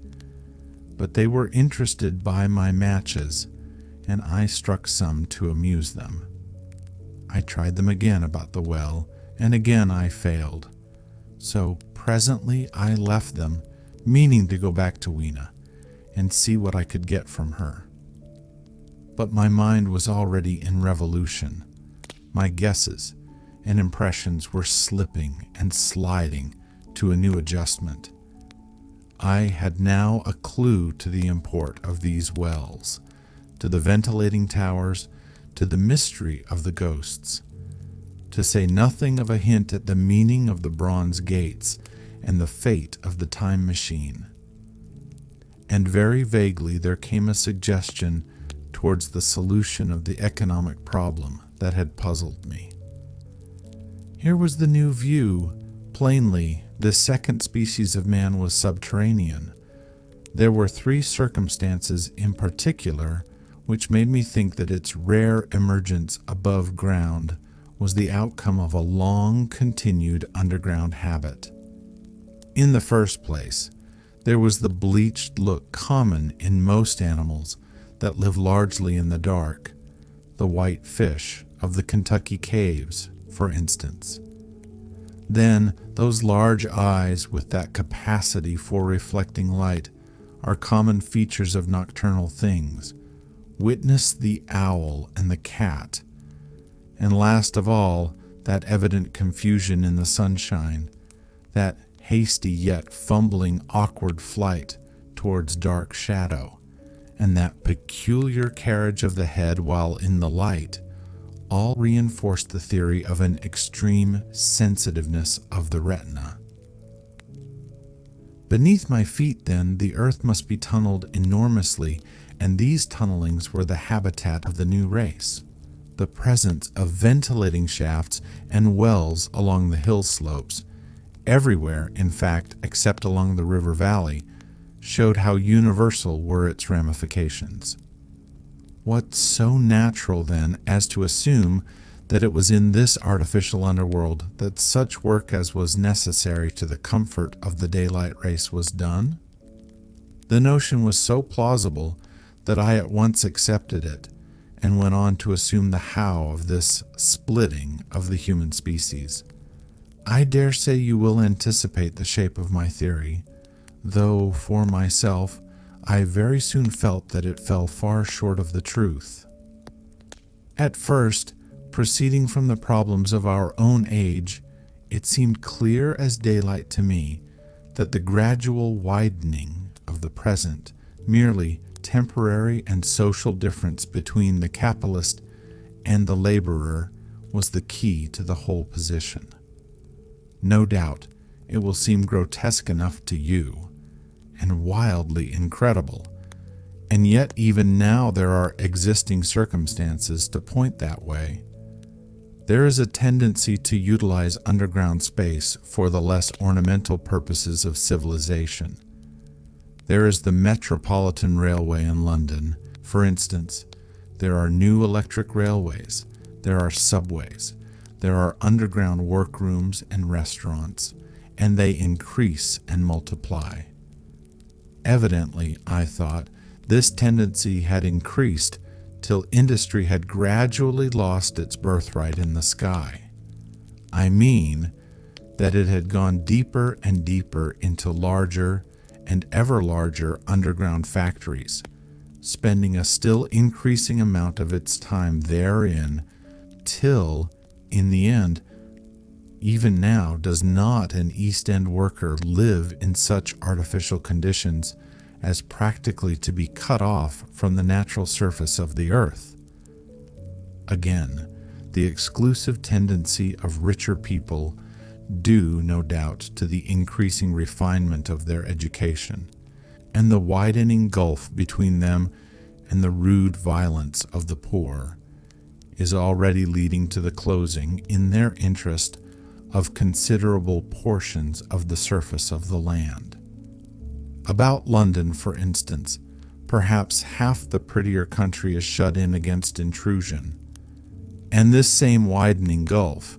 But they were interested by my matches, and I struck some to amuse them. I tried them again about the well, and again I failed. So presently I left them, meaning to go back to Weena and see what I could get from her. But my mind was already in revolution. My guesses and impressions were slipping and sliding to a new adjustment. I had now a clue to the import of these wells, to the ventilating towers, to the mystery of the ghosts, to say nothing of a hint at the meaning of the bronze gates and the fate of the time machine. And very vaguely there came a suggestion towards the solution of the economic problem that had puzzled me. Here was the new view. Plainly, this second species of man was subterranean. There were three circumstances in particular which made me think that its rare emergence above ground was the outcome of a long-continued underground habit. In the first place, there was the bleached look common in most animals that live largely in the dark, the white fish of the Kentucky caves, for instance. Then, those large eyes with that capacity for reflecting light are common features of nocturnal things. Witness the owl and the cat. And last of all, that evident confusion in the sunshine, that hasty yet fumbling awkward flight towards dark shadow, and that peculiar carriage of the head while in the light, all reinforced the theory of an extreme sensitiveness of the retina. Beneath my feet, then, the earth must be tunneled enormously, and these tunnelings were the habitat of the new race. The presence of ventilating shafts and wells along the hill slopes, everywhere, in fact, except along the river valley, showed how universal were its ramifications. What so natural, then, as to assume that it was in this artificial underworld that such work as was necessary to the comfort of the daylight race was done? The notion was so plausible that I at once accepted it, and went on to assume the how of this splitting of the human species. I dare say you will anticipate the shape of my theory, though for myself I very soon felt that it fell far short of the truth. At first, proceeding from the problems of our own age, it seemed clear as daylight to me that the gradual widening of the present, merely temporary and social difference between the capitalist and the laborer was the key to the whole position. No doubt it will seem grotesque enough to you, and wildly incredible, and yet even now there are existing circumstances to point that way. There is a tendency to utilize underground space for the less ornamental purposes of civilization. There is the Metropolitan Railway in London, for instance. There are new electric railways. There are subways. There are underground workrooms and restaurants, and they increase and multiply. Evidently, I thought, this tendency had increased till industry had gradually lost its birthright in the sky. I mean that it had gone deeper and deeper into larger and ever larger underground factories, spending a still increasing amount of its time therein, till, in the end, even now does not an East End worker live in such artificial conditions as practically to be cut off from the natural surface of the earth. Again, the exclusive tendency of richer people, due, no doubt, to the increasing refinement of their education, and the widening gulf between them and the rude violence of the poor, is already leading to the closing, in their interest, of considerable portions of the surface of the land. About London, for instance, perhaps half the prettier country is shut in against intrusion. And this same widening gulf,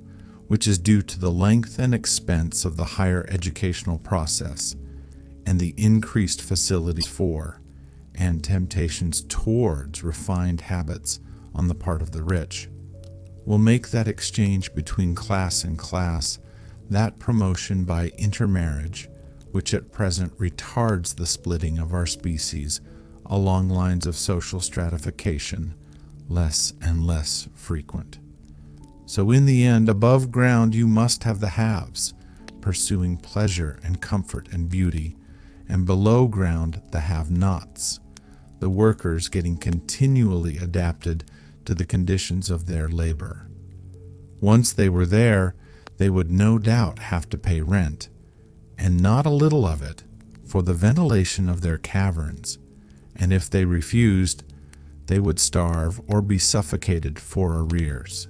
which is due to the length and expense of the higher educational process, and the increased facilities for, and temptations towards refined habits on the part of the rich, will make that exchange between class and class, that promotion by intermarriage, which at present retards the splitting of our species along lines of social stratification, less and less frequent. So in the end, above ground you must have the haves, pursuing pleasure and comfort and beauty, and below ground the have-nots, the workers getting continually adapted to the conditions of their labor. Once they were there, they would no doubt have to pay rent, and not a little of it, for the ventilation of their caverns, and if they refused, they would starve or be suffocated for arrears.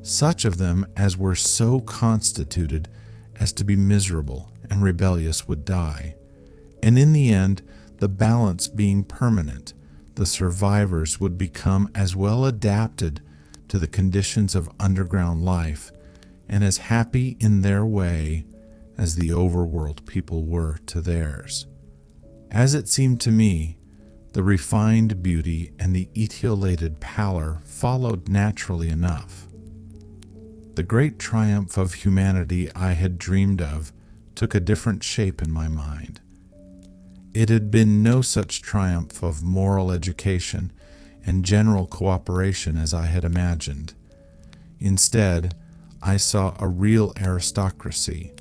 Such of them as were so constituted as to be miserable and rebellious would die, and in the end, the balance being permanent, the survivors would become as well adapted to the conditions of underground life and as happy in their way as the overworld people were to theirs. As it seemed to me, the refined beauty and the etiolated pallor followed naturally enough. The great triumph of humanity I had dreamed of took a different shape in my mind. It had been no such triumph of moral education and general cooperation as I had imagined. Instead, I saw a real aristocracy,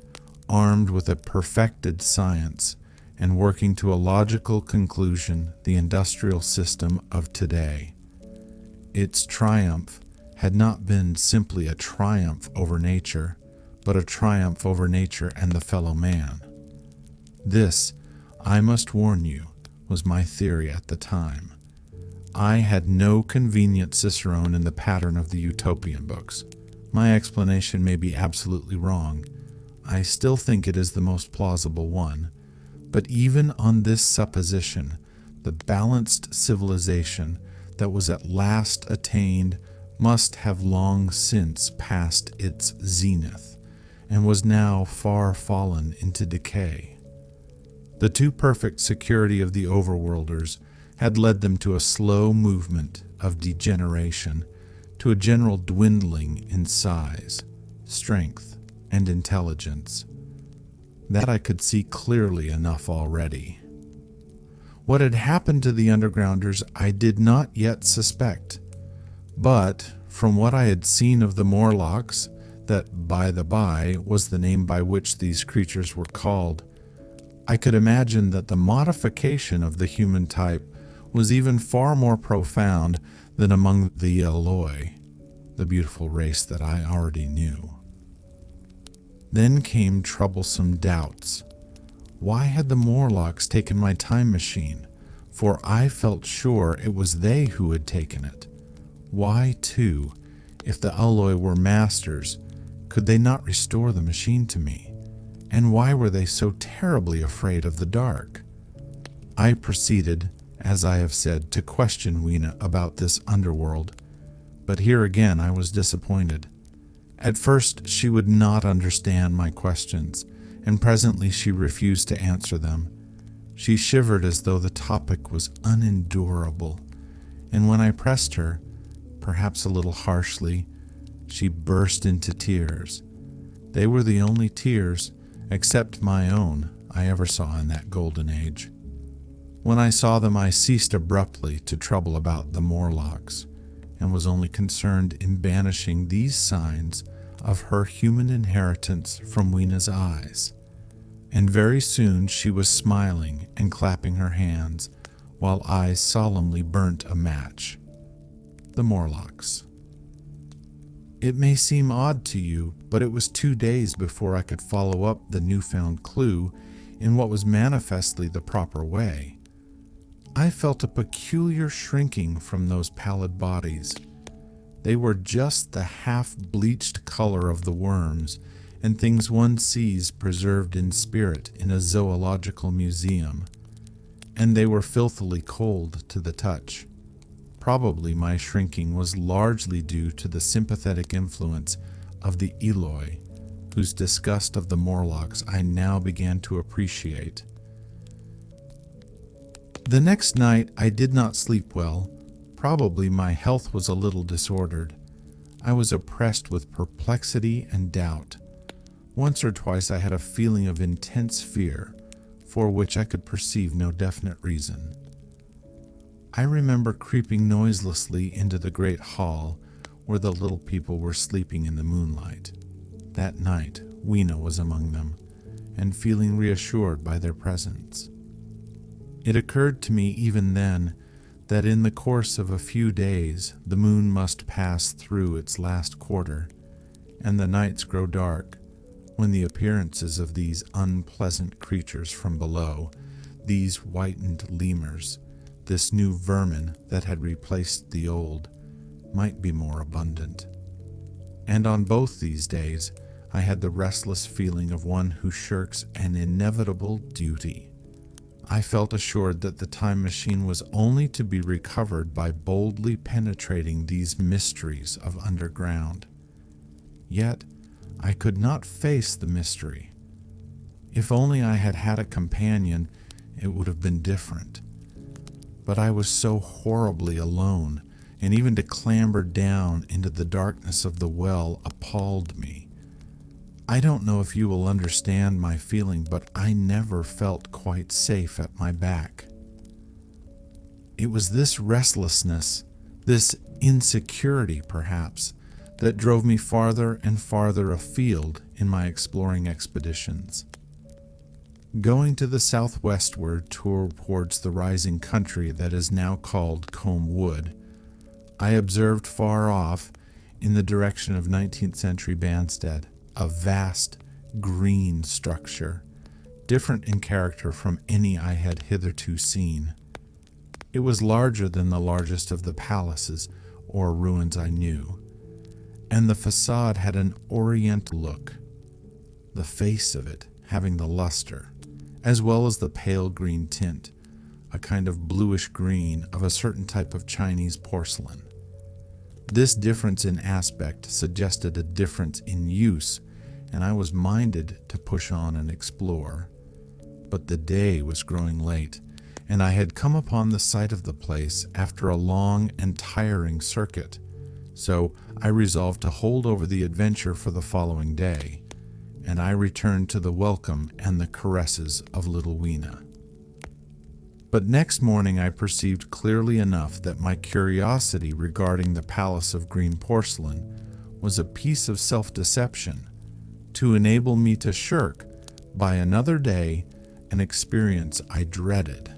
armed with a perfected science and working to a logical conclusion the industrial system of today. Its triumph had not been simply a triumph over nature, but a triumph over nature and the fellow man. This, I must warn you, was my theory at the time. I had no convenient cicerone in the pattern of the utopian books. My explanation may be absolutely wrong. I still think it is the most plausible one. But even on this supposition, the balanced civilization that was at last attained must have long since passed its zenith, and was now far fallen into decay. The too perfect security of the overworlders had led them to a slow movement of degeneration, to a general dwindling in size, strength, and intelligence. That I could see clearly enough already. What had happened to the undergrounders I did not yet suspect, but from what I had seen of the Morlocks, that by the by was the name by which these creatures were called, I could imagine that the modification of the human type was even far more profound than among the Eloi, the beautiful race that I already knew. Then came troublesome doubts. Why had the Morlocks taken my time machine? For I felt sure it was they who had taken it. Why, too, if the Eloi were masters, could they not restore the machine to me? And why were they so terribly afraid of the dark? I proceeded, as I have said, to question Weena about this underworld, but here again I was disappointed. At first she would not understand my questions, and presently she refused to answer them. She shivered as though the topic was unendurable, and when I pressed her, perhaps a little harshly, she burst into tears. They were the only tears, except my own, I ever saw in that golden age. When I saw them, I ceased abruptly to trouble about the Morlocks, and was only concerned in banishing these signs of her human inheritance from Weena's eyes. And very soon she was smiling and clapping her hands, while I solemnly burnt a match. The Morlocks. It may seem odd to you, but it was 2 days before I could follow up the newfound clue in what was manifestly the proper way. I felt a peculiar shrinking from those pallid bodies. They were just the half-bleached color of the worms and things one sees preserved in spirit in a zoological museum. and they were filthily cold to the touch. Probably my shrinking was largely due to the sympathetic influence of the Eloi, whose disgust of the Morlocks I now began to appreciate. The next night I did not sleep well. Probably my health was a little disordered. I was oppressed with perplexity and doubt. Once or twice I had a feeling of intense fear, for which I could perceive no definite reason. I remember creeping noiselessly into the great hall where the little people were sleeping in the moonlight. That night, Weena was among them, and feeling reassured by their presence. It occurred to me even then that in the course of a few days the moon must pass through its last quarter, and the nights grow dark, when the appearances of these unpleasant creatures from below, these whitened lemurs, this new vermin that had replaced the old, might be more abundant. And on both these days I had the restless feeling of one who shirks an inevitable duty. I felt assured that the time machine was only to be recovered by boldly penetrating these mysteries of underground. Yet I could not face the mystery. If only I had had a companion, it would have been different. But I was so horribly alone, and even to clamber down into the darkness of the well appalled me. I don't know if you will understand my feeling, but I never felt quite safe at my back. It was this restlessness, this insecurity perhaps, that drove me farther and farther afield in my exploring expeditions. Going to the southwestward towards the rising country that is now called Combe Wood, I observed far off, in the direction of 19th century Banstead, a vast green structure, different in character from any I had hitherto seen. It was larger than the largest of the palaces or ruins I knew, and the facade had an oriental look, the face of it having the luster, as well as the pale green tint, a kind of bluish green of a certain type of Chinese porcelain. This difference in aspect suggested a difference in use, and I was minded to push on and explore. But the day was growing late, and I had come upon the site of the place after a long and tiring circuit, so I resolved to hold over the adventure for the following day, and I returned to the welcome and the caresses of little Weena. But next morning I perceived clearly enough that my curiosity regarding the palace of green porcelain was a piece of self-deception, to enable me to shirk, by another day, an experience I dreaded.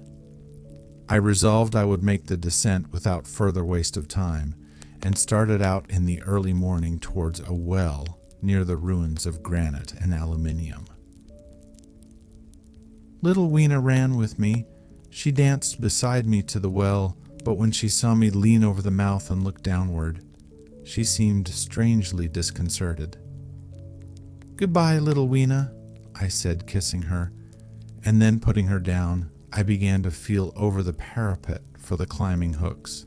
I resolved I would make the descent without further waste of time, and started out in the early morning towards a well near the ruins of granite and aluminium. Little Weena ran with me. She danced beside me to the well, but when she saw me lean over the mouth and look downward, she seemed strangely disconcerted. "Goodbye, little Weena," I said, kissing her, and then putting her down, I began to feel over the parapet for the climbing hooks.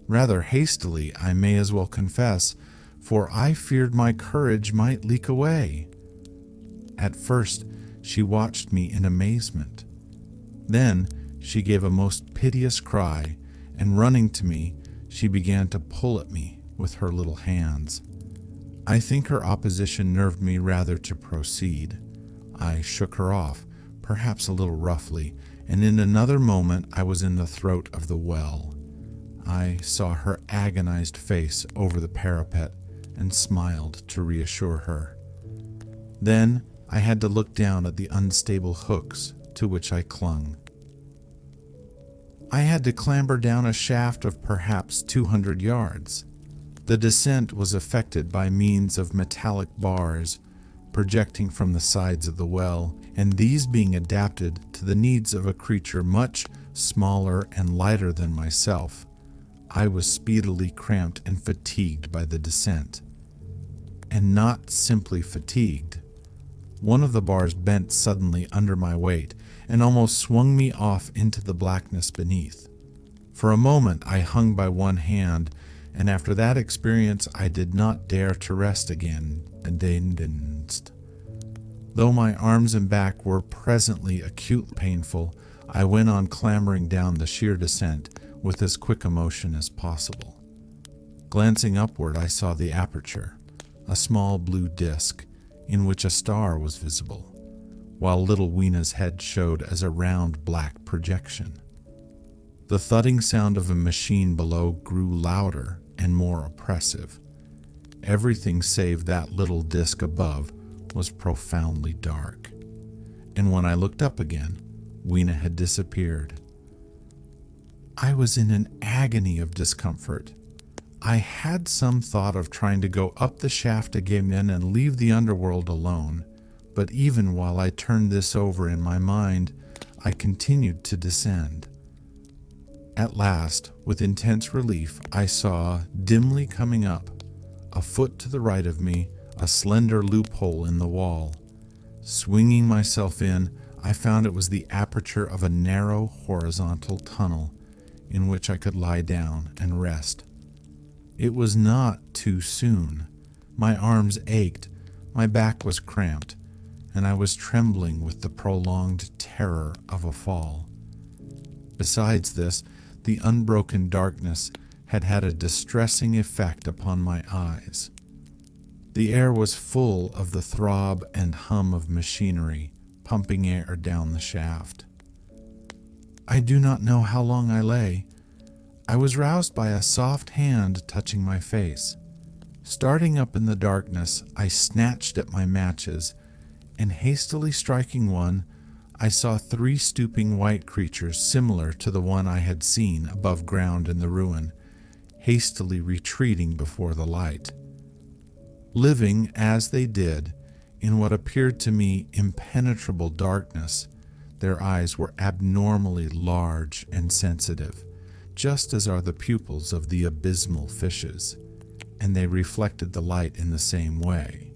Rather hastily, I may as well confess, for I feared my courage might leak away. At first, she watched me in amazement. Then she gave a most piteous cry, and running to me, she began to pull at me with her little hands. I think her opposition nerved me rather to proceed. I shook her off, perhaps a little roughly, and in another moment I was in the throat of the well. I saw her agonized face over the parapet and smiled to reassure her. Then I had to look down at the unstable hooks to which I clung. I had to clamber down a shaft of perhaps 200 yards. The descent was effected by means of metallic bars projecting from the sides of the well, and these being adapted to the needs of a creature much smaller and lighter than myself, I was speedily cramped and fatigued by the descent. And not simply fatigued. One of the bars bent suddenly under my weight and almost swung me off into the blackness beneath. For a moment I hung by one hand, and after that experience I did not dare to rest again. Though my arms and back were presently acutely painful, I went on clambering down the sheer descent with as quick a motion as possible. Glancing upward, I saw the aperture, a small blue disk in which a star was visible, while little Weena's head showed as a round black projection. The thudding sound of a machine below grew louder and more oppressive. Everything save that little disk above was profoundly dark, and when I looked up again, Weena had disappeared. I was in an agony of discomfort. I had some thought of trying to go up the shaft again and leave the underworld alone, but even while I turned this over in my mind, I continued to descend. At last, with intense relief, I saw, dimly coming up, a foot to the right of me, a slender loophole in the wall. Swinging myself in, I found it was the aperture of a narrow horizontal tunnel in which I could lie down and rest. It was not too soon. My arms ached, my back was cramped, and I was trembling with the prolonged terror of a fall. Besides this, the unbroken darkness had had a distressing effect upon my eyes. The air was full of the throb and hum of machinery pumping air down the shaft. I do not know how long I lay. I was roused by a soft hand touching my face. Starting up in the darkness, I snatched at my matches, and hastily striking one, I saw 3 stooping white creatures similar to the one I had seen above ground in the ruin, hastily retreating before the light. Living, as they did, in what appeared to me impenetrable darkness, their eyes were abnormally large and sensitive, just as are the pupils of the abysmal fishes, and they reflected the light in the same way.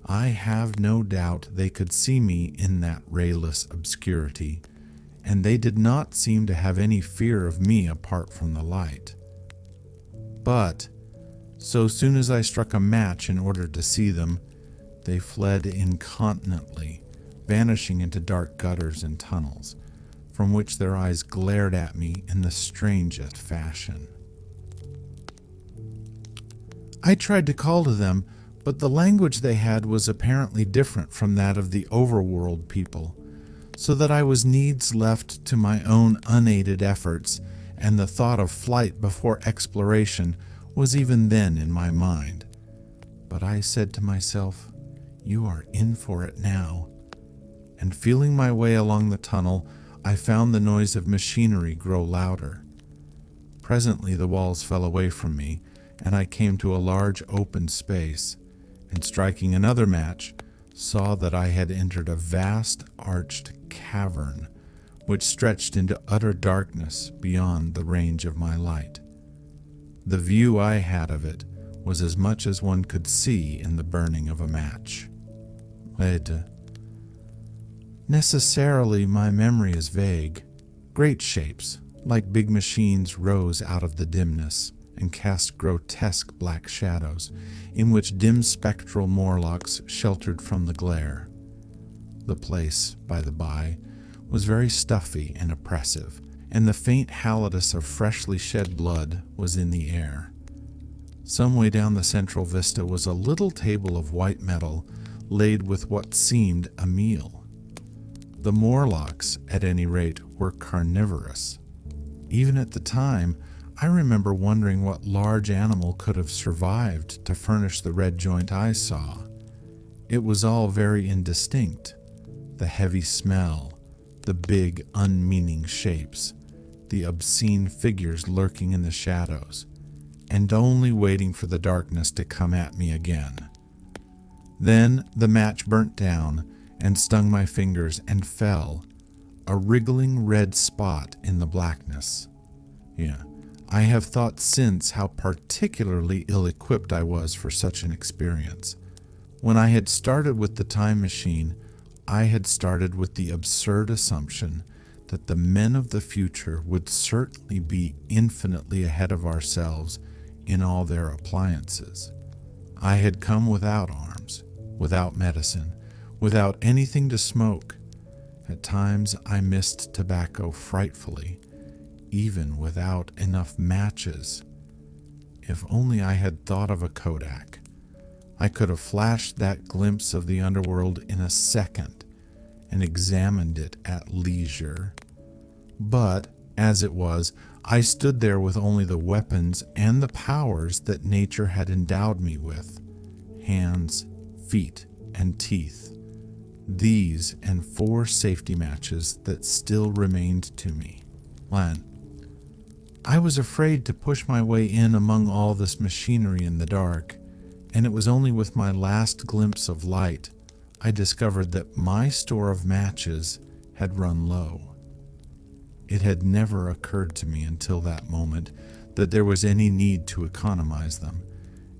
I have no doubt they could see me in that rayless obscurity, and they did not seem to have any fear of me apart from the light. But, so soon as I struck a match in order to see them, they fled incontinently, vanishing into dark gutters and tunnels, from which their eyes glared at me in the strangest fashion. I tried to call to them, but the language they had was apparently different from that of the overworld people, so that I was needs left to my own unaided efforts, and the thought of flight before exploration was even then in my mind. But I said to myself, "You are in for it now," and feeling my way along the tunnel, I found the noise of machinery grow louder. Presently the walls fell away from me, and I came to a large open space, and striking another match, saw that I had entered a vast arched cavern, which stretched into utter darkness beyond the range of my light. The view I had of it was as much as one could see in the burning of a match. Necessarily, my memory is vague. Great shapes, like big machines, rose out of the dimness and cast grotesque black shadows, in which dim spectral Morlocks sheltered from the glare. The place, by the by, was very stuffy and oppressive, and the faint halidus of freshly shed blood was in the air. Some way down the central vista was a little table of white metal laid with what seemed a meal. The Morlocks, at any rate, were carnivorous. Even at the time, I remember wondering what large animal could have survived to furnish the red joint I saw. It was all very indistinct. The heavy smell, the big, unmeaning shapes, the obscene figures lurking in the shadows, and only waiting for the darkness to come at me again. Then the match burnt down and stung my fingers and fell, a wriggling red spot in the blackness. I have thought since how particularly ill-equipped I was for such an experience. When I had started with the time machine, I had started with the absurd assumption that the men of the future would certainly be infinitely ahead of ourselves in all their appliances. I had come without arms, without medicine, without anything to smoke. At times I missed tobacco frightfully, even without enough matches. If only I had thought of a Kodak, I could have flashed that glimpse of the underworld in a second and examined it at leisure. But, as it was, I stood there with only the weapons and the powers that nature had endowed me with: hands, feet, and teeth. These and 4 safety matches that still remained to me. Lan, I was afraid to push my way in among all this machinery in the dark, and it was only with my last glimpse of light I discovered that my store of matches had run low. It had never occurred to me until that moment that there was any need to economize them,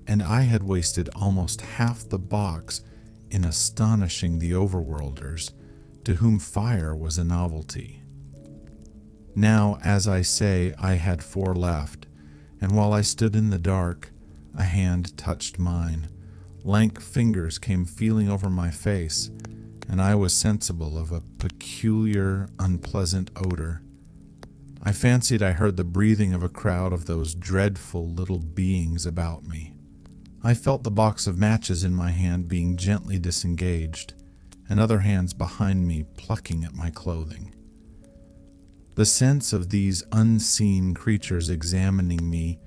and I had wasted almost half the box in astonishing the overworlders, to whom fire was a novelty. Now, as I say, I had 4 left, and while I stood in the dark, a hand touched mine. Lank fingers came feeling over my face, and I was sensible of a peculiar, unpleasant odor. I fancied I heard the breathing of a crowd of those dreadful little beings about me. I felt the box of matches in my hand being gently disengaged, and other hands behind me plucking at my clothing. The sense of these unseen creatures examining me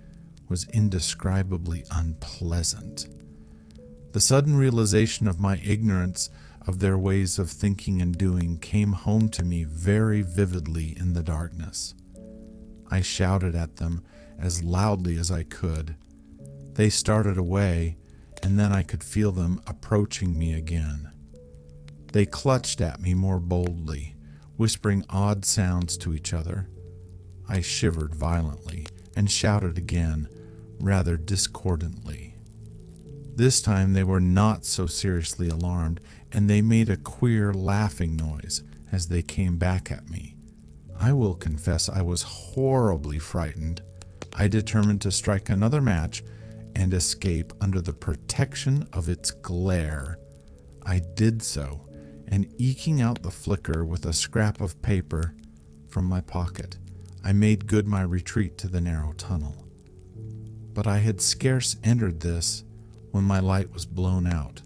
was indescribably unpleasant. The sudden realization of my ignorance of their ways of thinking and doing came home to me very vividly in the darkness. I shouted at them as loudly as I could. They started away, and then I could feel them approaching me again. They clutched at me more boldly, whispering odd sounds to each other. I shivered violently and shouted again, rather discordantly. This time they were not so seriously alarmed, and they made a queer laughing noise as they came back at me. I will confess I was horribly frightened. I determined to strike another match and escape under the protection of its glare. I did so, and eking out the flicker with a scrap of paper from my pocket, I made good my retreat to the narrow tunnel. But I had scarce entered this when my light was blown out,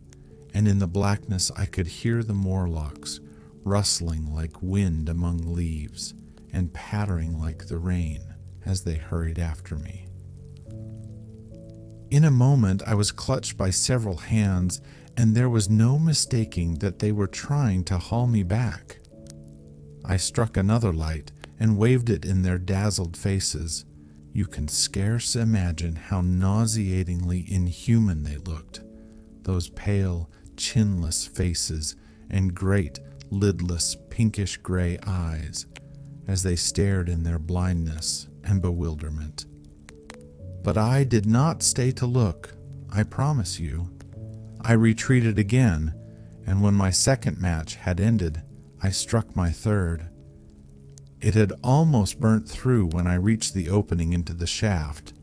and in the blackness I could hear the Morlocks rustling like wind among leaves and pattering like the rain as they hurried after me. In a moment I was clutched by several hands, and there was no mistaking that they were trying to haul me back. I struck another light and waved it in their dazzled faces. You can scarce imagine how nauseatingly inhuman they looked, those pale, chinless faces and great, lidless, pinkish-gray eyes, as they stared in their blindness and bewilderment. But I did not stay to look, I promise you. I retreated again, and when my second match had ended, I struck my third. It had almost burnt through when I reached the opening into the shaft.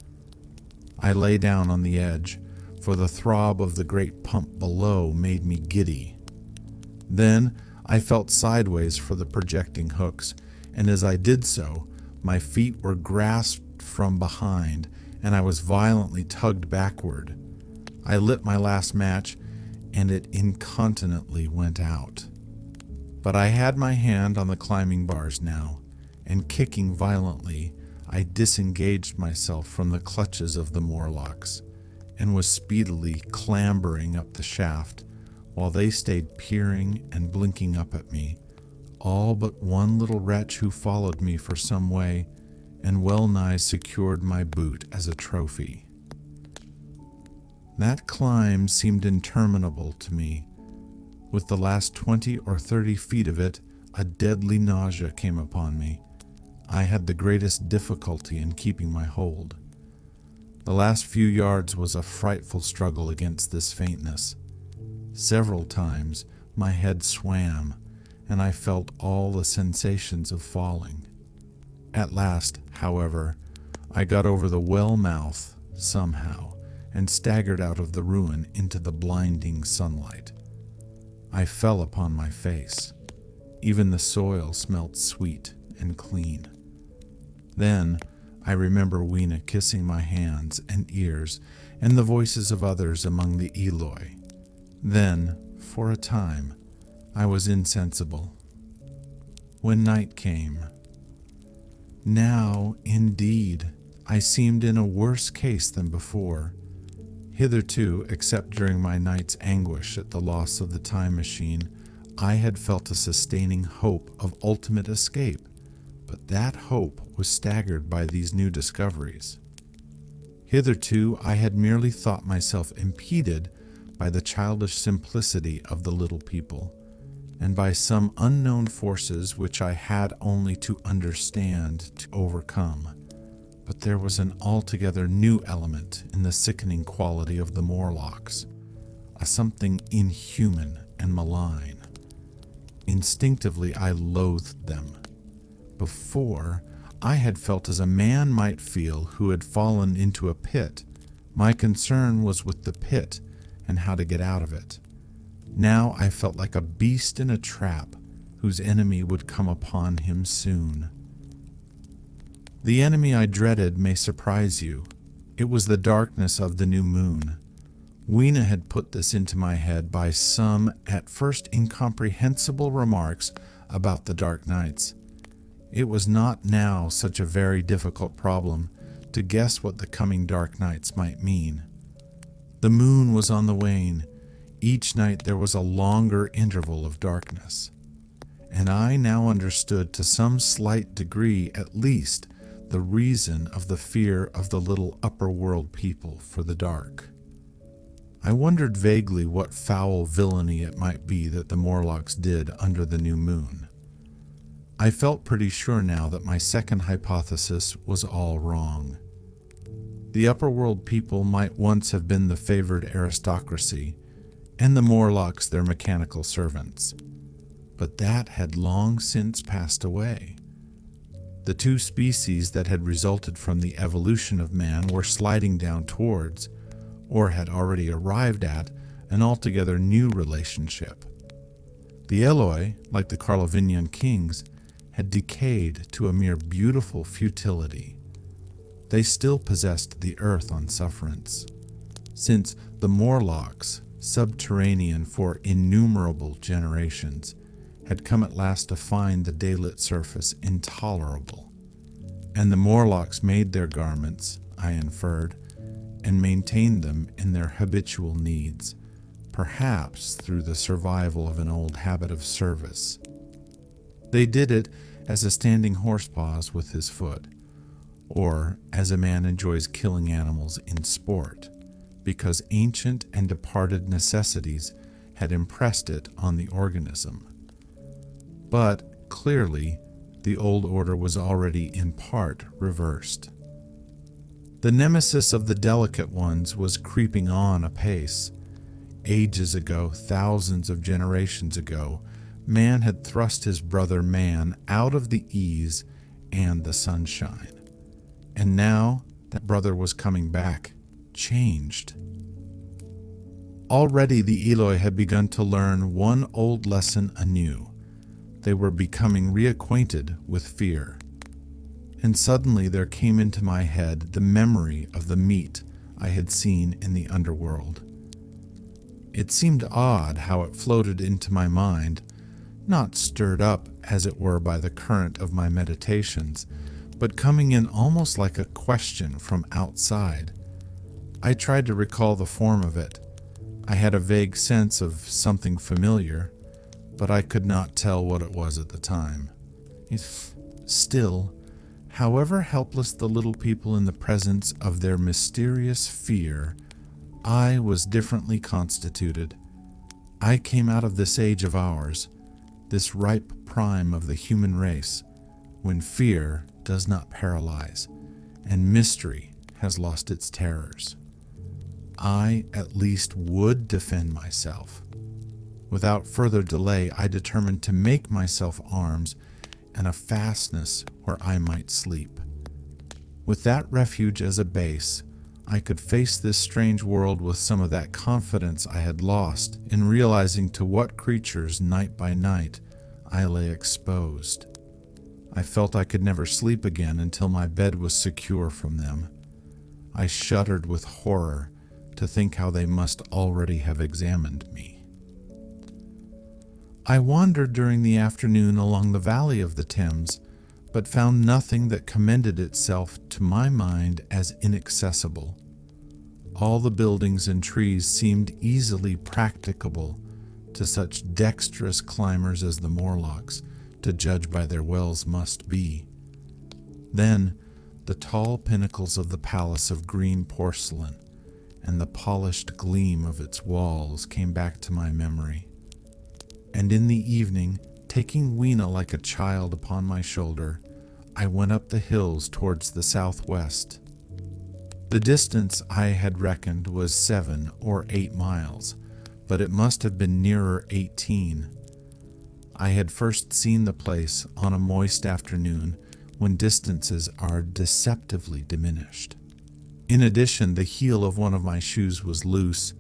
I lay down on the edge, for the throb of the great pump below made me giddy. Then I felt sideways for the projecting hooks, and as I did so, my feet were grasped from behind, and I was violently tugged backward. I lit my last match, and it incontinently went out. But I had my hand on the climbing bars now, and kicking violently, I disengaged myself from the clutches of the Morlocks, and was speedily clambering up the shaft, while they stayed peering and blinking up at me, all but one little wretch who followed me for some way, and well-nigh secured my boot as a trophy. That climb seemed interminable to me. With the last 20 or 30 feet of it, a deadly nausea came upon me. I had the greatest difficulty in keeping my hold. The last few yards was a frightful struggle against this faintness. Several times my head swam, and I felt all the sensations of falling. At last, however, I got over the well mouth somehow and staggered out of the ruin into the blinding sunlight. I fell upon my face. Even the soil smelt sweet and clean. Then I remember Weena kissing my hands and ears and the voices of others among the Eloi. Then, for a time, I was insensible. When night came, now, indeed, I seemed in a worse case than before. Hitherto, except during my night's anguish at the loss of the time machine, I had felt a sustaining hope of ultimate escape, but that hope was staggered by these new discoveries. Hitherto, I had merely thought myself impeded by the childish simplicity of the little people, and by some unknown forces which I had only to understand to overcome. But there was an altogether new element in the sickening quality of the Morlocks, a something inhuman and malign. Instinctively I loathed them. Before, I had felt as a man might feel who had fallen into a pit. My concern was with the pit and how to get out of it. Now I felt like a beast in a trap whose enemy would come upon him soon. The enemy I dreaded may surprise you. It was the darkness of the new moon. Weena had put this into my head by some at first incomprehensible remarks about the dark nights. It was not now such a very difficult problem to guess what the coming dark nights might mean. The moon was on the wane. Each night there was a longer interval of darkness. And I now understood to some slight degree at least the reason of the fear of the little upper world people for the dark. I wondered vaguely what foul villainy it might be that the Morlocks did under the new moon. I felt pretty sure now that my second hypothesis was all wrong. The upper world people might once have been the favored aristocracy, and the Morlocks their mechanical servants. But that had long since passed away. The two species that had resulted from the evolution of man were sliding down towards, or had already arrived at, an altogether new relationship. The Eloi, like the Carlovingian kings, had decayed to a mere beautiful futility. They still possessed the earth on sufferance, since the Morlocks, subterranean for innumerable generations, had come at last to find the daylit surface intolerable. And the Morlocks made their garments, I inferred, and maintained them in their habitual needs, perhaps through the survival of an old habit of service. They did it as a standing horse paws with his foot, or as a man enjoys killing animals in sport, because ancient and departed necessities had impressed it on the organism. But, clearly, the old order was already in part reversed. The nemesis of the delicate ones was creeping on apace. Ages ago, thousands of generations ago, man had thrust his brother man out of the ease and the sunshine. And now that brother was coming back, changed. Already the Eloi had begun to learn one old lesson anew. They were becoming reacquainted with fear. And suddenly there came into my head the memory of the meat I had seen in the underworld. It seemed odd how it floated into my mind, not stirred up, as it were, by the current of my meditations, but coming in almost like a question from outside. I tried to recall the form of it. I had a vague sense of something familiar, but I could not tell what it was at the time. Still, however helpless the little people in the presence of their mysterious fear, I was differently constituted. I came out of this age of ours, this ripe prime of the human race, when fear does not paralyze, and mystery has lost its terrors. I at least would defend myself. Without further delay, I determined to make myself arms and a fastness where I might sleep. With that refuge as a base, I could face this strange world with some of that confidence I had lost in realizing to what creatures, night by night, I lay exposed. I felt I could never sleep again until my bed was secure from them. I shuddered with horror to think how they must already have examined me. I wandered during the afternoon along the valley of the Thames, but found nothing that commended itself to my mind as inaccessible. All the buildings and trees seemed easily practicable to such dexterous climbers as the Morlocks, to judge by their wells must be. Then the tall pinnacles of the palace of green porcelain and the polished gleam of its walls came back to my memory. And in the evening, taking Weena like a child upon my shoulder, I went up the hills towards the southwest. The distance I had reckoned was 7 or 8 miles, but it must have been nearer 18. I had first seen the place on a moist afternoon when distances are deceptively diminished. In addition, the heel of one of my shoes was loose,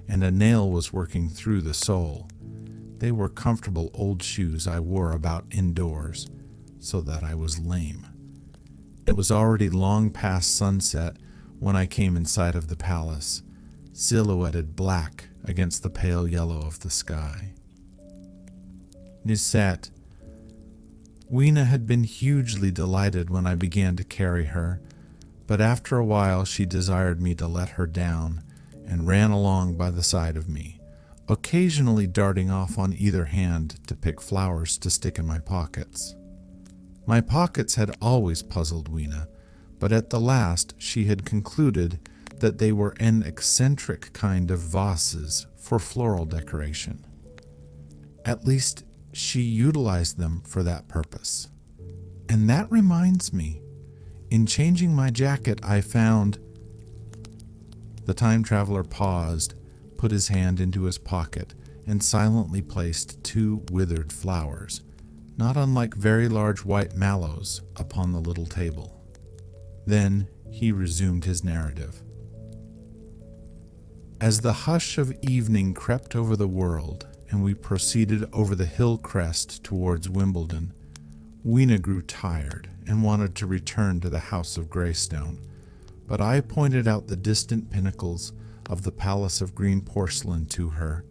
and a nail was working through the sole. They were comfortable old shoes I wore about indoors, so that I was lame. It was already long past sunset when I came in sight of the palace, silhouetted black against the pale yellow of the sky. Nisette. Weena had been hugely delighted when I began to carry her, but after a while she desired me to let her down and ran along by the side of me, occasionally darting off on either hand to pick flowers to stick in my pockets. My pockets had always puzzled Weena, but at the last she had concluded that they were an eccentric kind of vases for floral decoration. At least she utilized them for that purpose. And that reminds me, in changing my jacket I found... The time traveler paused, put his hand into his pocket, and silently placed 2 withered flowers, not unlike very large white mallows, upon the little table. Then he resumed his narrative. As the hush of evening crept over the world, and we proceeded over the hill crest towards Wimbledon, Weena grew tired and wanted to return to the House of Greystone, but I pointed out the distant pinnacles of the Palace of Green Porcelain to her,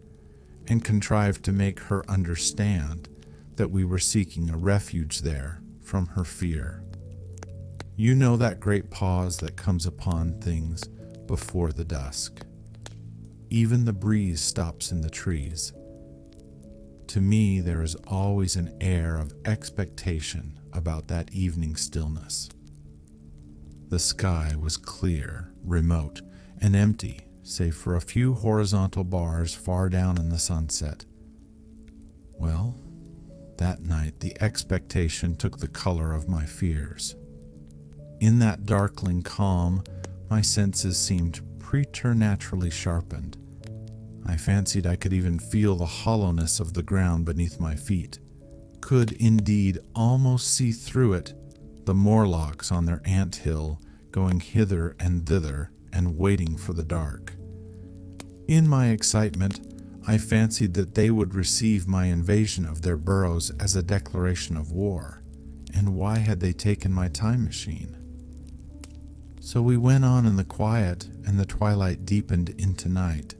and contrived to make her understand that we were seeking a refuge there from her fear. You know that great pause that comes upon things before the dusk. Even the breeze stops in the trees. To me, there is always an air of expectation about that evening stillness. The sky was clear, remote, and empty, save for a few horizontal bars far down in the sunset. Well, that night the expectation took the color of my fears. In that darkling calm, my senses seemed preternaturally sharpened. I fancied I could even feel the hollowness of the ground beneath my feet, could indeed almost see through it the Morlocks on their ant-hill going hither and thither and waiting for the dark. In my excitement, I fancied that they would receive my invasion of their burrows as a declaration of war, and why had they taken my time machine? So we went on in the quiet, and the twilight deepened into night.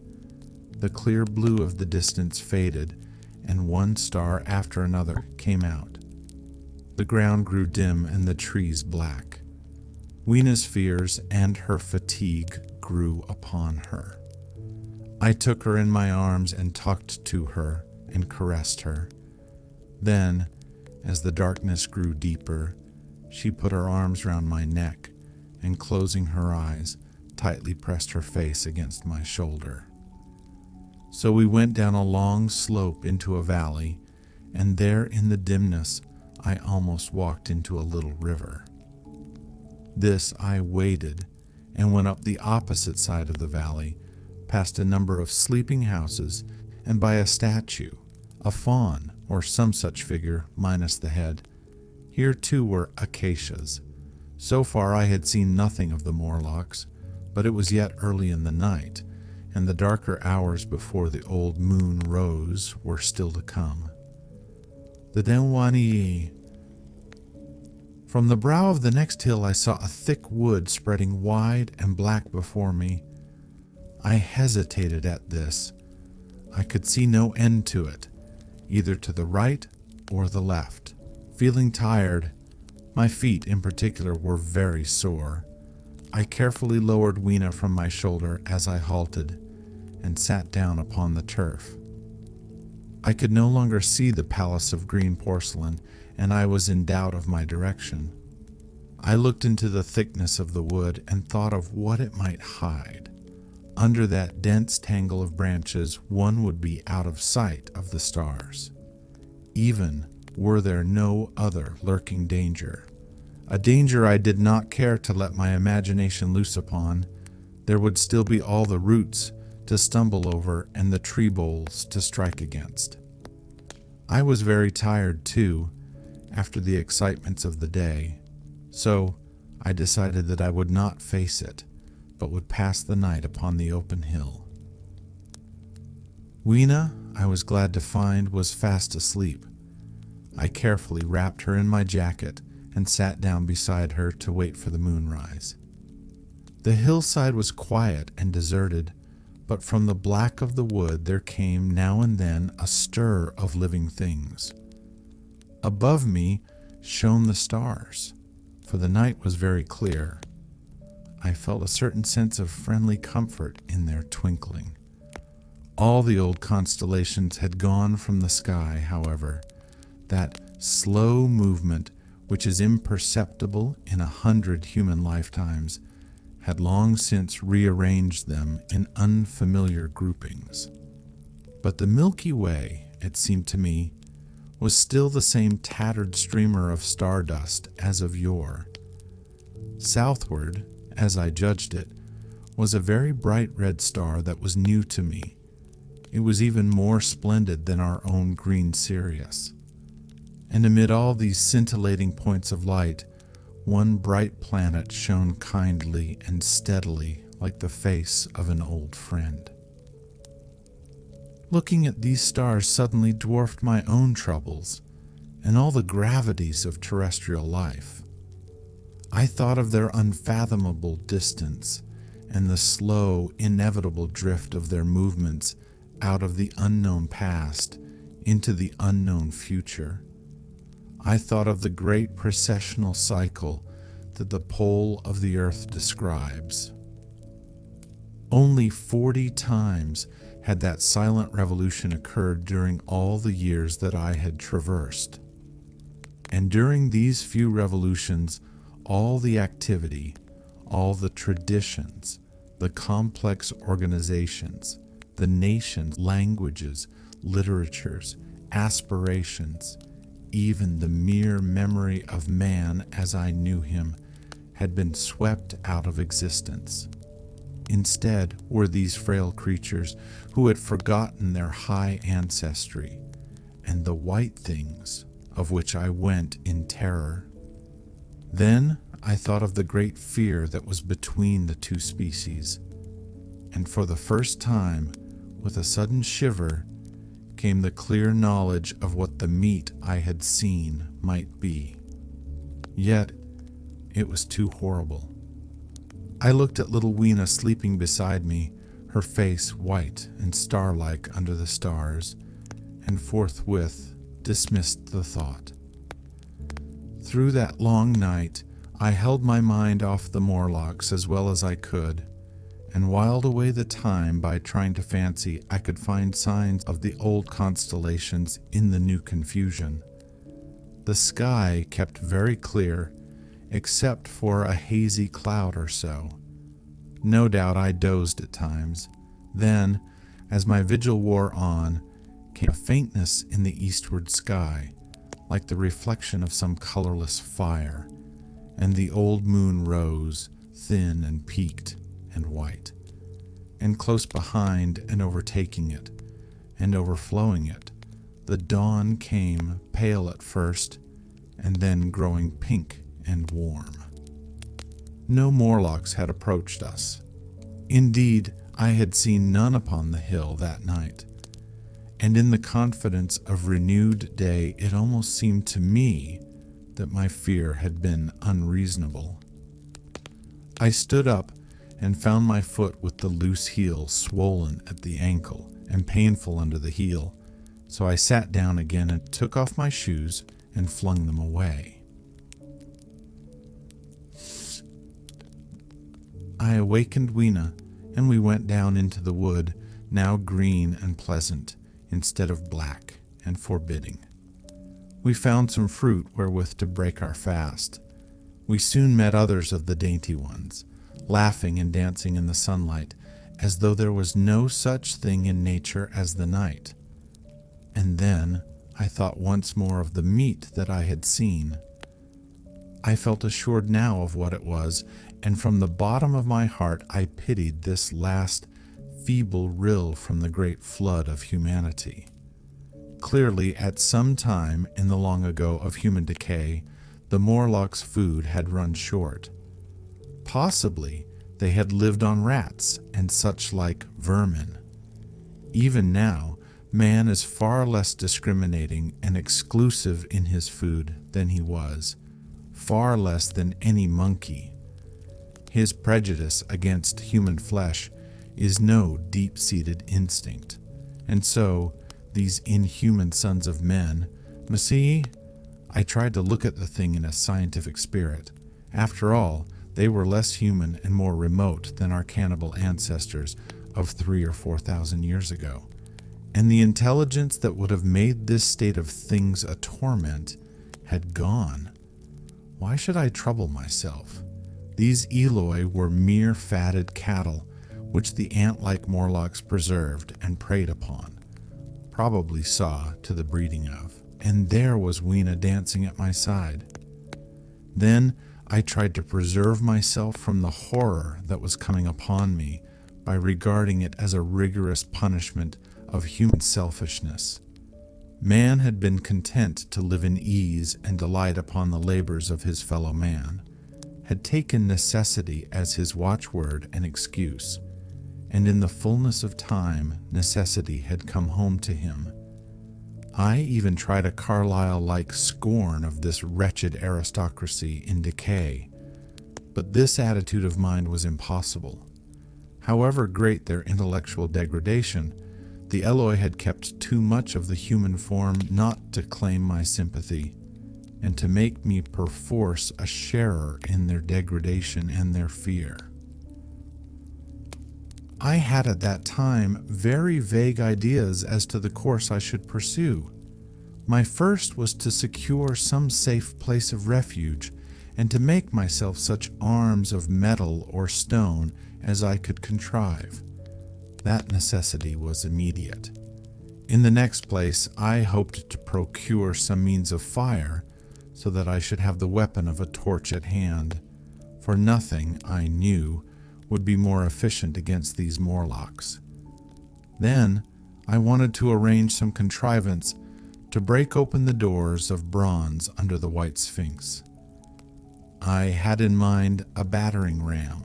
The clear blue of the distance faded, and one star after another came out. The ground grew dim and the trees black. Weena's fears and her fatigue grew upon her. I took her in my arms and talked to her and caressed her. Then, as the darkness grew deeper, she put her arms round my neck and, closing her eyes, tightly pressed her face against my shoulder. So we went down a long slope into a valley, and there in the dimness I almost walked into a little river. This I waded and went up the opposite side of the valley, past a number of sleeping houses, and by a statue, a faun or some such figure minus the head. Here too were acacias. So far I had seen nothing of the Morlocks, but it was yet early in the night, and the darker hours before the old moon rose were still to come. The Denwani. From the brow of the next hill I saw a thick wood spreading wide and black before me. I hesitated at this. I could see no end to it, either to the right or the left. Feeling tired, my feet in particular were very sore. I carefully lowered Weena from my shoulder as I halted, and sat down upon the turf. I could no longer see the palace of green porcelain, and I was in doubt of my direction. I looked into the thickness of the wood and thought of what it might hide. Under that dense tangle of branches, one would be out of sight of the stars, even were there no other lurking danger. A danger I did not care to let my imagination loose upon. There would still be all the roots to stumble over and the tree boles to strike against. I was very tired, too, after the excitements of the day, so I decided that I would not face it, but would pass the night upon the open hill. Weena, I was glad to find, was fast asleep. I carefully wrapped her in my jacket and sat down beside her to wait for the moonrise. The hillside was quiet and deserted, but from the black of the wood there came now and then a stir of living things. Above me shone the stars, for the night was very clear. I felt a certain sense of friendly comfort in their twinkling. All the old constellations had gone from the sky, however. That slow movement, which is imperceptible in 100 human lifetimes, had long since rearranged them in unfamiliar groupings. But the Milky Way, it seemed to me, was still the same tattered streamer of stardust as of yore. Southward, as I judged it, was a very bright red star that was new to me. It was even more splendid than our own green Sirius. And amid all these scintillating points of light, one bright planet shone kindly and steadily like the face of an old friend. Looking at these stars suddenly dwarfed my own troubles and all the gravities of terrestrial life. I thought of their unfathomable distance and the slow, inevitable drift of their movements out of the unknown past into the unknown future. I thought of the great precessional cycle that the pole of the earth describes. Only 40 times had that silent revolution occurred during all the years that I had traversed. And during these few revolutions, all the activity, all the traditions, the complex organizations, the nations, languages, literatures, aspirations, even the mere memory of man as I knew him, had been swept out of existence. Instead were these frail creatures who had forgotten their high ancestry and the white things of which I went in terror. Then I thought of the great fear that was between the two species, and for the first time, with a sudden shiver, came the clear knowledge of what the meat I had seen might be. Yet it was too horrible. I looked at little Weena sleeping beside me, her face white and star-like under the stars, and forthwith dismissed the thought. Through that long night, I held my mind off the Morlocks as well as I could, and whiled away the time by trying to fancy I could find signs of the old constellations in the new confusion. The sky kept very clear, except for a hazy cloud or so. No doubt I dozed at times. Then, as my vigil wore on, came a faintness in the eastward sky, like the reflection of some colorless fire, and the old moon rose, thin and peaked and white. and close behind and overtaking it, and overflowing it, the dawn came, pale at first, and then growing pink and warm. No Morlocks had approached us. Indeed, I had seen none upon the hill that night, and in the confidence of renewed day it almost seemed to me that my fear had been unreasonable. I stood up and found my foot with the loose heel swollen at the ankle and painful under the heel, so I sat down again and took off my shoes and flung them away. I awakened Weena, and we went down into the wood, now green and pleasant, instead of black and forbidding. We found some fruit wherewith to break our fast. We soon met others of the dainty ones, laughing and dancing in the sunlight, as though there was no such thing in nature as the night. And then I thought once more of the meat that I had seen. I felt assured now of what it was, and from the bottom of my heart I pitied this last feeble rill from the great flood of humanity. Clearly, at some time in the long ago of human decay, the Morlocks' food had run short. Possibly they had lived on rats and such like vermin. Even now, man is far less discriminating and exclusive in his food than he was, far less than any monkey. His prejudice against human flesh is no deep-seated instinct, and so these inhuman sons of men, see, I tried to look at the thing in a scientific spirit. After all, they were less human and more remote than our cannibal ancestors of 3,000 or 4,000 years ago, and the intelligence that would have made this state of things a torment had gone. Why should I trouble myself? These Eloi were mere fatted cattle, which the ant-like Morlocks preserved and preyed upon, probably saw to the breeding of, and there was Weena dancing at my side. Then I tried to preserve myself from the horror that was coming upon me by regarding it as a rigorous punishment of human selfishness. Man had been content to live in ease and delight upon the labors of his fellow man, had taken necessity as his watchword and excuse, and in the fullness of time necessity had come home to him. I even tried a Carlyle-like scorn of this wretched aristocracy in decay, but this attitude of mind was impossible. However great their intellectual degradation, the Eloi had kept too much of the human form not to claim my sympathy, and to make me perforce a sharer in their degradation and their fear. I had at that time very vague ideas as to the course I should pursue. My first was to secure some safe place of refuge, and to make myself such arms of metal or stone as I could contrive. That necessity was immediate. In the next place, I hoped to procure some means of fire, so that I should have the weapon of a torch at hand, for nothing, I knew, would be more efficient against these Morlocks. Then I wanted to arrange some contrivance to break open the doors of bronze under the White Sphinx. I had in mind a battering ram.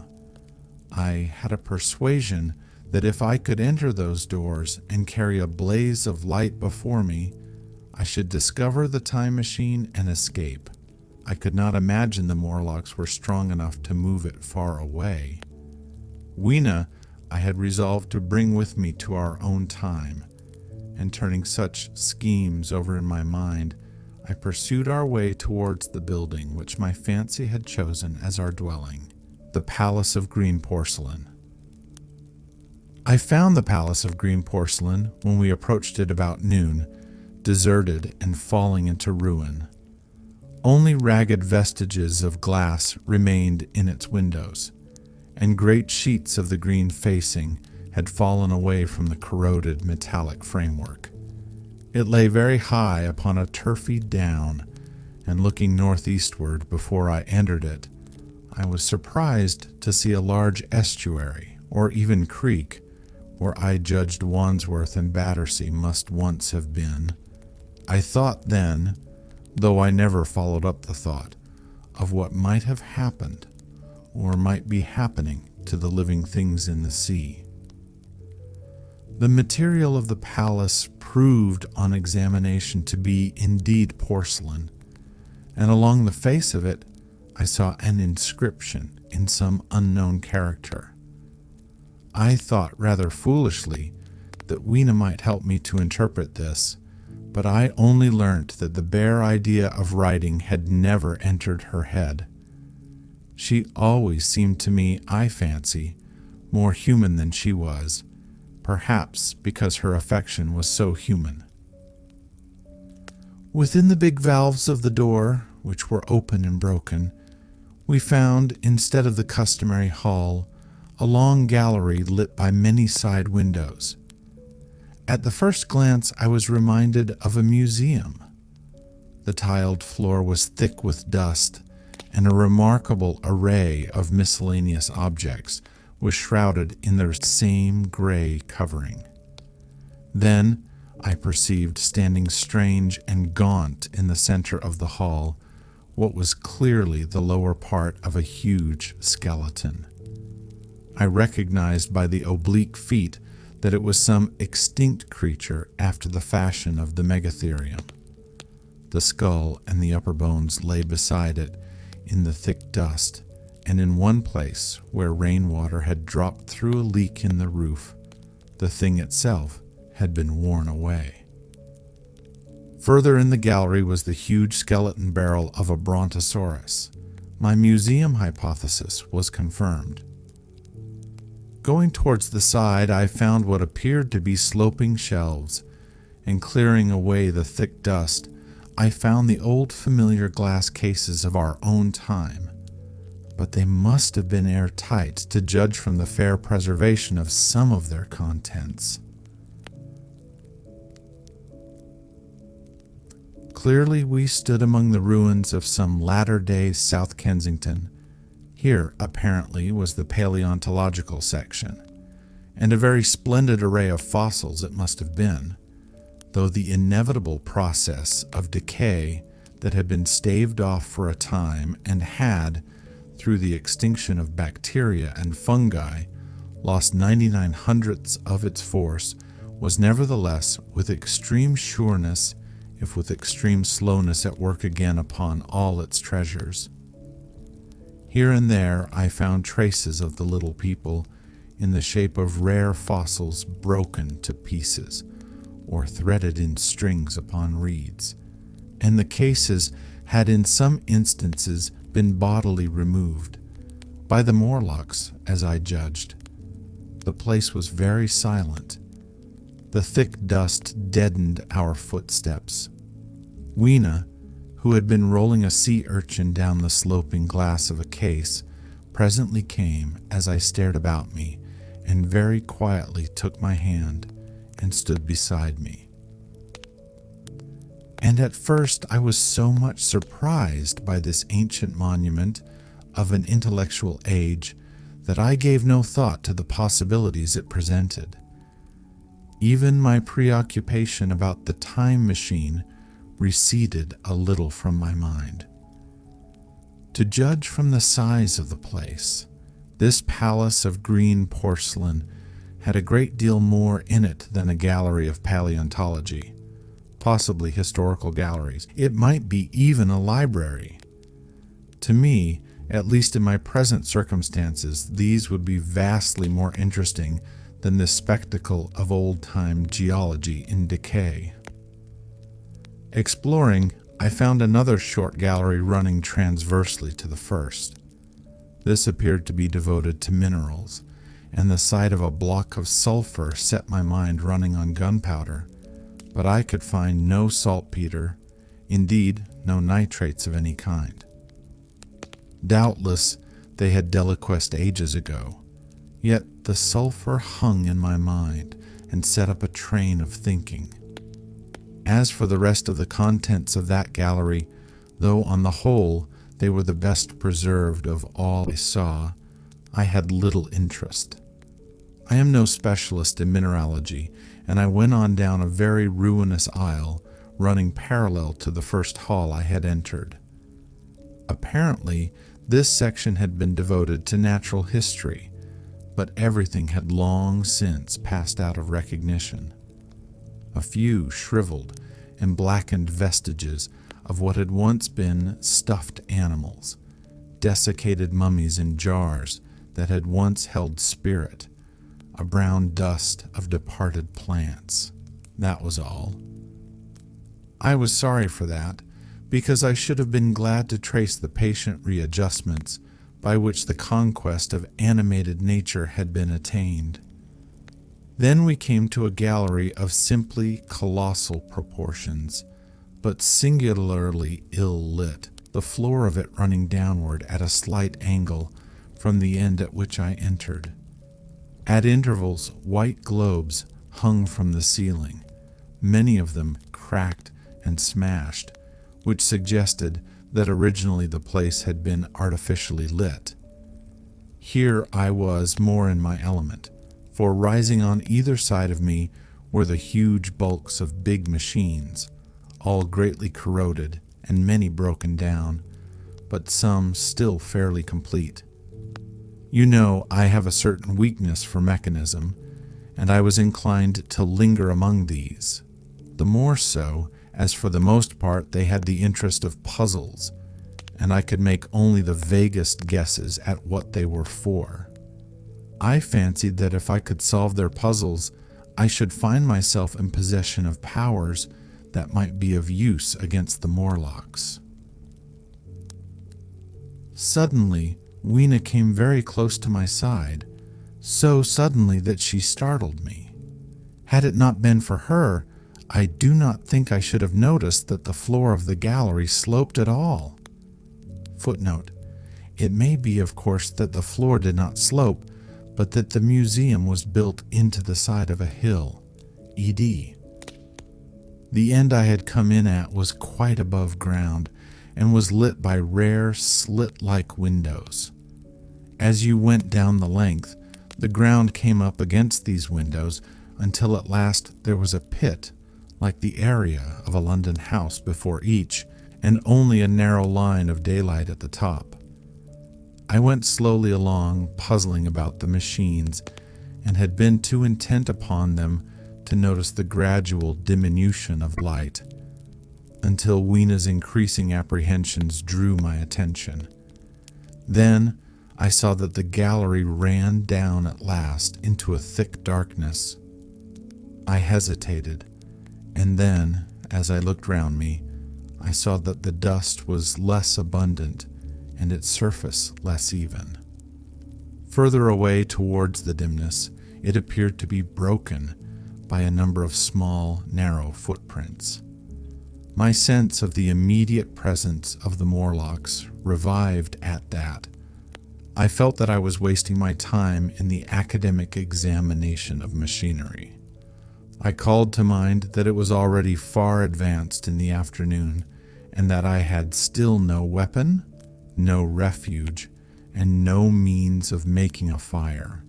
I had a persuasion that if I could enter those doors and carry a blaze of light before me, I should discover the time machine and escape. I could not imagine the Morlocks were strong enough to move it far away. Weena I had resolved to bring with me to our own time, and turning such schemes over in my mind, I pursued our way towards the building which my fancy had chosen as our dwelling, the Palace of Green Porcelain. I found the Palace of Green Porcelain, when we approached it about noon, deserted and falling into ruin. Only ragged vestiges of glass remained in its windows, and great sheets of the green facing had fallen away from the corroded metallic framework. It lay very high upon a turfy down, and looking northeastward before I entered it, I was surprised to see a large estuary or even creek, where I judged Wandsworth and Battersea must once have been. I thought then, though I never followed up the thought, of what might have happened or might be happening to the living things in the sea. The material of the palace proved on examination to be indeed porcelain, and along the face of it I saw an inscription in some unknown character. I thought rather foolishly that Weena might help me to interpret this, but I only learnt that the bare idea of writing had never entered her head. She always seemed to me, I fancy, more human than she was, perhaps because her affection was so human. Within the big valves of the door, which were open and broken, we found, instead of the customary hall, a long gallery lit by many side windows. At the first glance I was reminded of a museum. The tiled floor was thick with dust, and a remarkable array of miscellaneous objects was shrouded in their same gray covering. Then I perceived, standing strange and gaunt in the center of the hall, what was clearly the lower part of a huge skeleton. I recognized by the oblique feet that it was some extinct creature after the fashion of the megatherium. The skull and the upper bones lay beside it in the thick dust, and in one place, where rainwater had dropped through a leak in the roof, the thing itself had been worn away. Further in the gallery was the huge skeleton barrel of a brontosaurus. My museum hypothesis was confirmed. Going towards the side, I found what appeared to be sloping shelves, and clearing away the thick dust, I found the old familiar glass cases of our own time. But they must have been airtight, to judge from the fair preservation of some of their contents. Clearly we stood among the ruins of some latter-day South Kensington. Here, apparently, was the paleontological section, and a very splendid array of fossils it must have been, though the inevitable process of decay that had been staved off for a time and had, through the extinction of bacteria and fungi, lost 99 hundredths of its force, was nevertheless with extreme sureness, if with extreme slowness, at work again upon all its treasures. Here and there I found traces of the little people in the shape of rare fossils broken to pieces or threaded in strings upon reeds, and the cases had in some instances been bodily removed by the Morlocks, as I judged. The place was very silent. The thick dust deadened our footsteps. Weena, who had been rolling a sea urchin down the sloping glass of a case, presently came as I stared about me, and very quietly took my hand and stood beside me. And at first I was so much surprised by this ancient monument of an intellectual age that I gave no thought to the possibilities it presented. Even my preoccupation about the time machine receded a little from my mind. To judge from the size of the place, this palace of green porcelain had a great deal more in it than a gallery of paleontology, possibly historical galleries. It might be even a library. To me, at least in my present circumstances, these would be vastly more interesting than this spectacle of old-time geology in decay. Exploring, I found another short gallery running transversely to the first. This appeared to be devoted to minerals, and the sight of a block of sulfur set my mind running on gunpowder, but I could find no saltpeter, indeed no nitrates of any kind. Doubtless they had deliquesced ages ago, yet the sulfur hung in my mind and set up a train of thinking. As for the rest of the contents of that gallery, though on the whole they were the best preserved of all I saw, I had little interest. I am no specialist in mineralogy, and I went on down a very ruinous aisle running parallel to the first hall I had entered. Apparently, this section had been devoted to natural history, but everything had long since passed out of recognition. A few shriveled and blackened vestiges of what had once been stuffed animals, desiccated mummies in jars that had once held spirit, a brown dust of departed plants. That was all. I was sorry for that, because I should have been glad to trace the patient readjustments by which the conquest of animated nature had been attained. Then we came to a gallery of simply colossal proportions, but singularly ill-lit, the floor of it running downward at a slight angle from the end at which I entered. At intervals, white globes hung from the ceiling, many of them cracked and smashed, which suggested that originally the place had been artificially lit. Here I was more in my element, for rising on either side of me were the huge bulks of big machines, all greatly corroded and many broken down, but some still fairly complete. You know, I have a certain weakness for mechanism, and I was inclined to linger among these, the more so as for the most part they had the interest of puzzles, and I could make only the vaguest guesses at what they were for. I fancied that if I could solve their puzzles, I should find myself in possession of powers that might be of use against the Morlocks. Suddenly, Weena came very close to my side, so suddenly that she startled me. Had it not been for her, I do not think I should have noticed that the floor of the gallery sloped at all. Footnote: it may be, of course, that the floor did not slope, but that the museum was built into the side of a hill. E.d. The end I had come in at was quite above ground, and was lit by rare slit-like windows. As you went down the length, the ground came up against these windows until at last there was a pit, like the area of a London house before each, and only a narrow line of daylight at the top. I went slowly along, puzzling about the machines, and had been too intent upon them to notice the gradual diminution of light, until Weena's increasing apprehensions drew my attention. Then I saw that the gallery ran down at last into a thick darkness. I hesitated, and then, as I looked round me, I saw that the dust was less abundant and its surface less even. Further away towards the dimness, it appeared to be broken by a number of small, narrow footprints. My sense of the immediate presence of the Morlocks revived at that. I felt that I was wasting my time in the academic examination of machinery. I called to mind that it was already far advanced in the afternoon, and that I had still no weapon, no refuge, and no means of making a fire.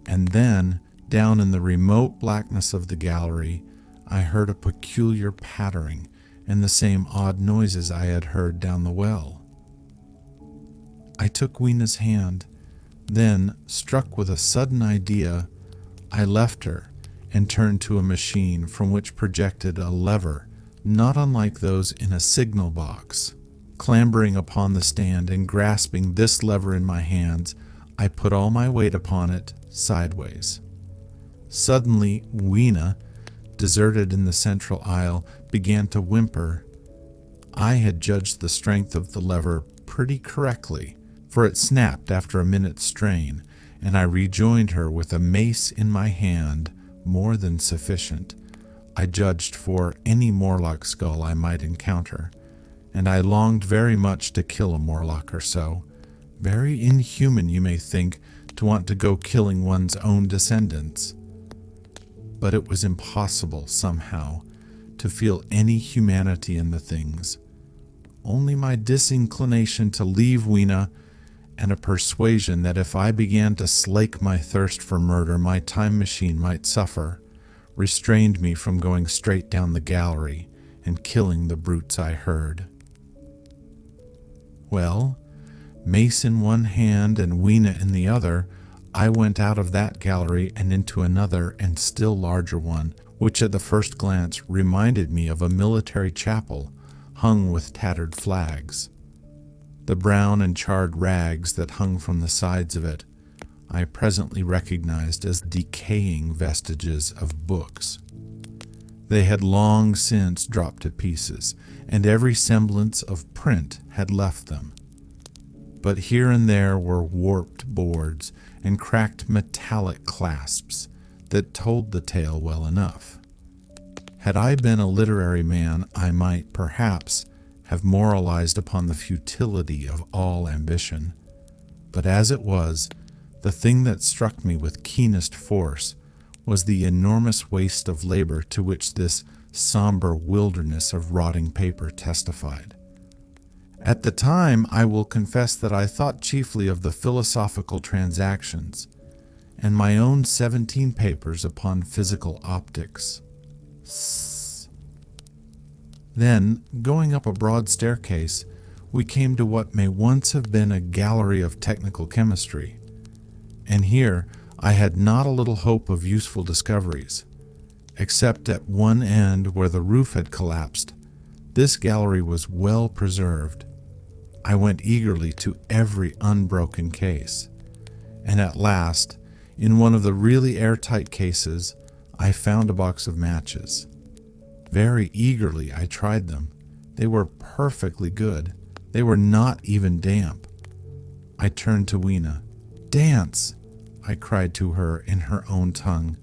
And then, down in the remote blackness of the gallery, I heard a peculiar pattering and the same odd noises I had heard down the well. I took Weena's hand. Then, struck with a sudden idea, I left her and turned to a machine from which projected a lever not unlike those in a signal box. Clambering upon the stand and grasping this lever in my hands, I put all my weight upon it sideways. Suddenly, Weena, deserted in the central aisle, began to whimper. I had judged the strength of the lever pretty correctly, for it snapped after a minute's strain, and I rejoined her with a mace in my hand, more than sufficient, I judged, for any Morlock skull I might encounter, and I longed very much to kill a Morlock or so. Very inhuman, you may think, to want to go killing one's own descendants. But it was impossible, somehow, to feel any humanity in the things. Only my disinclination to leave Weena and a persuasion that if I began to slake my thirst for murder, my time machine might suffer, restrained me from going straight down the gallery and killing the brutes I heard. Well, mace in one hand and Weena in the other, I went out of that gallery and into another and still larger one, which at the first glance reminded me of a military chapel hung with tattered flags. The brown and charred rags that hung from the sides of it I presently recognized as decaying vestiges of books. They had long since dropped to pieces, and every semblance of print had left them. But here and there were warped boards and cracked metallic clasps that told the tale well enough. Had I been a literary man, I might, perhaps, have moralized upon the futility of all ambition. But as it was, the thing that struck me with keenest force was the enormous waste of labor to which this somber wilderness of rotting paper testified. At the time, I will confess that I thought chiefly of the Philosophical Transactions and my own 17 papers upon physical optics. Then, going up a broad staircase, we came to what may once have been a gallery of technical chemistry, and here I had not a little hope of useful discoveries. Except at one end where the roof had collapsed, this gallery was well preserved. I went eagerly to every unbroken case, and at last, in one of the really airtight cases, I found a box of matches. Very eagerly I tried them. They were perfectly good. They were not even damp. I turned to Weena. "Dance!" I cried to her in her own tongue.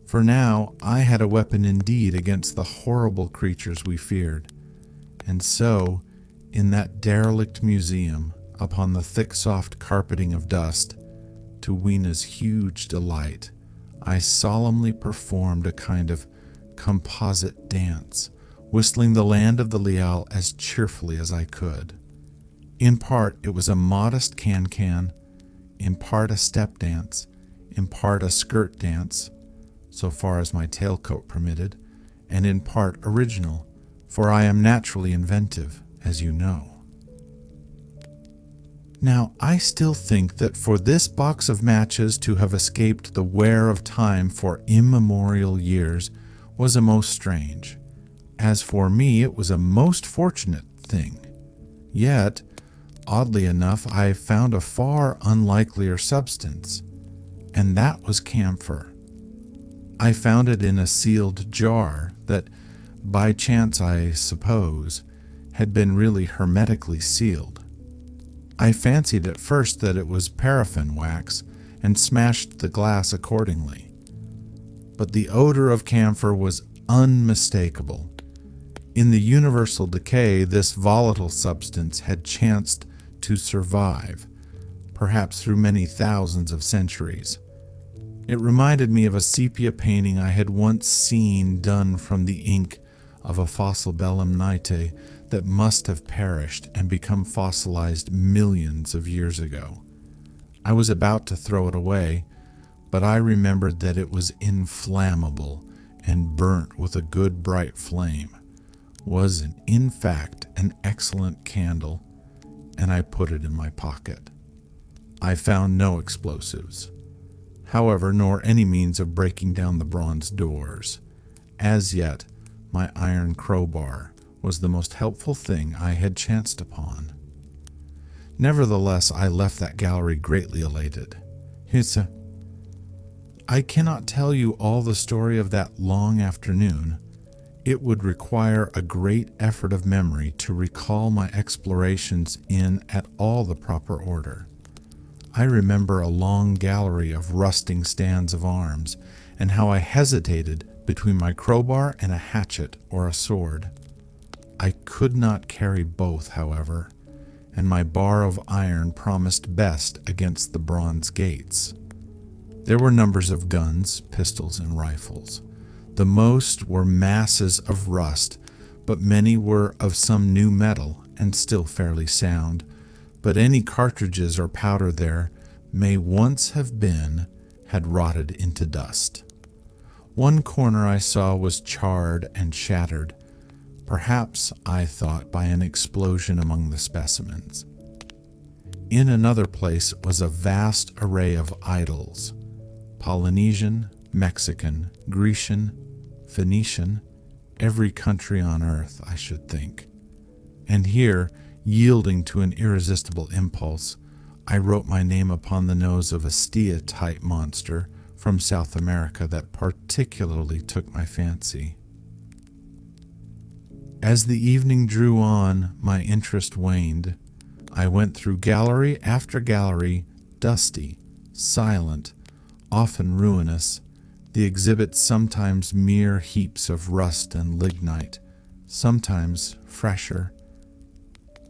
For now I had a weapon indeed against the horrible creatures we feared. And so, in that derelict museum, upon the thick soft carpeting of dust, to Weena's huge delight, I solemnly performed a kind of composite dance, whistling the Land of the Leal as cheerfully as I could. In part it was a modest can-can, in part a step dance, in part a skirt dance, so far as my tailcoat permitted, and in part original, for I am naturally inventive, as you know. Now, I still think that for this box of matches to have escaped the wear of time for immemorial years was a most strange. As for me, it was a most fortunate thing. Yet, oddly enough, I found a far unlikelier substance, and that was camphor. I found it in a sealed jar that, by chance I suppose, had been really hermetically sealed. I fancied at first that it was paraffin wax and smashed the glass accordingly. But the odor of camphor was unmistakable. In the universal decay, this volatile substance had chanced to survive, perhaps through many thousands of centuries. It reminded me of a sepia painting I had once seen done from the ink of a fossil belemnite that must have perished and become fossilized millions of years ago. I was about to throw it away, but I remembered that it was inflammable and burnt with a good bright flame, was in fact an excellent candle, and I put it in my pocket. I found no explosives, however, nor any means of breaking down the bronze doors. As yet, my iron crowbar was the most helpful thing I had chanced upon. Nevertheless, I left that gallery greatly elated. I cannot tell you all the story of that long afternoon. It would require a great effort of memory to recall my explorations in at all the proper order. I remember a long gallery of rusting stands of arms, and how I hesitated between my crowbar and a hatchet or a sword. I could not carry both, however, and my bar of iron promised best against the bronze gates. There were numbers of guns, pistols, and rifles. The most were masses of rust, but many were of some new metal and still fairly sound. but any cartridges or powder there may once have been had rotted into dust. One corner I saw was charred and shattered, perhaps, I thought, by an explosion among the specimens. In another place was a vast array of idols, Polynesian, Mexican, Grecian, Phoenician, every country on earth, I should think. And here, yielding to an irresistible impulse, I wrote my name upon the nose of a Stia-type monster from South America that particularly took my fancy. As the evening drew on, my interest waned. I went through gallery after gallery, dusty, silent, often ruinous, the exhibits sometimes mere heaps of rust and lignite, sometimes fresher.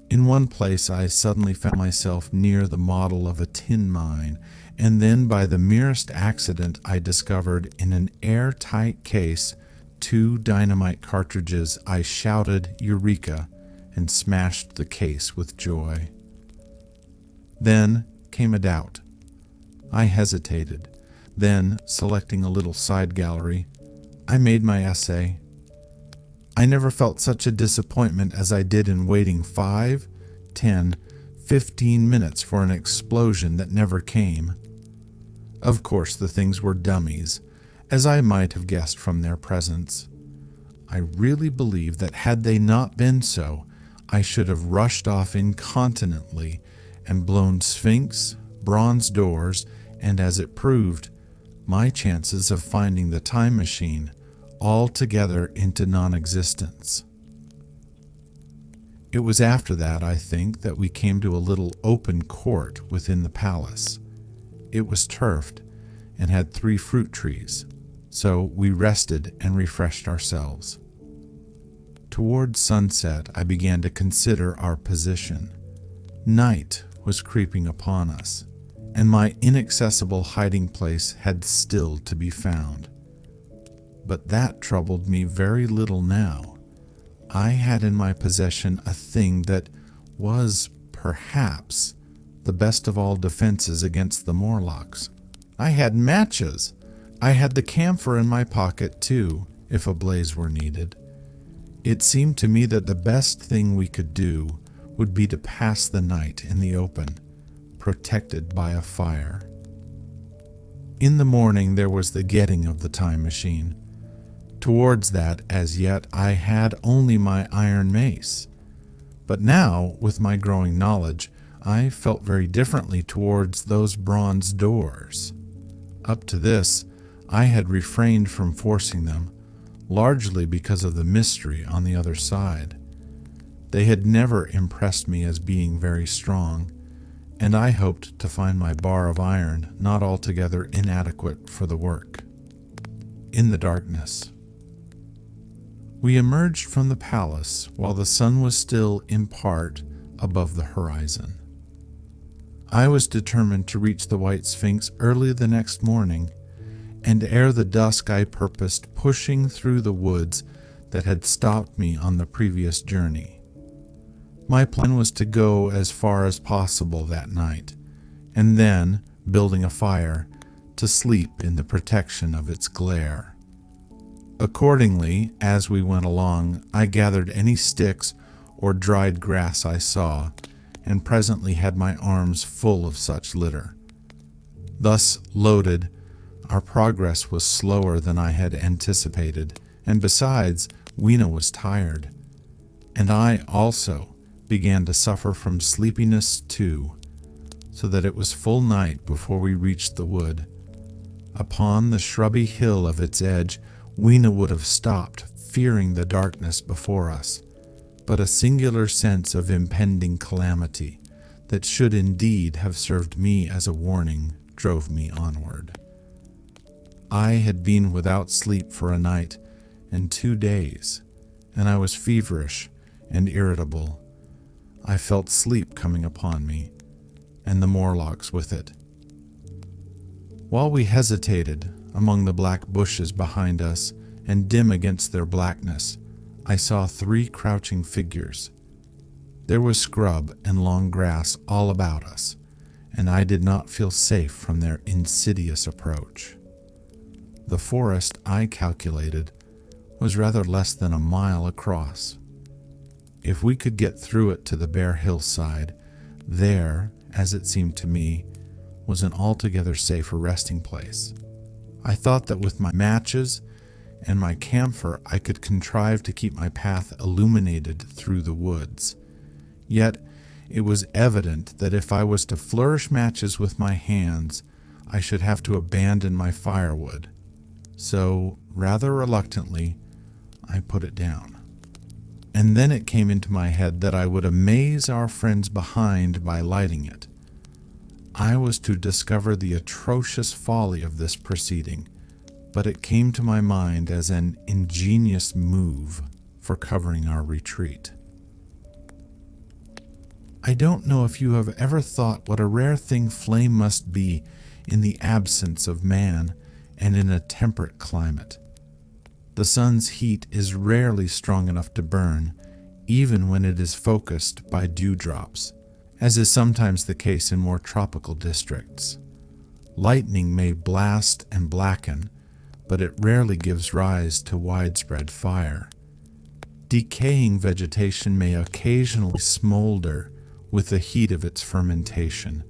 In one place I suddenly found myself near the model of a tin mine, and then by the merest accident I discovered in an airtight case 2 dynamite cartridges. I shouted "Eureka!" and smashed the case with joy. Then came a doubt. I hesitated. Then, selecting a little side gallery, I made my essay. I never felt such a disappointment as I did in waiting 5, 10, 15 minutes for an explosion that never came. Of course, the things were dummies, as I might have guessed from their presence. I really believe that had they not been so, I should have rushed off incontinently and blown sphinx, bronze doors, and as it proved, my chances of finding the time machine altogether into non-existence. It was after that, I think, that we came to a little open court within the palace. It was turfed and had 3 fruit trees, so we rested and refreshed ourselves. Toward sunset, I began to consider our position. Night was creeping upon us, and my inaccessible hiding place had still to be found. But that troubled me very little now. I had in my possession a thing that was, perhaps, the best of all defenses against the Morlocks. I had matches. I had the camphor in my pocket, too, if a blaze were needed. It seemed to me that the best thing we could do would be to pass the night in the open, protected by a fire. In the morning there was the getting of the time machine. Towards that, as yet, I had only my iron mace. But now, with my growing knowledge, I felt very differently towards those bronze doors. Up to this, I had refrained from forcing them, largely because of the mystery on the other side. They had never impressed me as being very strong, and I hoped to find my bar of iron not altogether inadequate for the work. In the darkness, we emerged from the palace while the sun was still, in part, above the horizon. I was determined to reach the White Sphinx early the next morning, and ere the dusk I purposed pushing through the woods that had stopped me on the previous journey. My plan was to go as far as possible that night, and then, building a fire, to sleep in the protection of its glare. Accordingly, as we went along, I gathered any sticks or dried grass I saw, and presently had my arms full of such litter. Thus loaded, our progress was slower than I had anticipated, and besides, Weena was tired, and I also began to suffer from sleepiness too, so that it was full night before we reached the wood. Upon the shrubby hill of its edge, Weena would have stopped, fearing the darkness before us, but a singular sense of impending calamity that should indeed have served me as a warning drove me onward. I had been without sleep for a night and 2 days, and I was feverish and irritable. I felt sleep coming upon me, and the Morlocks with it. While we hesitated among the black bushes behind us, and dim against their blackness, I saw 3 crouching figures. There was scrub and long grass all about us, and I did not feel safe from their insidious approach. The forest, I calculated, was rather less than a mile across. If we could get through it to the bare hillside, there, as it seemed to me, was an altogether safer resting place. I thought that with my matches and my camphor I could contrive to keep my path illuminated through the woods. Yet it was evident that if I was to flourish matches with my hands, I should have to abandon my firewood. So, rather reluctantly, I put it down. And then it came into my head that I would amaze our friends behind by lighting it. I was to discover the atrocious folly of this proceeding, but it came to my mind as an ingenious move for covering our retreat. I don't know if you have ever thought what a rare thing flame must be in the absence of man and in a temperate climate. The sun's heat is rarely strong enough to burn, even when it is focused by dewdrops, as is sometimes the case in more tropical districts. Lightning may blast and blacken, but it rarely gives rise to widespread fire. Decaying vegetation may occasionally smolder with the heat of its fermentation,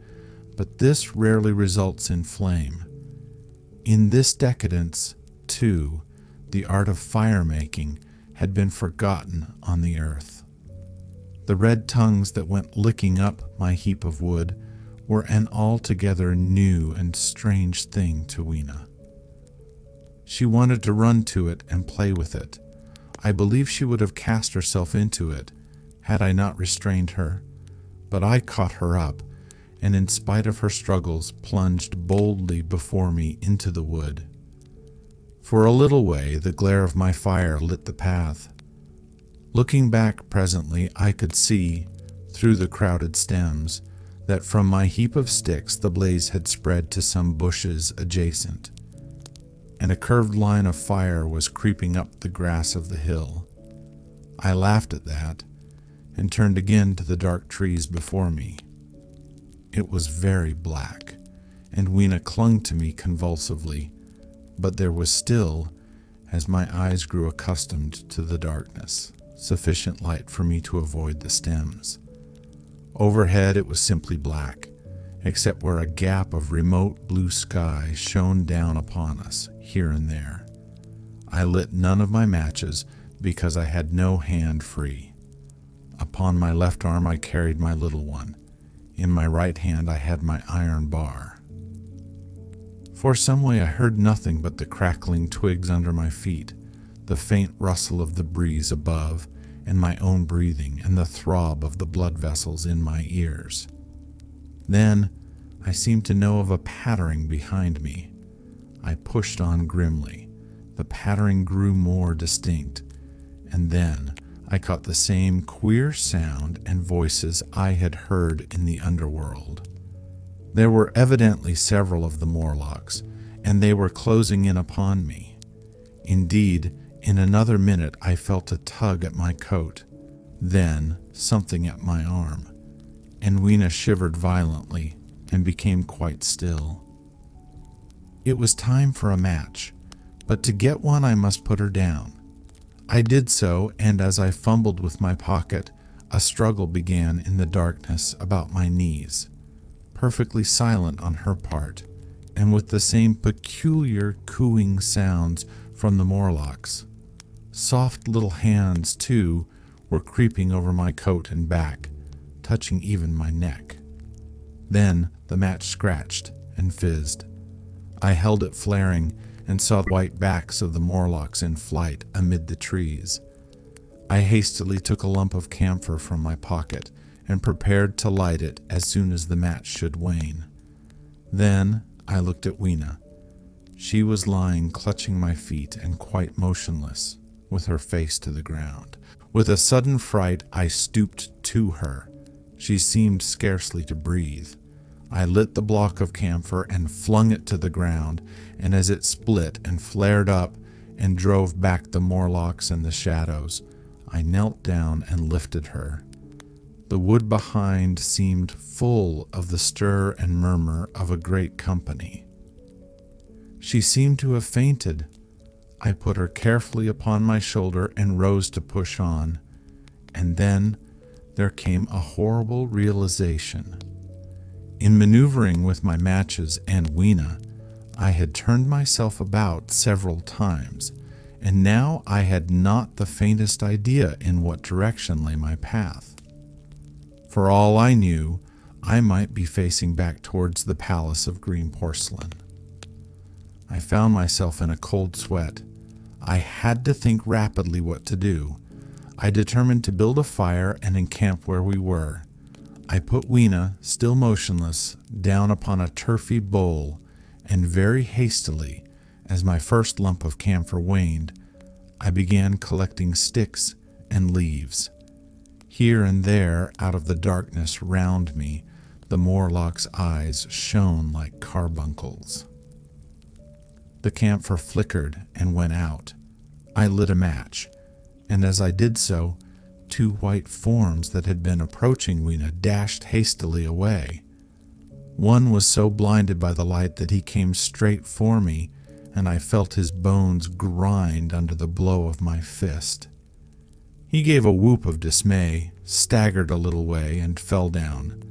but this rarely results in flame. In this decadence, too, the art of fire-making had been forgotten on the earth. The red tongues that went licking up my heap of wood were an altogether new and strange thing to Weena. She wanted to run to it and play with it. I believe she would have cast herself into it had I not restrained her, but I caught her up, and in spite of her struggles plunged boldly before me into the wood. For a little way the glare of my fire lit the path. Looking back presently, I could see, through the crowded stems, that from my heap of sticks the blaze had spread to some bushes adjacent, and a curved line of fire was creeping up the grass of the hill. I laughed at that, and turned again to the dark trees before me. It was very black, and Weena clung to me convulsively, but there was still, as my eyes grew accustomed to the darkness, sufficient light for me to avoid the stems. Overhead it was simply black, except where a gap of remote blue sky shone down upon us here and there. I lit none of my matches because I had no hand free. Upon my left arm I carried my little one. In my right hand I had my iron bar. For some way I heard nothing but the crackling twigs under my feet, the faint rustle of the breeze above, and my own breathing, and the throb of the blood vessels in my ears. Then I seemed to know of a pattering behind me. I pushed on grimly. The pattering grew more distinct, and then I caught the same queer sound and voices I had heard in the underworld. There were evidently several of the Morlocks, and they were closing in upon me. Indeed, in another minute I felt a tug at my coat, then something at my arm, and Weena shivered violently and became quite still. It was time for a match, but to get one I must put her down. I did so, and as I fumbled with my pocket, a struggle began in the darkness about my knees, perfectly silent on her part, and with the same peculiar cooing sounds from the Morlocks. Soft little hands, too, were creeping over my coat and back, touching even my neck. Then the match scratched and fizzed. I held it flaring, and saw the white backs of the Morlocks in flight amid the trees. I hastily took a lump of camphor from my pocket and prepared to light it as soon as the match should wane. Then I looked at Weena. She was lying clutching my feet and quite motionless, with her face to the ground. With a sudden fright I stooped to her. She seemed scarcely to breathe. I lit the block of camphor and flung it to the ground, and as it split and flared up and drove back the Morlocks and the shadows, I knelt down and lifted her. The wood behind seemed full of the stir and murmur of a great company. She seemed to have fainted. I put her carefully upon my shoulder and rose to push on, and then there came a horrible realization. In maneuvering with my matches and Weena, I had turned myself about several times, and now I had not the faintest idea in what direction lay my path. For all I knew, I might be facing back towards the palace of green porcelain. I found myself in a cold sweat. I had to think rapidly what to do. I determined to build a fire and encamp where we were. I put Weena, still motionless, down upon a turfy bowl, and very hastily, as my first lump of camphor waned, I began collecting sticks and leaves. Here and there, out of the darkness round me, the Morlock's eyes shone like carbuncles. The camphor flickered and went out. I lit a match, and as I did so, two white forms that had been approaching Weena dashed hastily away. One was so blinded by the light that he came straight for me, and I felt his bones grind under the blow of my fist. He gave a whoop of dismay, staggered a little way, and fell down.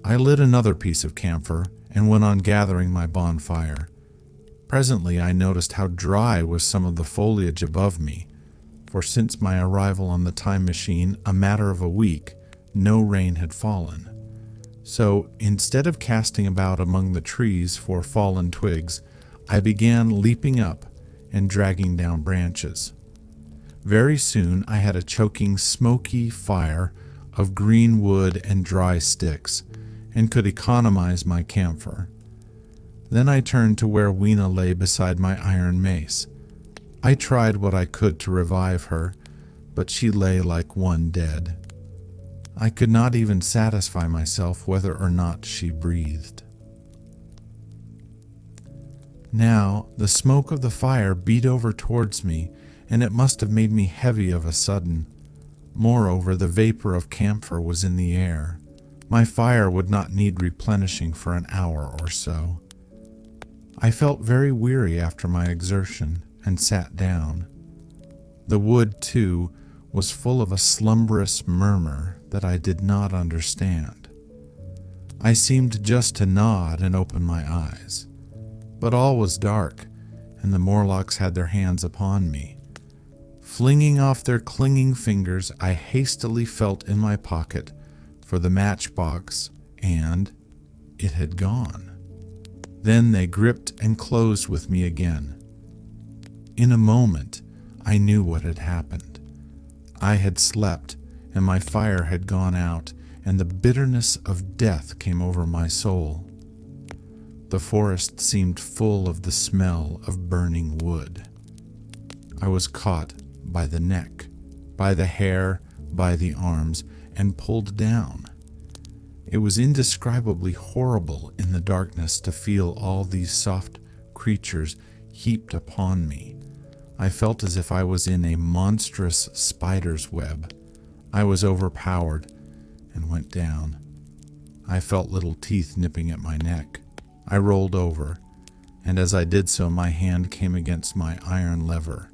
I lit another piece of camphor and went on gathering my bonfire. Presently I noticed how dry was some of the foliage above me, for since my arrival on the time machine, a matter of a week, no rain had fallen. So, instead of casting about among the trees for fallen twigs, I began leaping up and dragging down branches. Very soon I had a choking, smoky fire of green wood and dry sticks, and could economize my camphor. Then I turned to where Weena lay beside my iron mace. I tried what I could to revive her, but she lay like one dead. I could not even satisfy myself whether or not she breathed. Now the smoke of the fire beat over towards me, and it must have made me heavy of a sudden. Moreover, the vapor of camphor was in the air. My fire would not need replenishing for an hour or so. I felt very weary after my exertion, and sat down. The wood, too, was full of a slumberous murmur that I did not understand. I seemed just to nod and open my eyes. But all was dark, and the Morlocks had their hands upon me. Flinging off their clinging fingers, I hastily felt in my pocket for the matchbox, and it had gone. Then they gripped and closed with me again. In a moment, I knew what had happened. I had slept, and my fire had gone out, and the bitterness of death came over my soul. The forest seemed full of the smell of burning wood. I was caught by the neck, by the hair, by the arms, and pulled down. It was indescribably horrible in the darkness to feel all these soft creatures heaped upon me. I felt as if I was in a monstrous spider's web. I was overpowered and went down. I felt little teeth nipping at my neck. I rolled over, and as I did so, my hand came against my iron lever.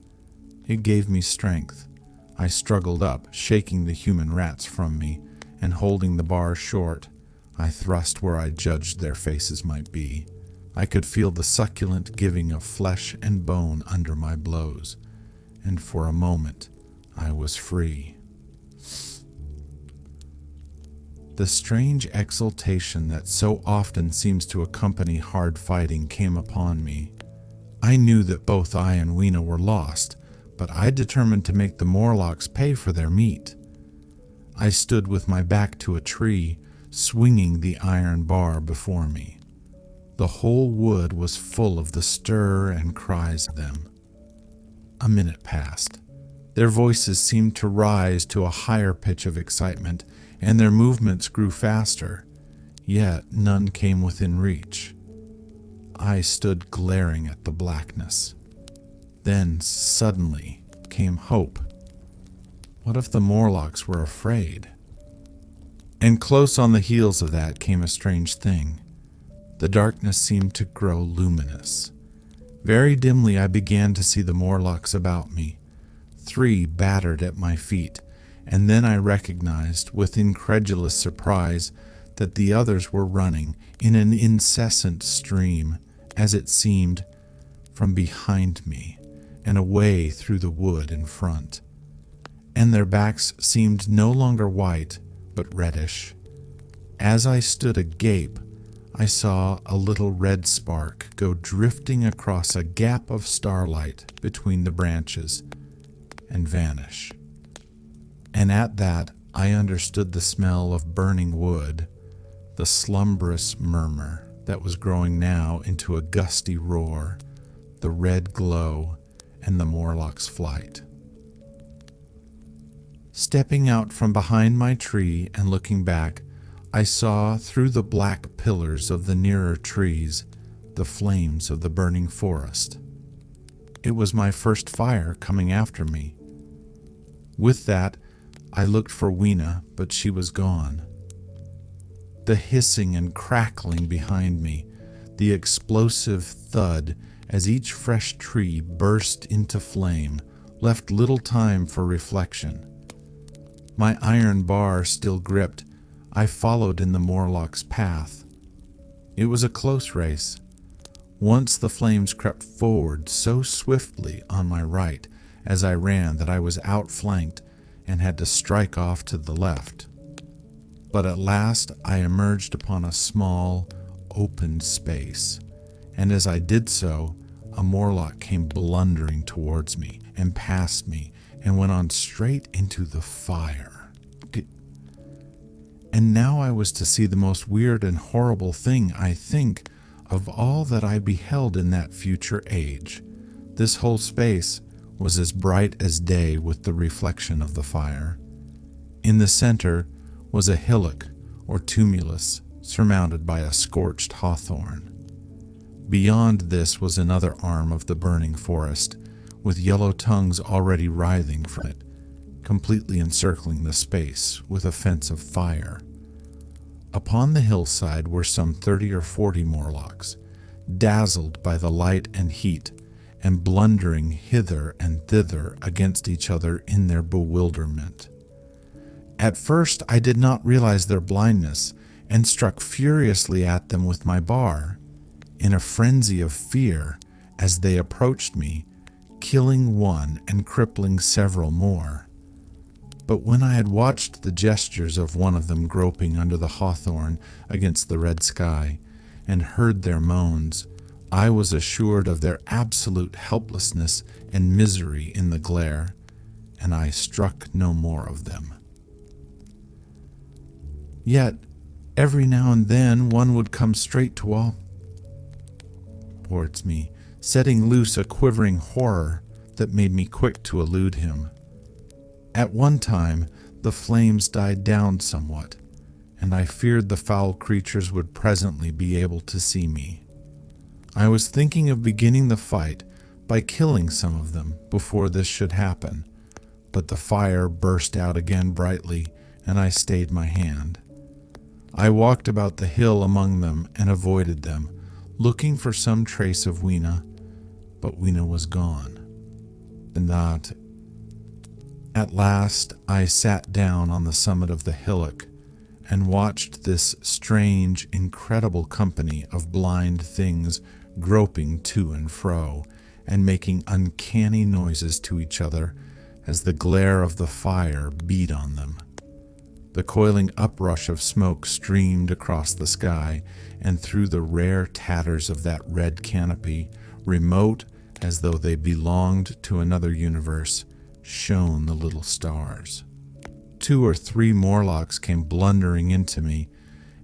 It gave me strength. I struggled up, shaking the human rats from me, and holding the bar short, I thrust where I judged their faces might be. I could feel the succulent giving of flesh and bone under my blows, and for a moment I was free. The strange exultation that so often seems to accompany hard fighting came upon me. I knew that both I and Weena were lost, but I determined to make the Morlocks pay for their meat. I stood with my back to a tree, swinging the iron bar before me. The whole wood was full of the stir and cries of them. A minute passed. Their voices seemed to rise to a higher pitch of excitement, and their movements grew faster, yet none came within reach. I stood glaring at the blackness. Then suddenly came hope. What if the Morlocks were afraid? And close on the heels of that came a strange thing. The darkness seemed to grow luminous. Very dimly I began to see the Morlocks about me. 3 battered at my feet, and then I recognized with incredulous surprise that the others were running in an incessant stream, as it seemed, from behind me and away through the wood in front. And their backs seemed no longer white, but reddish. As I stood agape, I saw a little red spark go drifting across a gap of starlight between the branches and vanish. And at that, I understood the smell of burning wood, the slumberous murmur that was growing now into a gusty roar, the red glow, and the Morlock's flight. Stepping out from behind my tree and looking back, I saw through the black pillars of the nearer trees the flames of the burning forest. It was my first fire coming after me. With that, I looked for Weena, but she was gone. The hissing and crackling behind me, the explosive thud as each fresh tree burst into flame, left little time for reflection. My iron bar still gripped, I followed in the Morlock's path. It was a close race. Once the flames crept forward so swiftly on my right as I ran that I was outflanked and had to strike off to the left. But at last I emerged upon a small, open space, and as I did so, a Morlock came blundering towards me and past me and went on straight into the fire. And now I was to see the most weird and horrible thing, I think, of all that I beheld in that future age. This whole space was as bright as day with the reflection of the fire. In the center was a hillock or tumulus surmounted by a scorched hawthorn. Beyond this was another arm of the burning forest, with yellow tongues already writhing from it, completely encircling the space with a fence of fire. Upon the hillside were some 30 or 40 Morlocks, dazzled by the light and heat, and blundering hither and thither against each other in their bewilderment. At first I did not realize their blindness, and struck furiously at them with my bar, in a frenzy of fear as they approached me, killing one and crippling several more. But when I had watched the gestures of one of them groping under the hawthorn against the red sky, and heard their moans, I was assured of their absolute helplessness and misery in the glare, and I struck no more of them. Yet, every now and then one would come straight towards me, setting loose a quivering horror that made me quick to elude him. At one time, the flames died down somewhat, and I feared the foul creatures would presently be able to see me. I was thinking of beginning the fight by killing some of them before this should happen, but the fire burst out again brightly, and I stayed my hand. I walked about the hill among them and avoided them, looking for some trace of Weena, but Weena was gone. And that, at last, I sat down on the summit of the hillock and watched this strange, incredible company of blind things groping to and fro and making uncanny noises to each other as the glare of the fire beat on them. The coiling uprush of smoke streamed across the sky, and through the rare tatters of that red canopy, remote as though they belonged to another universe, shone the little stars. 2 or 3 Morlocks came blundering into me,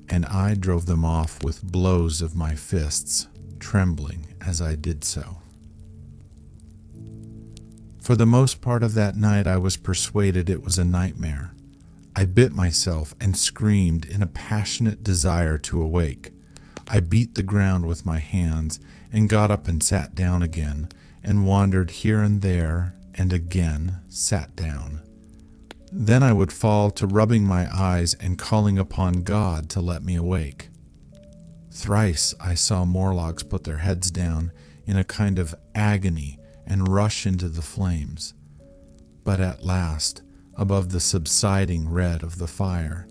and I drove them off with blows of my fists, trembling as I did so. For the most part of that night I was persuaded it was a nightmare. I bit myself and screamed in a passionate desire to awake. I beat the ground with my hands and got up and sat down again, and wandered here and there, and again sat down. Then I would fall to rubbing my eyes and calling upon God to let me awake. Thrice I saw Morlocks put their heads down in a kind of agony and rush into the flames. But at last, above the subsiding red of the fire,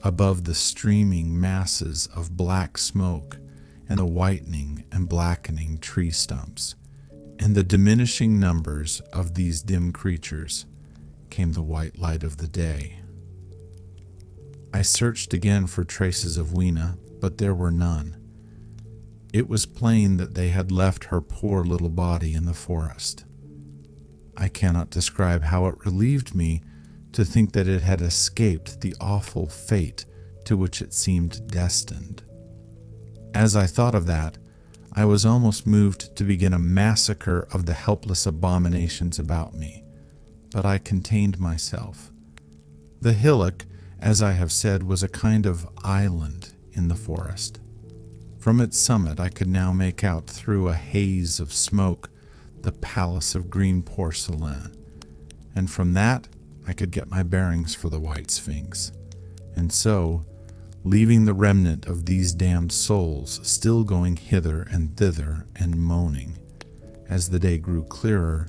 above the streaming masses of black smoke and the whitening and blackening tree stumps, and the diminishing numbers of these dim creatures, came the white light of the day. I searched again for traces of Weena, but there were none. It was plain that they had left her poor little body in the forest. I cannot describe how it relieved me to think that it had escaped the awful fate to which it seemed destined. As I thought of that, I was almost moved to begin a massacre of the helpless abominations about me, but I contained myself. The hillock, as I have said, was a kind of island in the forest. From its summit I could now make out through a haze of smoke the palace of green porcelain, and from that I could get my bearings for the White Sphinx. And so, leaving the remnant of these damned souls still going hither and thither and moaning, as the day grew clearer,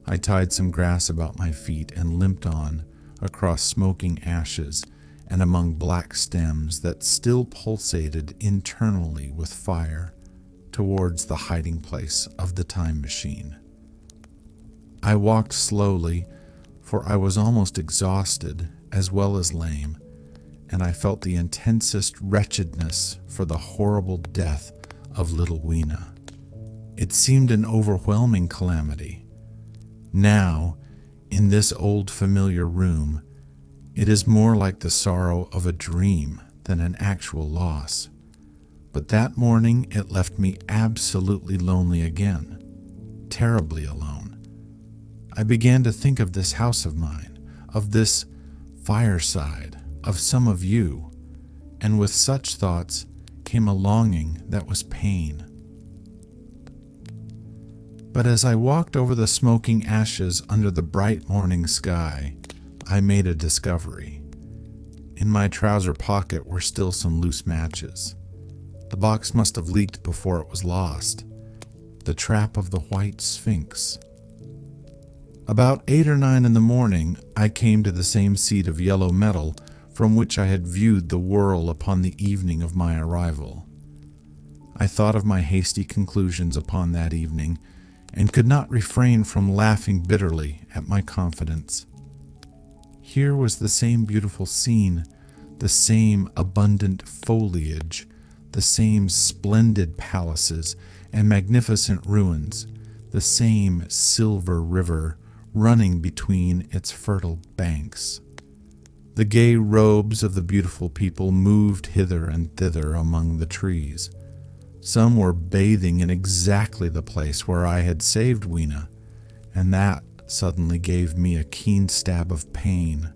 I tied some grass about my feet and limped on across smoking ashes and among black stems that still pulsated internally with fire towards the hiding place of the time machine. I walked slowly, for I was almost exhausted as well as lame, and I felt the intensest wretchedness for the horrible death of little Weena. It seemed an overwhelming calamity. Now, in this old familiar room, it is more like the sorrow of a dream than an actual loss. But that morning it left me absolutely lonely again, terribly alone. I began to think of this house of mine, of this fireside, of some of you, and with such thoughts came a longing that was pain. But as I walked over the smoking ashes under the bright morning sky, I made a discovery. In my trouser pocket were still some loose matches. The box must have leaked before it was lost. The trap of the White Sphinx. About 8 or 9 in the morning, I came to the same seat of yellow metal from which I had viewed the whirl upon the evening of my arrival. I thought of my hasty conclusions upon that evening, and could not refrain from laughing bitterly at my confidence. Here was the same beautiful scene, the same abundant foliage, the same splendid palaces and magnificent ruins, the same silver river running between its fertile banks. The gay robes of the beautiful people moved hither and thither among the trees. Some were bathing in exactly the place where I had saved Weena, and that suddenly gave me a keen stab of pain.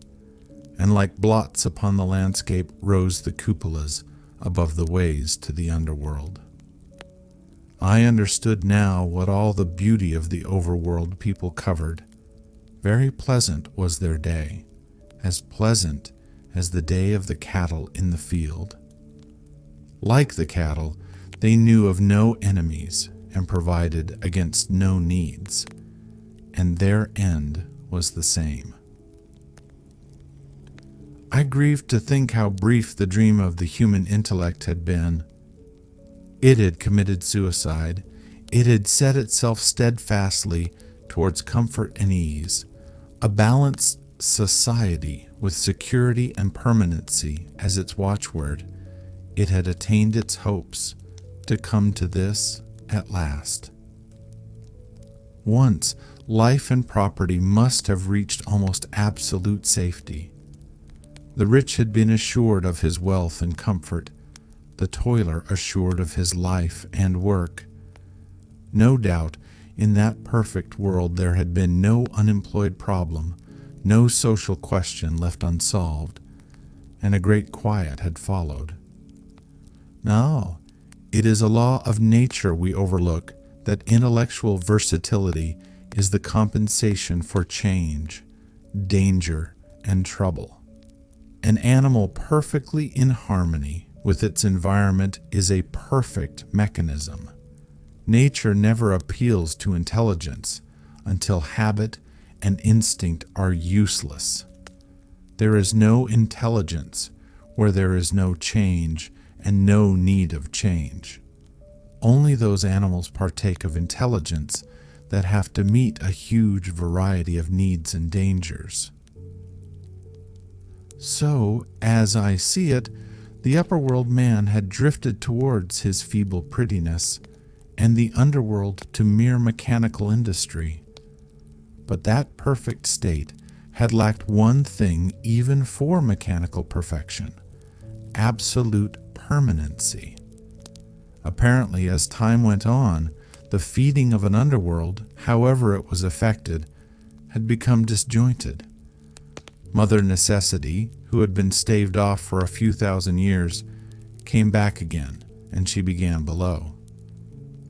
And like blots upon the landscape rose the cupolas above the ways to the underworld. I understood now what all the beauty of the overworld people covered. Very pleasant was their day, as pleasant as the day of the cattle in the field. Like the cattle, they knew of no enemies and provided against no needs, and their end was the same. I grieved to think how brief the dream of the human intellect had been. It had committed suicide. It had set itself steadfastly towards comfort and ease, a balanced society with security and permanency as its watchword. It had attained its hopes to come to this at last. Once, life and property must have reached almost absolute safety. The rich had been assured of his wealth and comfort, the toiler assured of his life and work. No doubt, in that perfect world there had been no unemployed problem, no social question left unsolved, and a great quiet had followed. Now, it is a law of nature we overlook that intellectual versatility is the compensation for change, danger, and trouble. An animal perfectly in harmony with its environment is a perfect mechanism. Nature never appeals to intelligence until habit and instinct are useless. There is no intelligence where there is no change and no need of change. Only those animals partake of intelligence that have to meet a huge variety of needs and dangers. So, as I see it, the upperworld man had drifted towards his feeble prettiness, and the underworld to mere mechanical industry. But that perfect state had lacked one thing even for mechanical perfection: absolute permanency. Apparently, as time went on, the feeding of an underworld, however it was effected, had become disjointed. Mother Necessity, who had been staved off for a few thousand years, came back again, and she began below.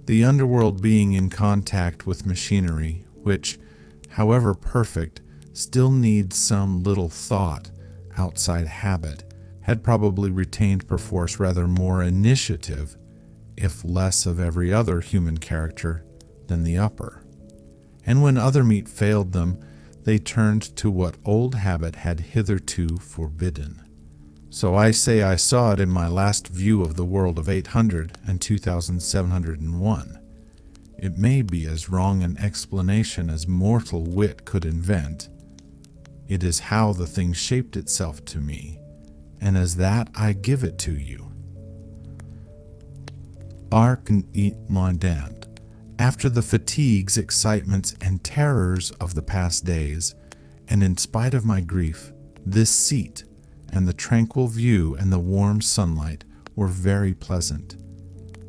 The underworld being in contact with machinery, which, however perfect, still needs some little thought outside habit, had probably retained perforce rather more initiative, if less of every other human character, than the upper. And when other meat failed them, they turned to what old habit had hitherto forbidden. So I say I saw it in my last view of the world of 800 and 2701. It may be as wrong an explanation as mortal wit could invent. It is how the thing shaped itself to me, and as that I give it to you. Arc et Mondant. After the fatigues, excitements, and terrors of the past days, and in spite of my grief, this seat and the tranquil view and the warm sunlight were very pleasant.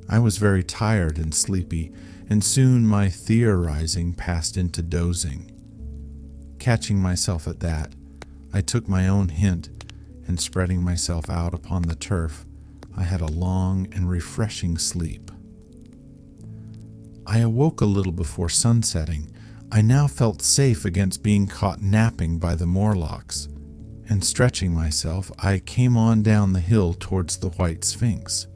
I was very tired and sleepy, and soon my theorizing passed into dozing. Catching myself at that, I took my own hint, and spreading myself out upon the turf, I had a long and refreshing sleep. I awoke a little before sunsetting. I now felt safe against being caught napping by the Morlocks, and stretching myself, I came on down the hill towards the White Sphinx.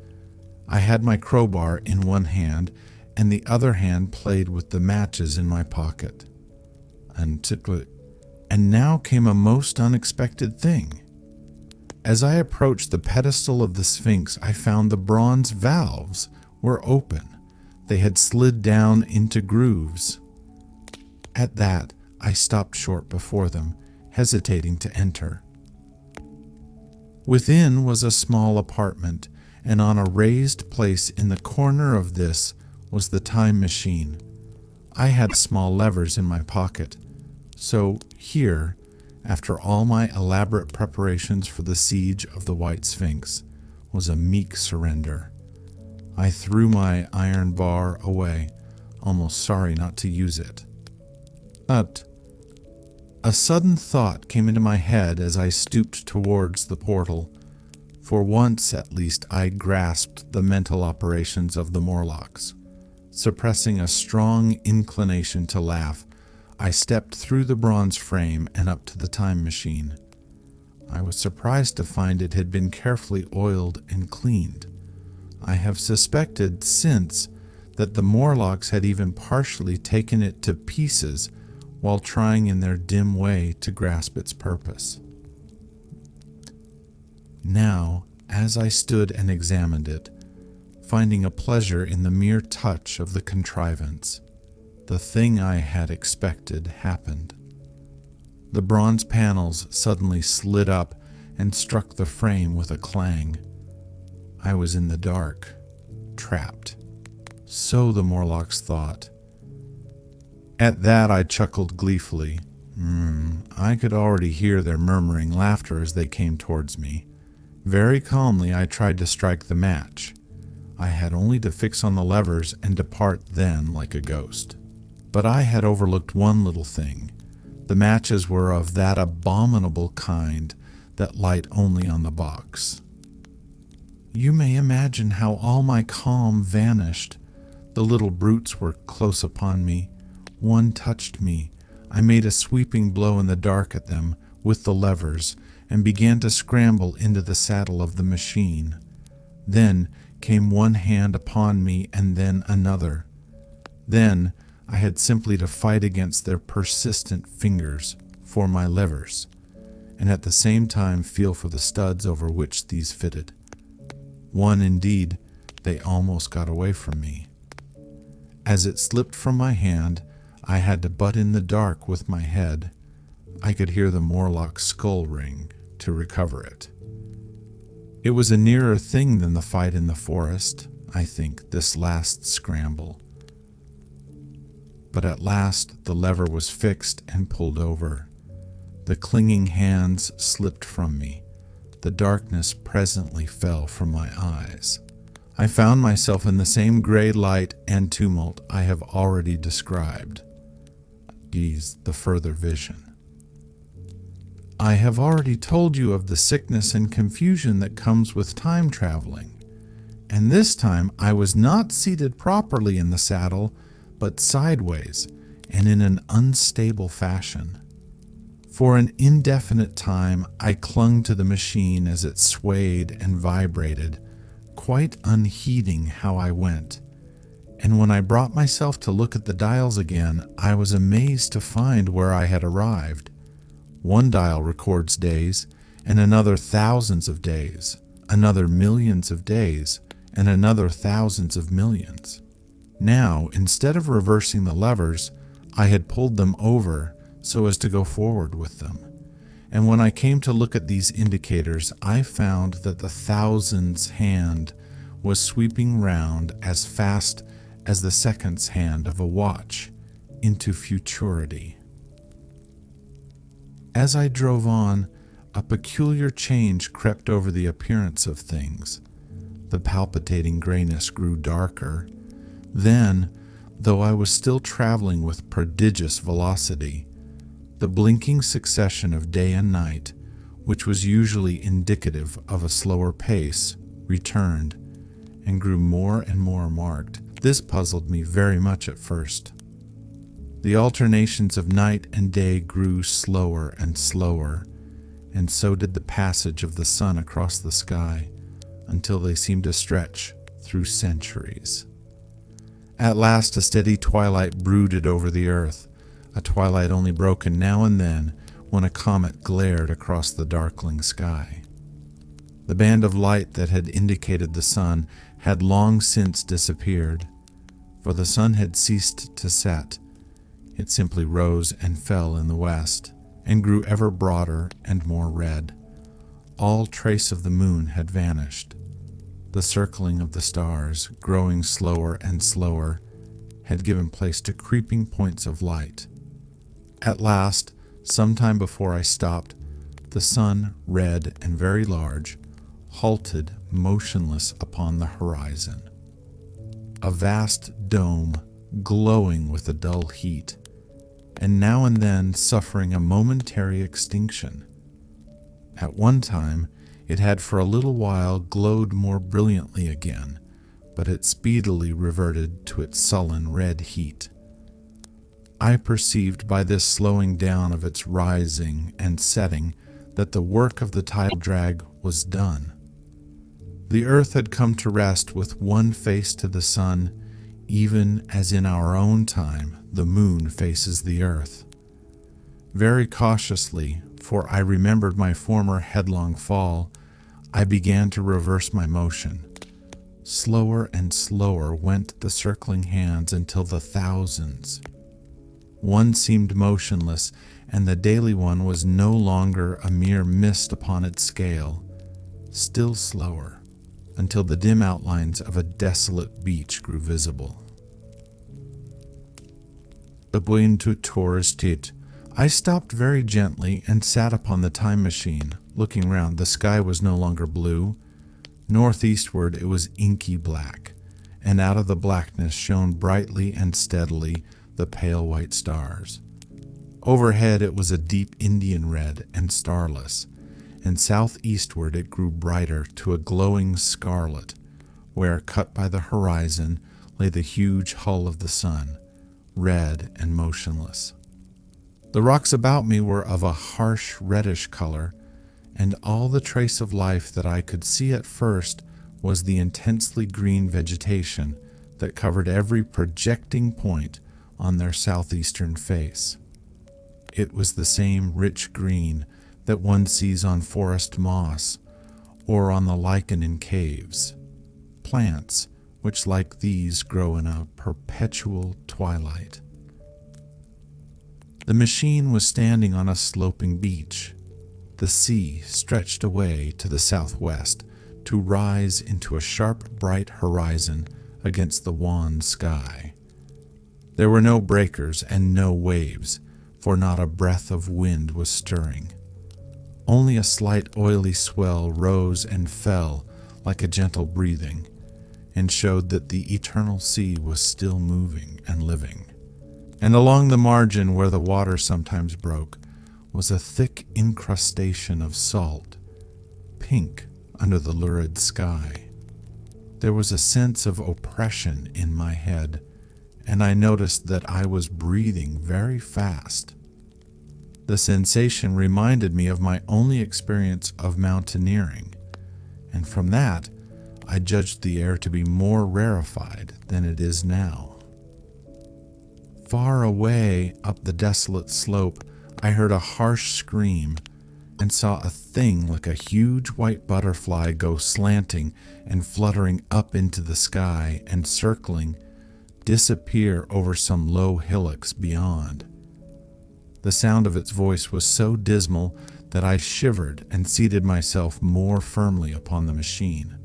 I had my crowbar in one hand, and the other hand played with the matches in my pocket. And now came a most unexpected thing. As I approached the pedestal of the Sphinx, I found the bronze valves were open. They had slid down into grooves. At that, I stopped short before them, hesitating to enter. Within was a small apartment, and on a raised place in the corner of this was the time machine. I had small levers in my pocket, so here, after all my elaborate preparations for the siege of the White Sphinx, was a meek surrender. I threw my iron bar away, almost sorry not to use it. But a sudden thought came into my head as I stooped towards the portal. For once, at least, I grasped the mental operations of the Morlocks. Suppressing a strong inclination to laugh, I stepped through the bronze frame and up to the time machine. I was surprised to find it had been carefully oiled and cleaned. I have suspected since that the Morlocks had even partially taken it to pieces while trying in their dim way to grasp its purpose. Now, as I stood and examined it, finding a pleasure in the mere touch of the contrivance, the thing I had expected happened. The bronze panels suddenly slid up and struck the frame with a clang. I was in the dark, trapped. So the Morlocks thought. At that I chuckled gleefully. I could already hear their murmuring laughter as they came towards me. Very calmly I tried to strike the match. I had only to fix on the levers and depart then like a ghost. But I had overlooked one little thing. The matches were of that abominable kind that light only on the box. You may imagine how all my calm vanished. The little brutes were close upon me. One touched me. I made a sweeping blow in the dark at them, with the levers and began to scramble into the saddle of the machine. Then came one hand upon me and then another. Then I had simply to fight against their persistent fingers for my levers, and at the same time feel for the studs over which these fitted. One, indeed, they almost got away from me. As it slipped from my hand, I had to butt in the dark with my head. I could hear the Morlock's skull ring to recover it. It was a nearer thing than the fight in the forest, I think, this last scramble. But at last the lever was fixed and pulled over. The clinging hands slipped from me. The darkness presently fell from my eyes. I found myself in the same gray light and tumult I have already described. Geez, the further vision. I have already told you of the sickness and confusion that comes with time traveling, and this time I was not seated properly in the saddle, but sideways and in an unstable fashion. For an indefinite time I clung to the machine as it swayed and vibrated, quite unheeding how I went, and when I brought myself to look at the dials again, I was amazed to find where I had arrived. One dial records days, and another thousands of days, another millions of days, and another thousands of millions. Now, instead of reversing the levers, I had pulled them over so as to go forward with them. And when I came to look at these indicators, I found that the thousands hand was sweeping round as fast as the seconds hand of a watch into futurity. As I drove on, a peculiar change crept over the appearance of things. The palpitating grayness grew darker. Then, though I was still traveling with prodigious velocity, the blinking succession of day and night, which was usually indicative of a slower pace, returned and grew more and more marked. This puzzled me very much at first. The alternations of night and day grew slower and slower, and so did the passage of the sun across the sky, until they seemed to stretch through centuries. At last a steady twilight brooded over the earth, a twilight only broken now and then when a comet glared across the darkling sky. The band of light that had indicated the sun had long since disappeared, for the sun had ceased to set. It simply rose and fell in the west, and grew ever broader and more red. All trace of the moon had vanished. The circling of the stars, growing slower and slower, had given place to creeping points of light. At last, some time before I stopped, the sun, red and very large, halted motionless upon the horizon. A vast dome, glowing with a dull heat, and now and then suffering a momentary extinction. At one time, it had for a little while glowed more brilliantly again, but it speedily reverted to its sullen red heat. I perceived by this slowing down of its rising and setting that the work of the tidal drag was done. The earth had come to rest with one face to the sun, even as in our own time the moon faces the earth. Very cautiously, for I remembered my former headlong fall, I began to reverse my motion. Slower and slower went the circling hands until the thousands. One seemed motionless, and the daily one was no longer a mere mist upon its scale. Still slower, until the dim outlines of a desolate beach grew visible. I stopped very gently and sat upon the time machine, looking round. The sky was no longer blue. Northeastward it was inky black, and out of the blackness shone brightly and steadily the pale white stars. Overhead it was a deep Indian red and starless, and southeastward it grew brighter to a glowing scarlet, where, cut by the horizon, lay the huge hull of the sun, red and motionless. The rocks about me were of a harsh reddish color, and all the trace of life that I could see at first was the intensely green vegetation that covered every projecting point on their southeastern face. It was the same rich green that one sees on forest moss or on the lichen in caves, plants which like these grow in a perpetual twilight. The machine was standing on a sloping beach. The sea stretched away to the southwest to rise into a sharp, bright horizon against the wan sky. There were no breakers and no waves, for not a breath of wind was stirring. Only a slight oily swell rose and fell like a gentle breathing, and showed that the eternal sea was still moving and living. And along the margin where the water sometimes broke was a thick incrustation of salt, pink under the lurid sky. There was a sense of oppression in my head, and I noticed that I was breathing very fast. The sensation reminded me of my only experience of mountaineering, and from that I judged the air to be more rarefied than it is now. Far away up the desolate slope, I heard a harsh scream and saw a thing like a huge white butterfly go slanting and fluttering up into the sky and circling, disappear over some low hillocks beyond. The sound of its voice was so dismal that I shivered and seated myself more firmly upon the machine.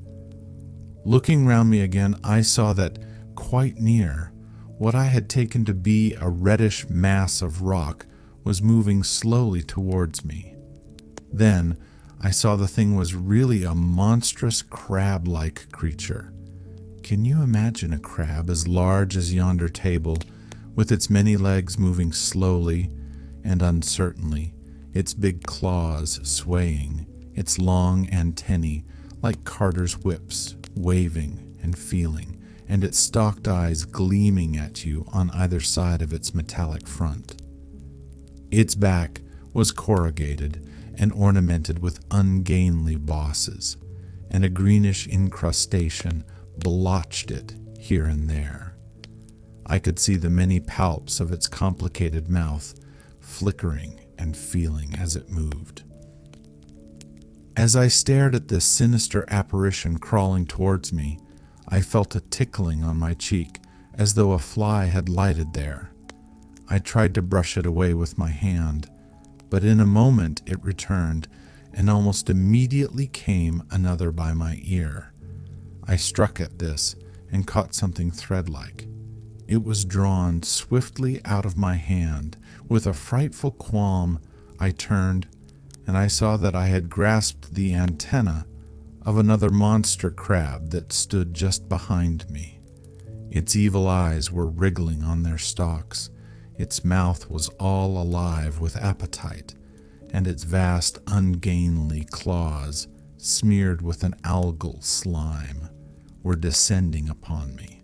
Looking round me again, I saw that quite near, what I had taken to be a reddish mass of rock was moving slowly towards me. Then I saw the thing was really a monstrous crab-like creature. Can you imagine a crab as large as yonder table, with its many legs moving slowly and uncertainly, its big claws swaying, its long antennae like carters' whips waving and feeling, and its stalked eyes gleaming at you on either side of its metallic front? Its back was corrugated and ornamented with ungainly bosses, and a greenish incrustation blotched it here and there. I could see the many palps of its complicated mouth flickering and feeling as it moved. As I stared at this sinister apparition crawling towards me, I felt a tickling on my cheek as though a fly had lighted there. I tried to brush it away with my hand, but in a moment it returned, and almost immediately came another by my ear. I struck at this and caught something thread-like. It was drawn swiftly out of my hand. With a frightful qualm, I turned, and I saw that I had grasped the antenna of another monster crab that stood just behind me. Its evil eyes were wriggling on their stalks. Its mouth was all alive with appetite, and its vast, ungainly claws, smeared with an algal slime, were descending upon me.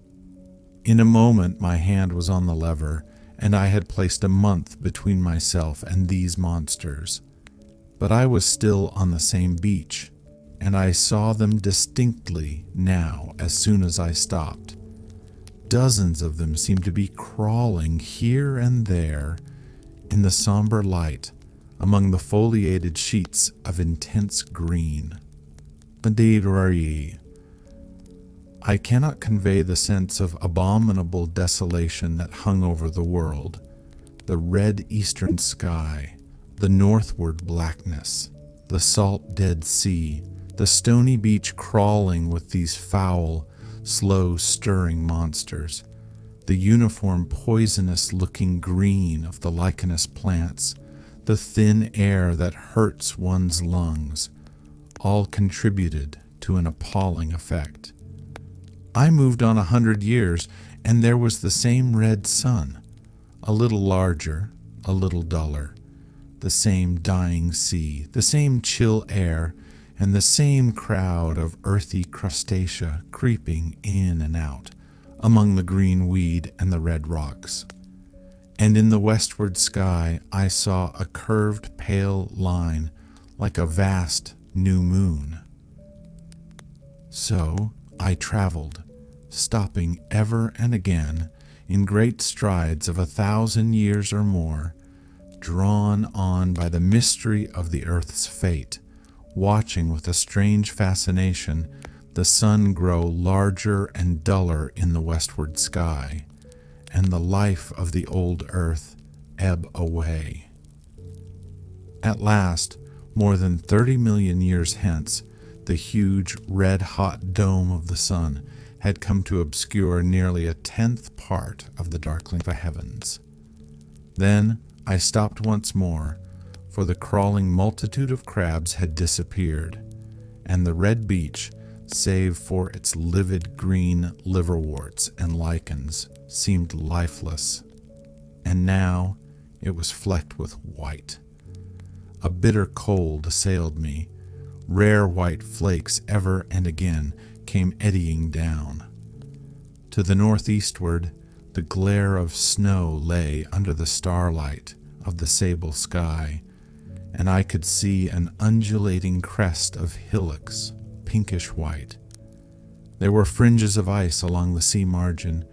In a moment my hand was on the lever, and I had placed a month between myself and these monsters. But I was still on the same beach, and I saw them distinctly now as soon as I stopped. Dozens of them seemed to be crawling here and there in the somber light among the foliated sheets of intense green. I cannot convey the sense of abominable desolation that hung over the world, the red eastern sky, the northward blackness, the salt dead sea, the stony beach crawling with these foul, slow stirring monsters, the uniform poisonous-looking green of the lichenous plants, the thin air that hurts one's lungs, all contributed to an appalling effect. I moved on 100 years, and there was the same red sun, a little larger, a little duller, the same dying sea, the same chill air, and the same crowd of earthy crustacea creeping in and out among the green weed and the red rocks. And in the westward sky I saw a curved pale line like a vast new moon. So I traveled, stopping ever and again in great strides of 1,000 years or more, drawn on by the mystery of the earth's fate, watching with a strange fascination the sun grow larger and duller in the westward sky, and the life of the old earth ebb away. At last, more than 30 million years hence, the huge red-hot dome of the sun had come to obscure nearly 1/10 part of the darkling heavens. Then I stopped once more, for the crawling multitude of crabs had disappeared, and the red beach, save for its livid green liverworts and lichens, seemed lifeless, and now it was flecked with white. A bitter cold assailed me. Rare white flakes ever and again came eddying down. To the northeastward, the glare of snow lay under the starlight of the sable sky, and I could see an undulating crest of hillocks, pinkish white. There were fringes of ice along the sea margin,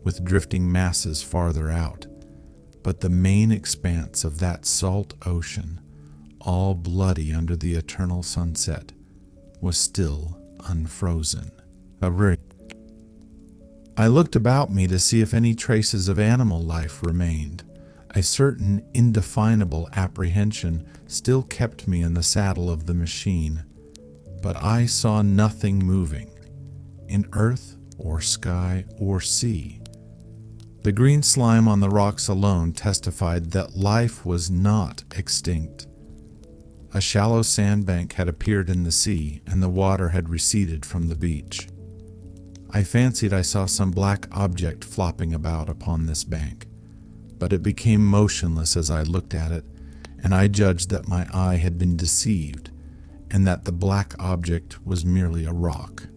with drifting masses farther out, but the main expanse of that salt ocean, all bloody under the eternal sunset, was still unfrozen. I looked about me to see if any traces of animal life remained. A certain indefinable apprehension still kept me in the saddle of the machine, but I saw nothing moving, in earth or sky or sea. The green slime on the rocks alone testified that life was not extinct. A shallow sandbank had appeared in the sea, and the water had receded from the beach. I fancied I saw some black object flopping about upon this bank, but it became motionless as I looked at it, and I judged that my eye had been deceived, and that the black object was merely a rock.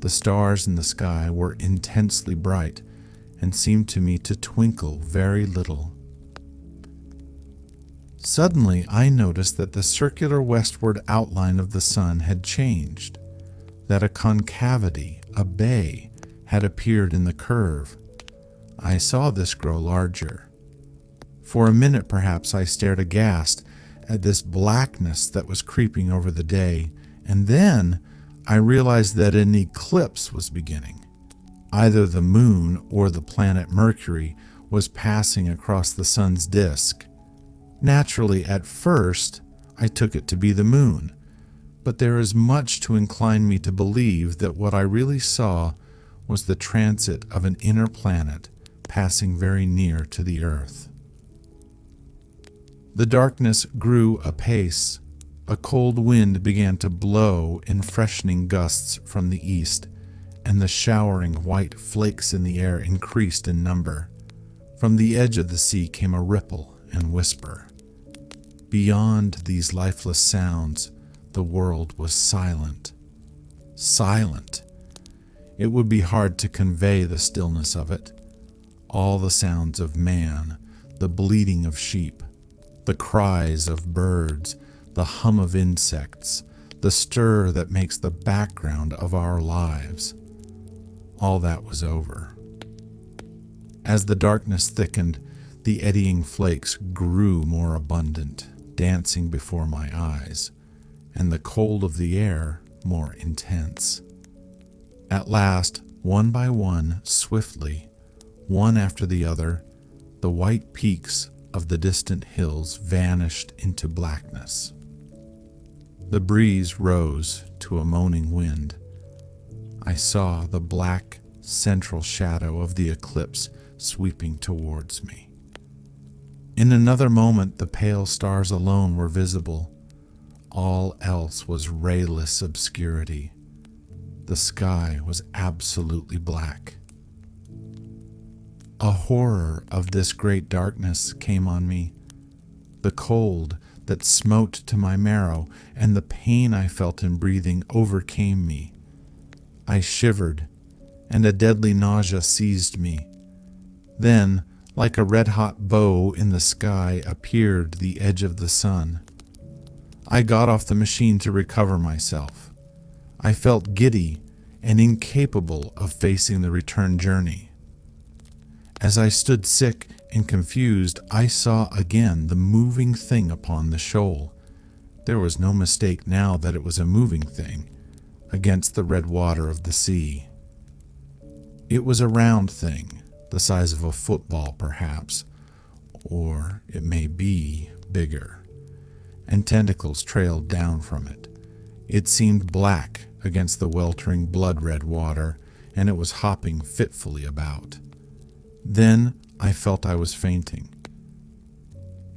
The stars in the sky were intensely bright, and seemed to me to twinkle very little. Suddenly I noticed that the circular westward outline of the sun had changed, that a concavity, a bay, had appeared in the curve. I saw this grow larger. For a minute perhaps I stared aghast at this blackness that was creeping over the day, and then I realized that an eclipse was beginning. Either the moon or the planet Mercury was passing across the sun's disk. Naturally, at first, I took it to be the moon, but there is much to incline me to believe that what I really saw was the transit of an inner planet passing very near to the earth. The darkness grew apace. A cold wind began to blow in freshening gusts from the east, and the showering white flakes in the air increased in number. From the edge of the sea came a ripple and whisper. Beyond these lifeless sounds, the world was silent. Silent. It would be hard to convey the stillness of it. All the sounds of man, the bleating of sheep, the cries of birds, the hum of insects, the stir that makes the background of our lives. All that was over. As the darkness thickened, the eddying flakes grew more abundant, dancing before my eyes, and the cold of the air more intense. At last, one by one, swiftly, one after the other, the white peaks of the distant hills vanished into blackness. The breeze rose to a moaning wind. I saw the black central shadow of the eclipse sweeping towards me. In another moment, the pale stars alone were visible. All else was rayless obscurity. The sky was absolutely black. A horror of this great darkness came on me. The cold that smote to my marrow and the pain I felt in breathing overcame me. I shivered, and a deadly nausea seized me. Then, Like a red-hot bow in the sky appeared the edge of the sun. I got off the machine to recover myself. I felt giddy and incapable of facing the return journey. As I stood sick and confused, I saw again the moving thing upon the shoal. There was no mistake now that it was a moving thing against the red water of the sea. It was a round thing, the size of a football perhaps, or it may be bigger, and tentacles trailed down from it. It seemed black against the weltering blood-red water, and it was hopping fitfully about. Then I felt I was fainting.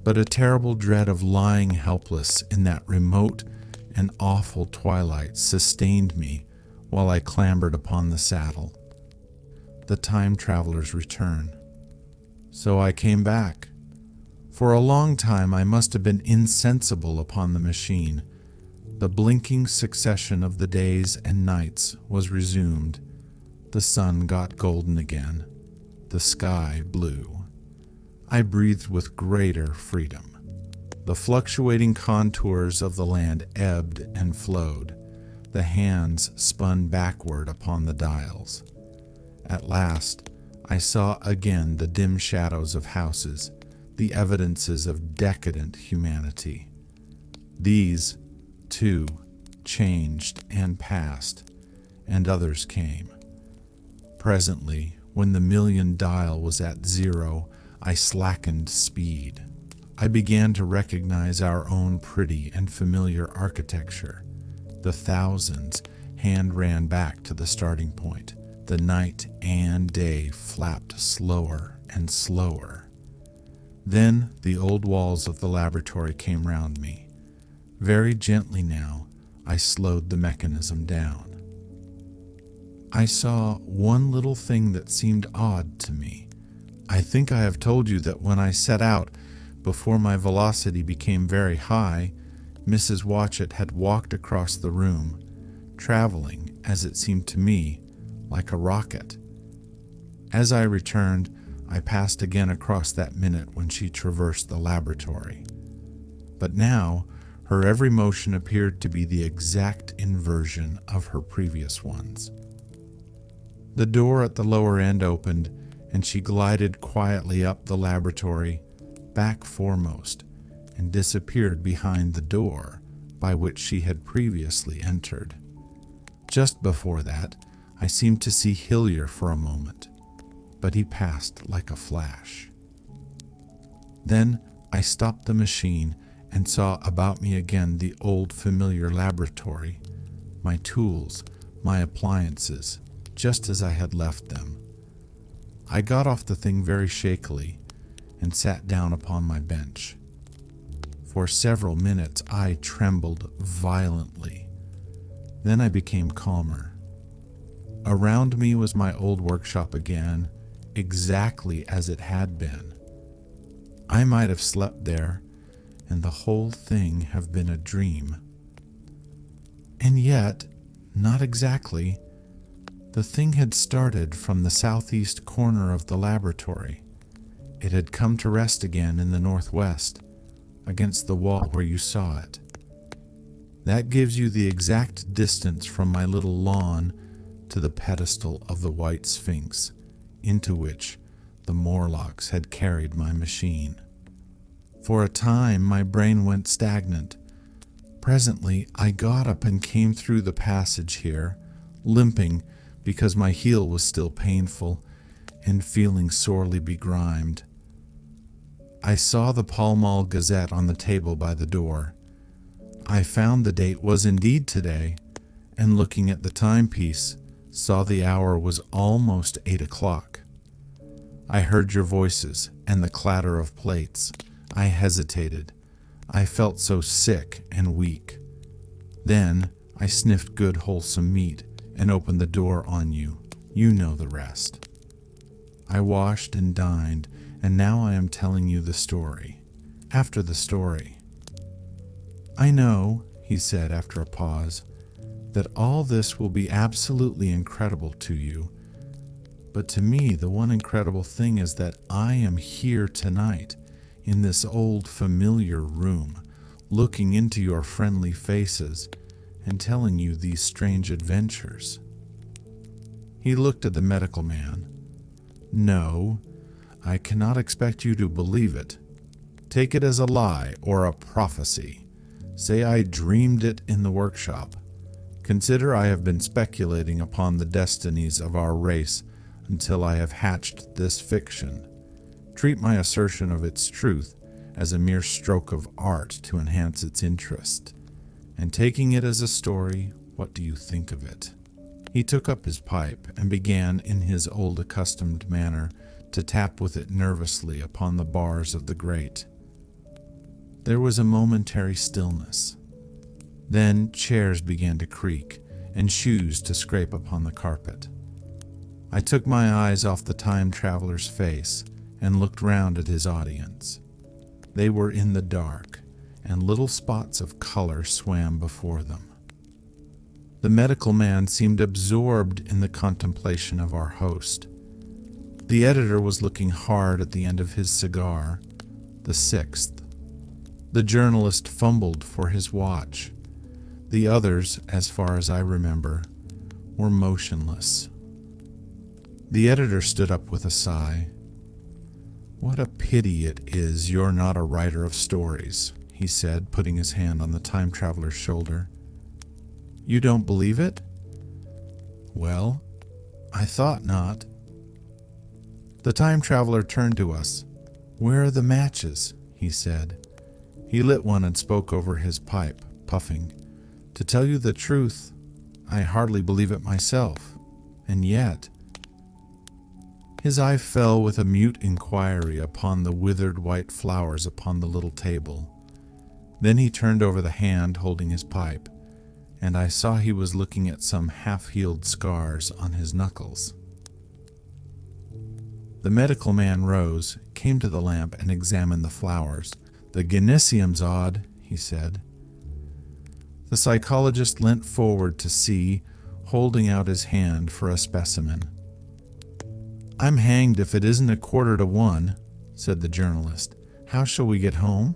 But a terrible dread of lying helpless in that remote and awful twilight sustained me while I clambered upon the saddle. The time traveler's return. So I came back. For a long time I must have been insensible upon the machine. The blinking succession of the days and nights was resumed. The sun got golden again. The sky blue. I breathed with greater freedom. The fluctuating contours of the land ebbed and flowed. The hands spun backward upon the dials. At last, I saw again the dim shadows of houses, the evidences of decadent humanity. These, too, changed and passed, and others came. Presently, when the million dial was at 0, I slackened speed. I began to recognize our own pretty and familiar architecture. The thousands hand ran back to the starting point. The night and day flapped slower and slower. Then the old walls of the laboratory came round me. Very gently now, I slowed the mechanism down. I saw one little thing that seemed odd to me. I think I have told you that when I set out, before my velocity became very high, Mrs. Watchett had walked across the room, traveling, as it seemed to me, like a rocket. As I returned, I passed again across that minute when she traversed the laboratory. But now, her every motion appeared to be the exact inversion of her previous ones. The door at the lower end opened, and she glided quietly up the laboratory, back foremost, and disappeared behind the door by which she had previously entered. Just before that, I seemed to see Hillier for a moment, but he passed like a flash. Then I stopped the machine and saw about me again the old familiar laboratory, my tools, my appliances, just as I had left them. I got off the thing very shakily and sat down upon my bench. For several minutes I trembled violently. Then I became calmer. Around me was my old workshop again, exactly as it had been. I might have slept there, and the whole thing have been a dream. And yet, not exactly. The thing had started from the southeast corner of the laboratory. It had come to rest again in the northwest, against the wall where you saw it. That gives you the exact distance from my little lawn to the pedestal of the White Sphinx, into which the Morlocks had carried my machine. For a time my brain went stagnant. Presently I got up and came through the passage here, limping because my heel was still painful and feeling sorely begrimed. I saw the Pall Mall Gazette on the table by the door. I found the date was indeed today, and looking at the timepiece, saw the hour was almost 8 o'clock. I heard your voices and the clatter of plates. I hesitated. I felt so sick and weak. Then I sniffed good wholesome meat and opened the door on you. You know the rest. I washed and dined, and now I am telling you the story. After the story. I know, he said after a pause, that all this will be absolutely incredible to you, But to me, the one incredible thing is that I am here tonight, in this old familiar room, looking into your friendly faces and telling you these strange adventures." He looked at the medical man. "No, I cannot expect you to believe it. Take it as a lie or a prophecy. Say I dreamed it in the workshop. Consider I have been speculating upon the destinies of our race until I have hatched this fiction. Treat my assertion of its truth as a mere stroke of art to enhance its interest. And taking it as a story, what do you think of it?" He took up his pipe and began in his old accustomed manner to tap with it nervously upon the bars of the grate. There was a momentary stillness. Then chairs began to creak and shoes to scrape upon the carpet. I took my eyes off the time traveler's face and looked round at his audience. They were in the dark, and little spots of color swam before them. The medical man seemed absorbed in the contemplation of our host. The editor was looking hard at the end of his cigar, the sixth. The journalist fumbled for his watch. The others, as far as I remember, were motionless. The editor stood up with a sigh. "What a pity it is you're not a writer of stories," he said, putting his hand on the time traveler's shoulder. "You don't believe it?" "Well, I thought not." The time traveler turned to us. "Where are the matches?" he said. He lit one and spoke over his pipe, puffing. "To tell you the truth, I hardly believe it myself. And yet—" His eye fell with a mute inquiry upon the withered white flowers upon the little table. Then he turned over the hand holding his pipe, and I saw he was looking at some half-healed scars on his knuckles. The medical man rose, came to the lamp, and examined the flowers. "The Genesium's odd," he said. The psychologist leant forward to see, holding out his hand for a specimen. "I'm hanged if it isn't 1:15, said the journalist. "How shall we get home?"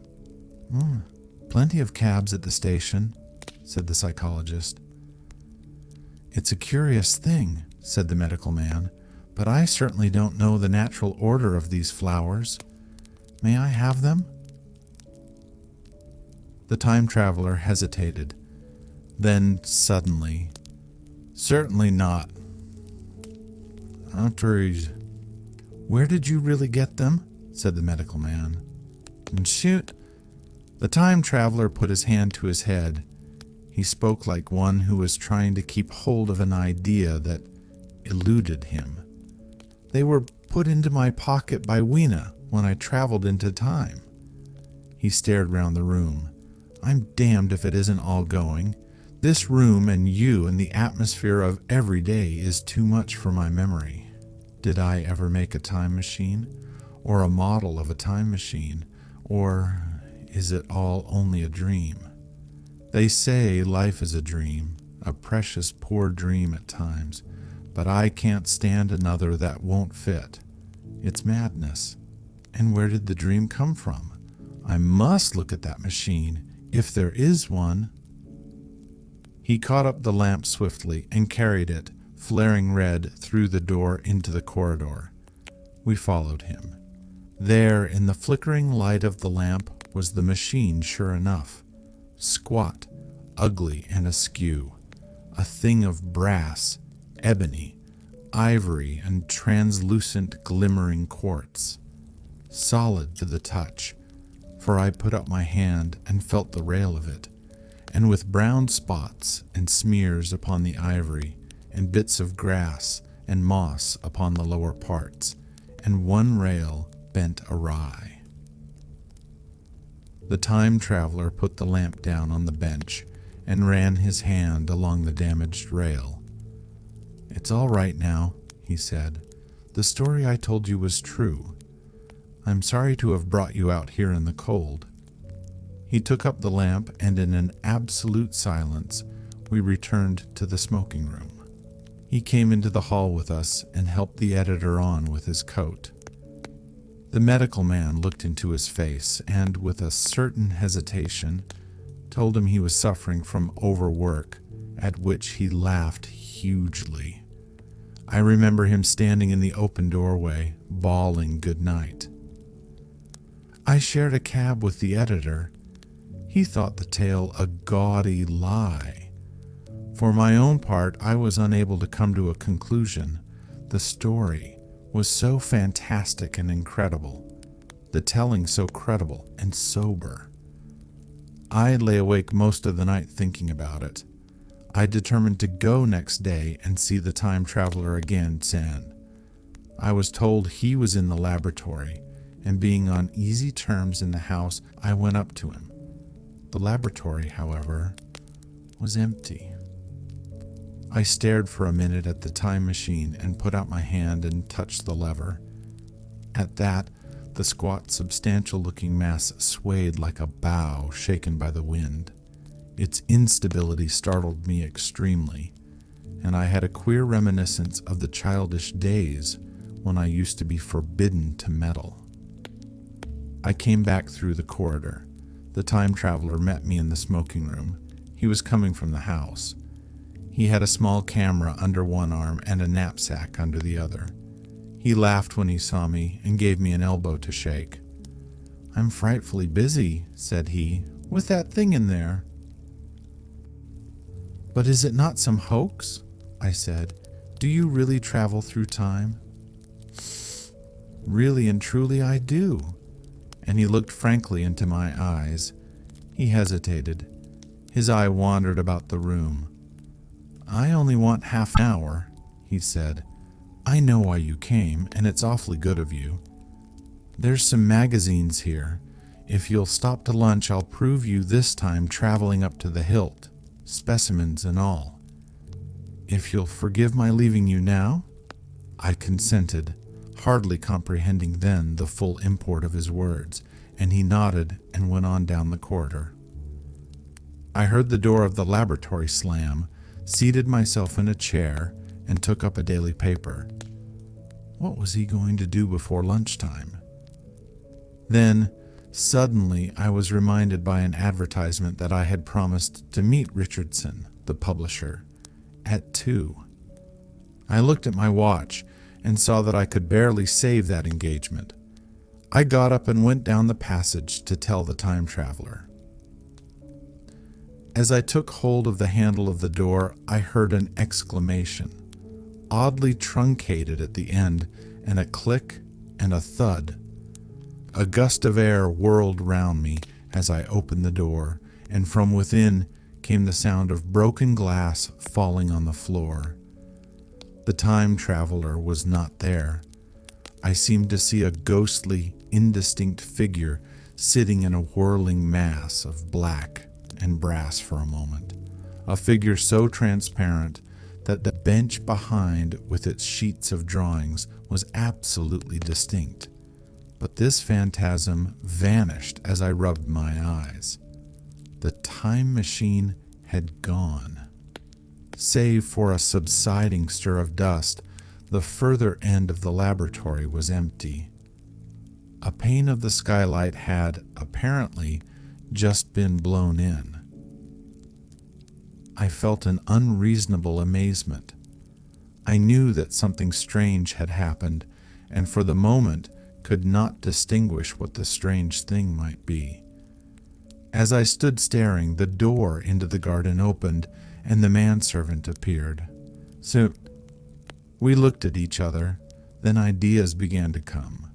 "Plenty of cabs at the station," said the psychologist. "It's a curious thing," said the medical man, "but I certainly don't know the natural order of these flowers. May I have them?" The time traveler hesitated. Then suddenly, "Certainly not." "Where did you really get them?" said the medical man. "And shoot." The time traveler put his hand to his head. He spoke like one who was trying to keep hold of an idea that eluded him. "They were put into my pocket by Weena when I traveled into time." He stared round the room. "I'm damned if it isn't all going. This room and you and the atmosphere of every day is too much for my memory. Did I ever make a time machine? Or a model of a time machine? Or is it all only a dream? They say life is a dream, a precious poor dream at times, but I can't stand another that won't fit. It's madness. And where did the dream come from? I must look at that machine, if there is one." He caught up the lamp swiftly and carried it, flaring red, through the door into the corridor. We followed him. There, in the flickering light of the lamp, was the machine sure enough. Squat, ugly, and askew. A thing of brass, ebony, ivory, and translucent glimmering quartz. Solid to the touch, for I put up my hand and felt the rail of it, and with brown spots and smears upon the ivory, and bits of grass and moss upon the lower parts, and one rail bent awry. The time traveler put the lamp down on the bench and ran his hand along the damaged rail. "It's all right now," he said. "The story I told you was true. I'm sorry to have brought you out here in the cold." He took up the lamp, and in an absolute silence we returned to the smoking room. He came into the hall with us and helped the editor on with his coat. The medical man looked into his face and, with a certain hesitation, told him he was suffering from overwork, at which he laughed hugely. I remember him standing in the open doorway, bawling good night. I shared a cab with the editor. He thought the tale a gaudy lie. For my own part, I was unable to come to a conclusion. The story was so fantastic and incredible, the telling so credible and sober. I lay awake most of the night thinking about it. I determined to go next day and see the time traveler again, San. I was told he was in the laboratory, and being on easy terms in the house, I went up to him. The laboratory, however, was empty. I stared for a minute at the time machine and put out my hand and touched the lever. At that, the squat, substantial-looking mass swayed like a bough shaken by the wind. Its instability startled me extremely, and I had a queer reminiscence of the childish days when I used to be forbidden to meddle. I came back through the corridor. The time traveler met me in the smoking room. He was coming from the house. He had a small camera under one arm and a knapsack under the other. He laughed when he saw me and gave me an elbow to shake. "I'm frightfully busy," said he, "with that thing in there." "But is it not some hoax?" I said. "Do you really travel through time?" "Really and truly I do." And he looked frankly into my eyes. He hesitated. His eye wandered about the room. "I only want half an hour," he said. "I know why you came, and it's awfully good of you. There's some magazines here. If you'll stop to lunch, I'll prove you this time traveling up to the hilt, specimens and all. If you'll forgive my leaving you now?" I consented, hardly comprehending then the full import of his words, and he nodded and went on down the corridor. I heard the door of the laboratory slam, seated myself in a chair, and took up a daily paper. What was he going to do before lunchtime? Then, suddenly, I was reminded by an advertisement that I had promised to meet Richardson, the publisher, at 2. I looked at my watch and saw that I could barely save that engagement. I got up and went down the passage to tell the time traveler. As I took hold of the handle of the door, I heard an exclamation, oddly truncated at the end, and a click and a thud. A gust of air whirled round me as I opened the door, and from within came the sound of broken glass falling on the floor. The time traveler was not there. I seemed to see a ghostly, indistinct figure sitting in a whirling mass of black and brass for a moment, a figure so transparent that the bench behind with its sheets of drawings was absolutely distinct. But this phantasm vanished as I rubbed my eyes. The time machine had gone. Save for a subsiding stir of dust, the further end of the laboratory was empty. A pane of the skylight had, apparently, just been blown in. I felt an unreasonable amazement. I knew that something strange had happened, and for the moment could not distinguish what the strange thing might be. As I stood staring, the door into the garden opened, and the manservant appeared. So we looked at each other, then ideas began to come.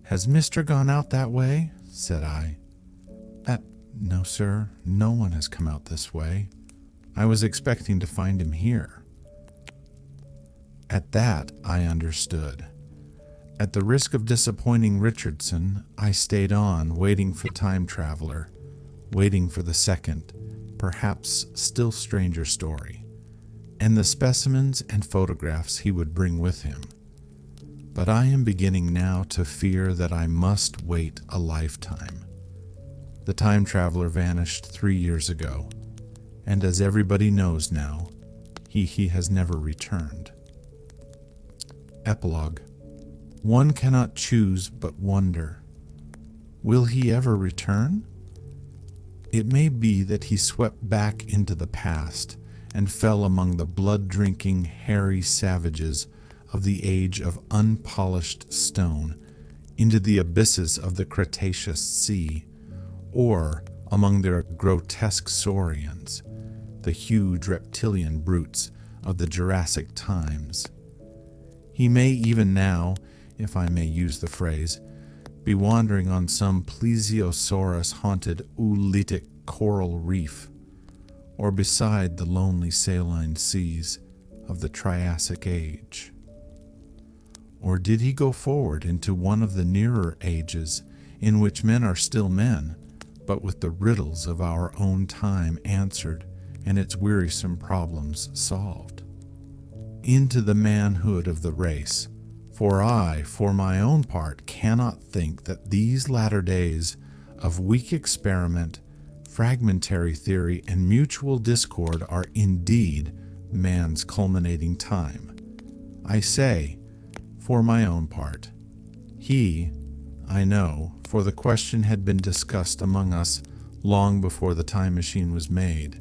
"Has Mr. gone out that way?" said I. No, sir, no one has come out this way. I was expecting to find him here." At that, I understood. At the risk of disappointing Richardson, I stayed on, waiting for the time traveler, waiting for the second, perhaps still stranger story, and the specimens and photographs he would bring with him. But I am beginning now to fear that I must wait a lifetime. The time traveler vanished 3 years ago, and as everybody knows now, he has never returned. Epilogue. One cannot choose but wonder. Will he ever return? It may be that he swept back into the past and fell among the blood-drinking, hairy savages of the age of unpolished stone, into the abysses of the Cretaceous Sea, or among their grotesque saurians, the huge reptilian brutes of the Jurassic times. He may even now, if I may use the phrase, be wandering on some plesiosaurus-haunted oolitic coral reef, or beside the lonely saline seas of the Triassic Age. Or did he go forward into one of the nearer ages in which men are still men, but with the riddles of our own time answered and its wearisome problems solved? Into the manhood of the race, for I, for my own part, cannot think that these latter days of weak experiment, fragmentary theory, and mutual discord are indeed man's culminating time. I say, for my own part. He, I know, for the question had been discussed among us long before the time machine was made,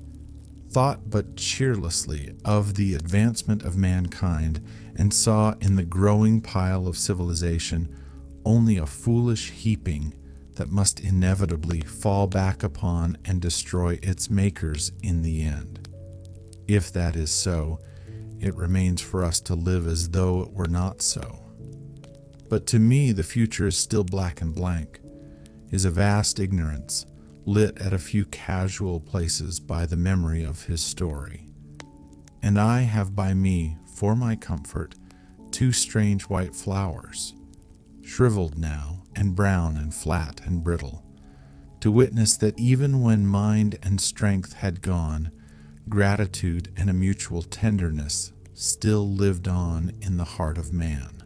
thought but cheerlessly of the advancement of mankind and saw in the growing pile of civilization only a foolish heaping that must inevitably fall back upon and destroy its makers in the end. If that is so, it remains for us to live as though it were not so. But to me the future is still black and blank, is a vast ignorance, lit at a few casual places by the memory of his story. And I have by me, for my comfort, 2 strange white flowers, shriveled now, and brown and flat and brittle, to witness that even when mind and strength had gone, gratitude and a mutual tenderness still lived on in the heart of man.